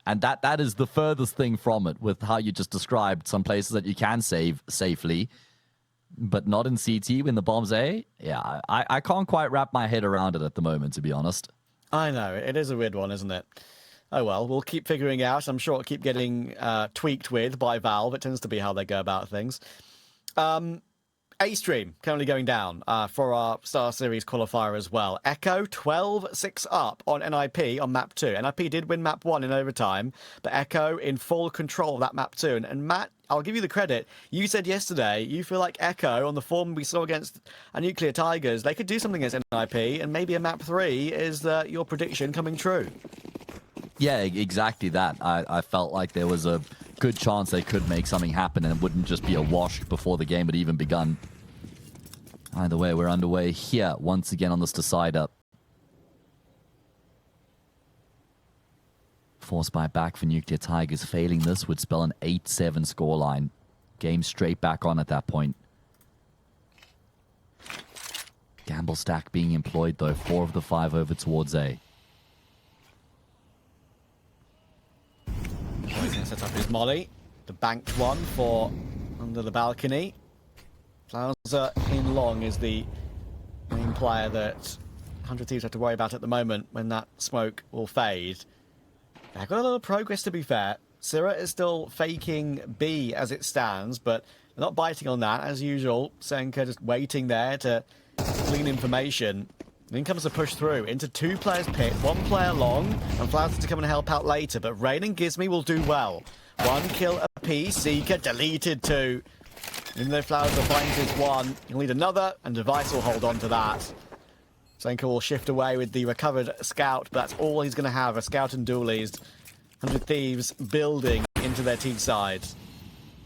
And that is the furthest thing from it, with how you just described some places that you can save safely, but not in CT when the bomb's A. Yeah, I can't quite wrap my head around it at the moment, to be honest. I know, it is a weird one, isn't it? Oh well, we'll keep figuring out. I'm sure it'll keep getting tweaked with by Valve. It tends to be how they go about things. A-Stream currently going down for our StarSeries qualifier as well. Echo 12-6 up on NIP on map 2. NIP did win map 1 in overtime, but Echo in full control of that map 2. And Matt, I'll give you the credit. You said yesterday you feel like Echo, on the form we saw against Nuclear Tigers, they could do something against NIP, and maybe a map 3 is your prediction coming true. Yeah, exactly that. I felt like there was a good chance they could make something happen and it wouldn't just be a wash before the game had even begun. Either way, we're underway here once again on this decider. Force buy back for Nuclear Tigers. Failing this would spell an 8-7 scoreline. Game straight back on at that point. Gamble stack being employed though. 4 of the 5 over towards A. He's going to set up his molly. The banked one for under the balcony. Flowser in long is the main player that 100 Thieves have to worry about at the moment when that smoke will fade. They've got a lot of progress, to be fair. Syrah is still faking B as it stands, but they're not biting on that as usual. Senka just waiting there to glean information. Then comes the push through into 2 players pit, 1 player long, and Flowers to come and help out later. But Rain and Gizmy will do well. 1 kill apiece. Seeker deleted 2. Even though Flowers will find his 1, he'll need another, and Device will hold on to that. Senka will shift away with the recovered Scout, but that's all he's going to have, a Scout and dualies. 100 Thieves building into their T side.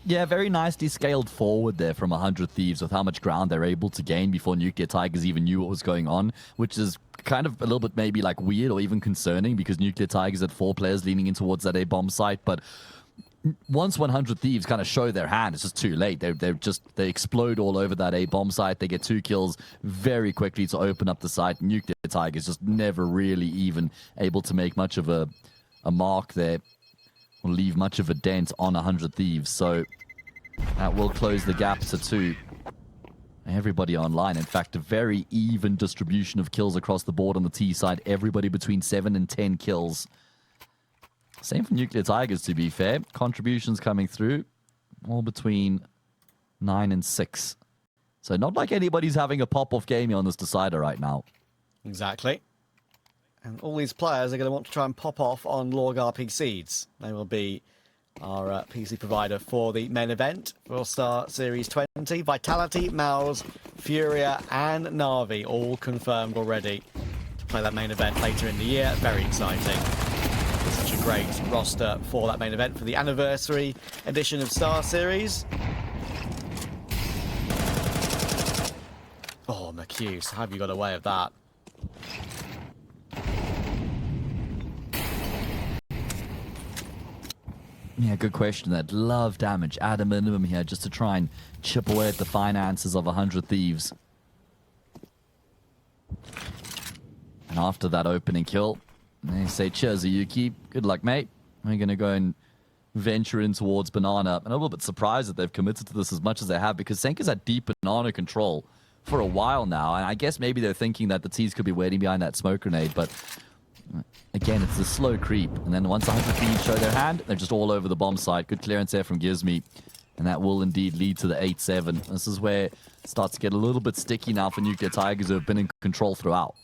Yeah, very nicely scaled forward there from 100 Thieves with how much ground they're able to gain before Nuclear Tigers even knew what was going on, which is kind of a little bit maybe like weird or even concerning because Nuclear Tigers had 4 players leaning in towards that A-bomb site, but once 100 Thieves kind of show their hand, it's just too late. They explode all over that A-bomb site. They get 2 kills very quickly to open up the site. Nuclear Tigers just never really even able to make much of a mark there or leave much of a dent on 100 Thieves. So that will close the gap to 2. Everybody online. In fact, a very even distribution of kills across the board on the T side. Everybody between 7 and 10 kills. Same for Nuclear Tigers, to be fair. Contributions coming through, all between 9 and 6. So not like anybody's having a pop-off game on this decider right now. Exactly. And all these players are going to want to try and pop off on Lorg RP Seeds. They will be our PC provider for the main event for Star Series 20. Vitality, Mouse, Furia, and Na'Vi all confirmed already to play that main event later in the year. Very exciting. Such a great roster for that main event for the anniversary edition of Star Series. Oh, Macuse, how have you got away with that? Yeah, good question. That love damage at a minimum here just to try and chip away at the finances of 100 Thieves. And after that opening kill, they say, cheers, Yuki. Good luck, mate. We're going to go and venture in towards Banana. And I'm a little bit surprised that they've committed to this as much as they have because Senka's had deep Banana control for a while now. And I guess maybe they're thinking that the T's could be waiting behind that smoke grenade. But again, it's a slow creep. And then once 100 Thieves show their hand, they're just all over the bomb site. Good clearance there from Gizmy. And that will indeed lead to the 8-7. This is where it starts to get a little bit sticky now for Nuclear Tigers who have been in control throughout.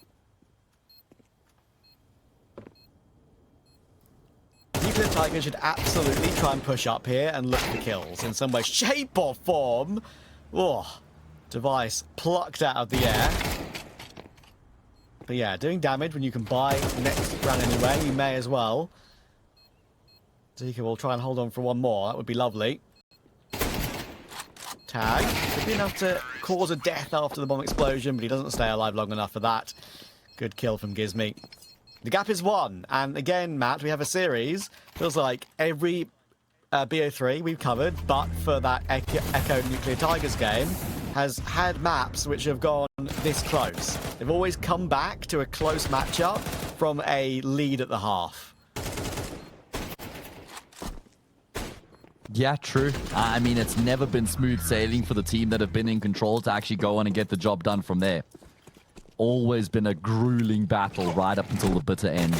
Nuclear Tigers should absolutely try and push up here and look for kills in some way, shape or form. Oh, Device plucked out of the air. But yeah, doing damage when you can buy next round anyway, you may as well. Zika will try and hold on for one more. That would be lovely. Tag. Could be enough to cause a death after the bomb explosion, but he doesn't stay alive long enough for that. Good kill from Gizmy. The gap is 1. And again, Matt, we have a series. Feels like every BO3 we've covered, but for that Echo Nuclear Tigers game, has had maps which have gone this close. They've always come back to a close matchup from a lead at the half. Yeah, true. I mean, it's never been smooth sailing for the team that have been in control to actually go on and get the job done from there. Always been a grueling battle right up until the bitter end.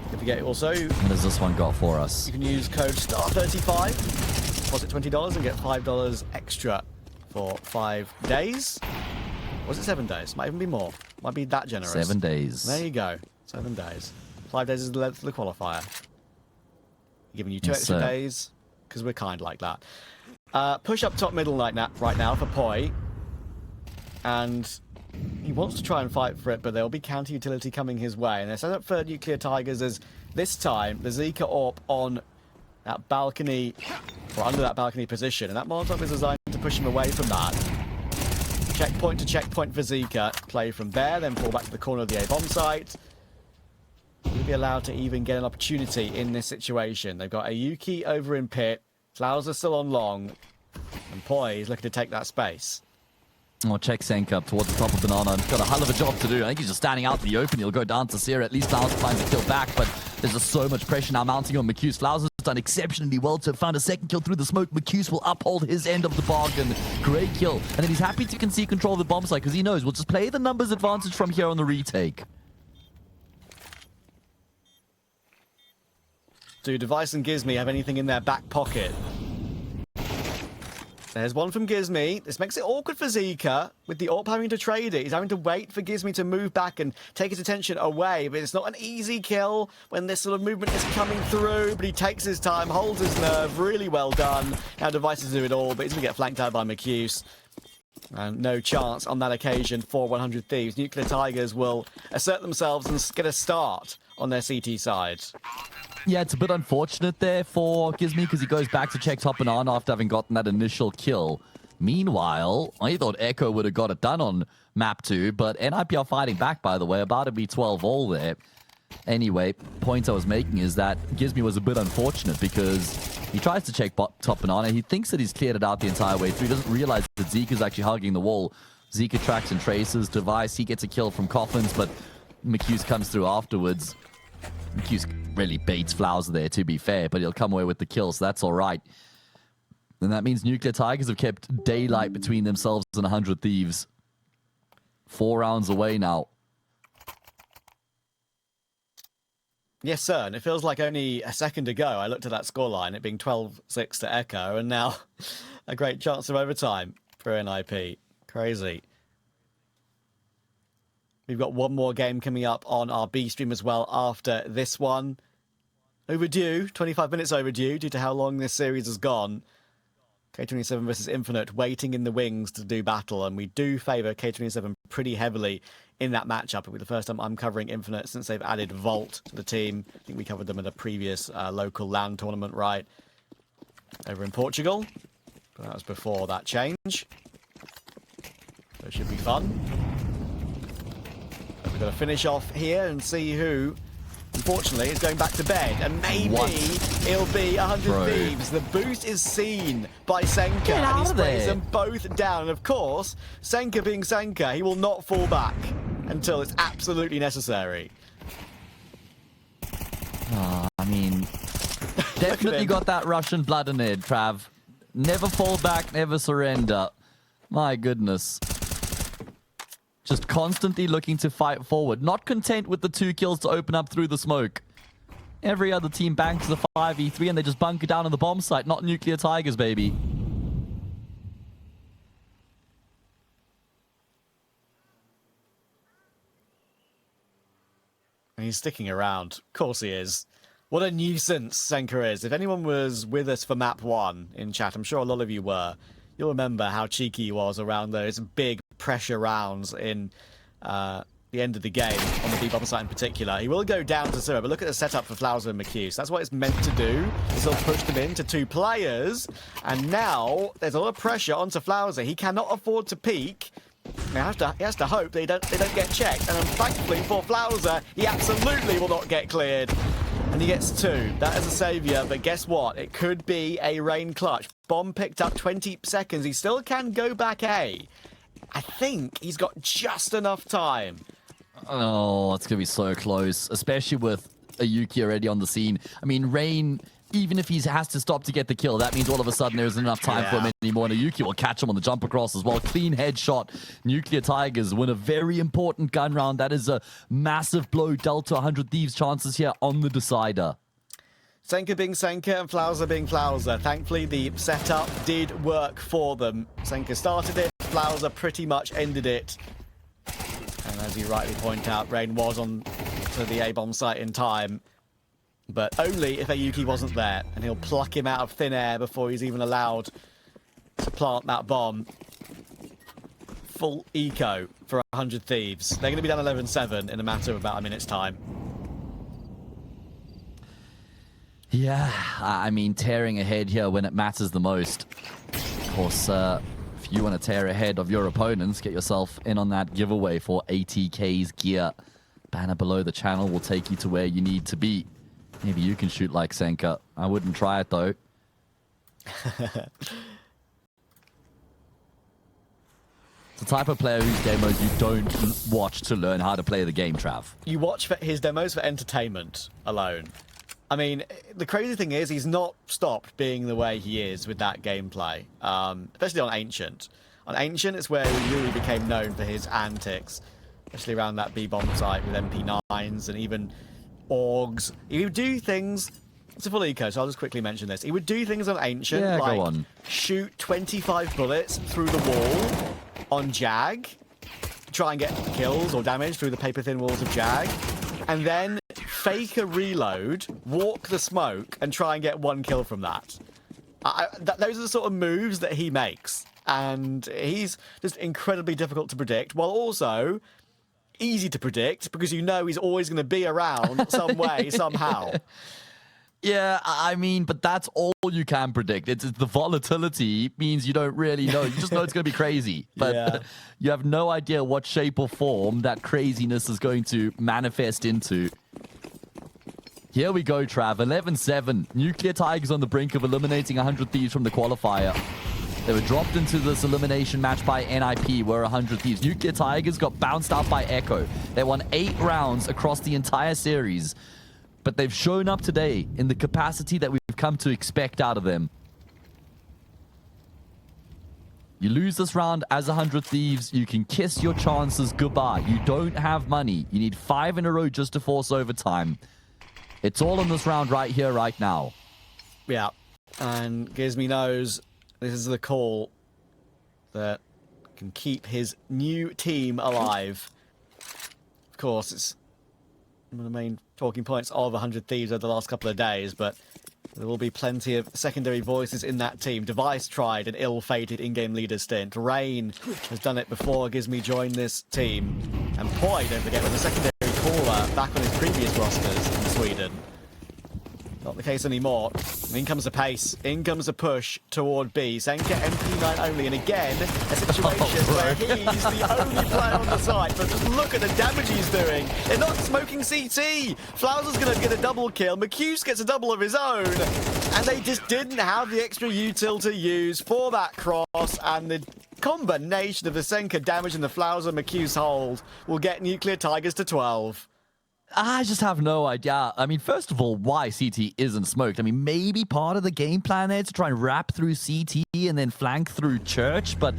Don't forget also, What has this one got for us? you can use code STAR35, deposit $20 and get $5 extra for 5 days. Or was it 7 days? Might even be more. Might be that generous. 7 days. There you go. 7 days. 5 days is the length of the qualifier. Giving you 2 Yes, extra sir. days, because we're kind like that. Push up top middle right now for poiii. And he wants to try and fight for it, but there'll be counter-utility coming his way. And they're set up for Nuclear Tigers as this time the Zika AWP on that balcony, or under that balcony position. And that Molotov is designed to push him away from that. Checkpoint to checkpoint for Zika. Play from there, then fall back to the corner of the A-bomb site. Will be allowed to even get an opportunity in this situation. They've got a Yuki over in pit. Flowers are still on long. And poiii is looking to take that space. Oh, check Senka up towards the top of Banana. Got a hell of a job to do. I think he's just standing out in the open. He'll go down to Sierra. At least Flowers finds a kill back, but there's just so much pressure now mounting on Macuse. Flowers has done exceptionally well to have found a second kill through the smoke. Macuse will uphold his end of the bargain. Great kill. And then he's happy to concede control of the bomb site because he knows we'll just play the numbers advantage from here on the retake. Do Device and Gizmy have anything in their back pocket There's one from Gizmy. This makes it awkward for Zika, with the AWP having to trade it. He's having to wait for Gizmy to move back and take his attention away, but it's not an easy kill when this sort of movement is coming through, but he takes his time, holds his nerve, really well done. Now Devices do it all, but he's going to get flanked out by McHughes. And no chance on that occasion for 100 Thieves. Nuclear Tigers will assert themselves and get a start on their CT side. Yeah, it's a bit unfortunate there for Gizmy because he goes back to check top and on after having gotten that initial kill. Meanwhile, I thought Echo would have got it done on map 2, but NIP are fighting back, by the way, about to be 12 all there. Anyway, point I was making is that Gizmy was a bit unfortunate because he tries to check top and on and he thinks that he's cleared it out the entire way through. He doesn't realize that Zika's actually hugging the wall. Zika tracks and traces. Device, he gets a kill from Coffins, but McHughes comes through afterwards. McHughes really baits Flowers there, to be fair, but he'll come away with the kill, so that's all right. And that means Nuclear Tigers have kept daylight between themselves and 100 Thieves. 4 rounds away now. Yes, sir, and it feels like only a second ago I looked at that scoreline, it being 12-6 to Echo, and now a great chance of overtime for NIP. Crazy. We've got one more game coming up on our B stream as well after this one. Overdue, 25 minutes overdue due to how long this series has gone. K27 versus Infinite waiting in the wings to do battle, and we do favour K27 pretty heavily in that matchup. It'll be the first time I'm covering Infinite since they've added Vault to the team. I think we covered them at a previous local LAN tournament, right, over in Portugal. But that was before that change. So it should be fun. We've got to finish off here and see who, unfortunately, is going back to bed. And maybe it'll be 100 Thieves. The boost is seen by Senka, and he sprays them both down. And of course, Senka being Senka, he will not fall back until it's absolutely necessary. Oh, I mean, definitely got that Russian blood in it, Trav. Never fall back, never surrender. My goodness. Just constantly looking to fight forward. Not content with the 2 kills to open up through the smoke. Every other team banks the 5v3 and they just bunker down on the bomb site. Not Nuclear Tigers, baby. He's sticking around. Of course he is. What a nuisance Senka is. If anyone was with us for map 1 in chat, I'm sure a lot of you were, you'll remember how cheeky he was around those big pressure rounds in the end of the game, on the B-bomb site in particular. He will go down to 0, but look at the setup for Flowers and McHughes. That's what it's meant to do. It's all pushed them into 2 players, and now there's a lot of pressure onto Flowers. He cannot afford to peek. He has to hope they don't get checked, and thankfully for Flowser, he absolutely will not get cleared. And he gets 2. That is a saviour, but guess what? It could be a rain clutch. Bomb picked up 20 seconds. He still can go back A. I think he's got just enough time. Oh, it's going to be so close, especially with a Yuki already on the scene. I mean, Rain, even if he has to stop to get the kill, that means all of a sudden there isn't enough time for him anymore, and a Yuki will catch him on the jump across as well. Clean headshot. Nuclear Tigers win a very important gun round. That is a massive blow dealt to 100 Thieves' chances here on the decider. Senka being Senka and Flowser being Flowser. Thankfully, the setup did work for them. Senka started it, Flowser pretty much ended it. And as you rightly point out, Rain was on to the A-bomb site in time. But only if Ayuki wasn't there, and he'll pluck him out of thin air before he's even allowed to plant that bomb. Full eco for 100 Thieves. They're going to be down 11-7 in a matter of about a minute's time. Yeah, I mean, tearing ahead here when it matters the most. Of course, if you want to tear ahead of your opponents, get yourself in on that giveaway for ATK's gear. Banner below the channel will take you to where you need to be. Maybe you can shoot like Senka. I wouldn't try it, though. It's the type of player whose demos you don't watch to learn how to play the game, Trav. You watch for his demos for entertainment alone. I mean, the crazy thing is he's not stopped being the way he is with that gameplay, especially on Ancient. On Ancient, it's where he really became known for his antics, especially around that B-bomb site with MP9s and even Orgs. He would do things It's a full eco, so I'll just quickly mention this. He would do things on Ancient, Yeah, like go on. shoot 25 bullets through the wall on Jag, try and get kills or damage through the paper-thin walls of Jag, and then fake a reload, walk the smoke, and try and get 1 kill from that. Those are the sort of moves that he makes, and he's just incredibly difficult to predict, while also easy to predict because you know he's always going to be around some way, somehow. Yeah, I mean, but that's all you can predict. It's the volatility means you don't really know. You just know it's going to be crazy. But Yeah. you have no idea what shape or form that craziness is going to manifest into. Here we go, Trav. 11-7. Nuclear Tigers on the brink of eliminating 100 Thieves from the qualifier. They were dropped into this elimination match by NIP, where 100 Thieves. Nuclear Tigers got bounced out by Echo. They won 8 rounds across the entire series. But they've shown up today in the capacity that we've come to expect out of them. You lose this round as 100 Thieves, you can kiss your chances goodbye. You don't have money. You need 5 in a row just to force overtime. It's all in this round right here, right now. Yeah, and Gizmy knows this is the call that can keep his new team alive. Of course, it's one of the main talking points of 100 Thieves over the last couple of days, but there will be plenty of secondary voices in that team. Device tried an ill-fated in-game leader stint. Rain has done it before Gizmy joined this team. And poiii, don't forget, was a secondary caller back on his previous rosters in Sweden. Not the case anymore. In comes a pace. In comes a push toward B. Senka MP9 only. And again, a situation where he's the only player on the site. But just look at the damage he's doing. They're not smoking CT. Flowers going to get a double kill. McHughes gets a double of his own. And they just didn't have the extra util to use for that cross. And the combination of the Senka damage and the Flowers and McHughes hold will get Nuclear Tigers to 12. I just have no idea. I mean, first of all, why CT isn't smoked. I mean, maybe part of the game plan there to try and wrap through CT and then flank through Church, but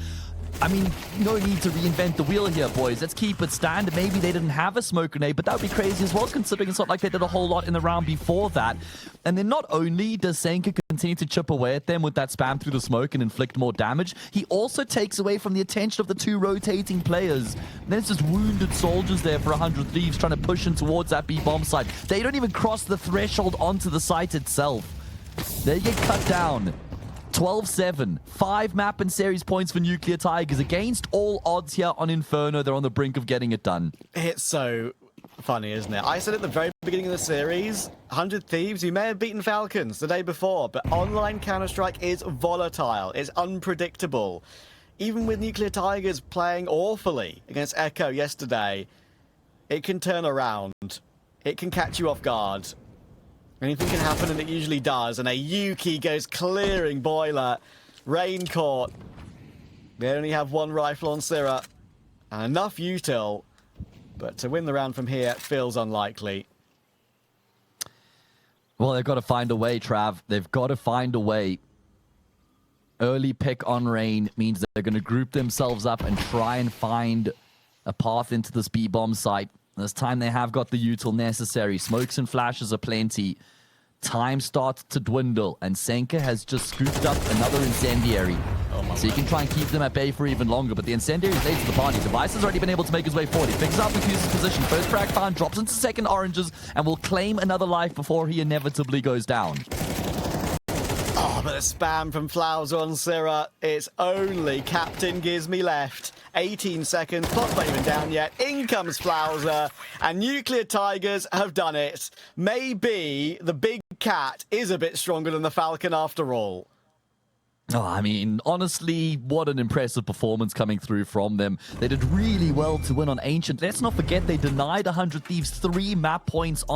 I mean, no need to reinvent the wheel here, boys. Let's keep it standard. Maybe they didn't have a smoke grenade, but that would be crazy as well, considering it's not like they did a whole lot in the round before that. And then not only does Senka continue to chip away at them with that spam through the smoke and inflict more damage, he also takes away from the attention of the 2 rotating players. And there's just wounded soldiers there for 100 Thieves trying to push in towards that B-bomb site. They don't even cross the threshold onto the site itself. They get cut down. 12-7, 5 map and series points for Nuclear Tigers. Against all odds here on Inferno, they're on the brink of getting it done. It's so funny, isn't it? I said at the very beginning of the series, 100 Thieves, you may have beaten Falcons the day before, but online Counter-Strike is volatile. It's unpredictable. Even with Nuclear Tigers playing awfully against Echo yesterday, it can turn around. It can catch you off guard. Anything can happen, and it usually does. And a Yuki goes clearing Boiler. Rain caught. They only have 1 rifle on Syrah. And enough util. But to win the round from here feels unlikely. Well, they've got to find a way, Trav. They've got to find a way. Early pick on Rain means that they're going to group themselves up and try and find a path into this B-bomb site. This time they have got the util necessary. Smokes and flashes are plenty. Time starts to dwindle, and Senka has just scooped up another incendiary. So you can try and keep them at bay for even longer, but the incendiary is late to the party. Device has already been able to make his way forward. He figures out McHughes' position. First frag found, drops into second oranges, and will claim another life before he inevitably goes down. Oh, but a spam from Flowers on Syrah. It's only Captain Gizmy left. 18 seconds, clock's not even down yet. In comes Flowser, and Nuclear Tigers have done it. Maybe the big cat is a bit stronger than the Falcon after all. Oh, I mean, honestly, what an impressive performance coming through from them. They did really well to win on Ancient. Let's not forget they denied 100 Thieves 3 map points on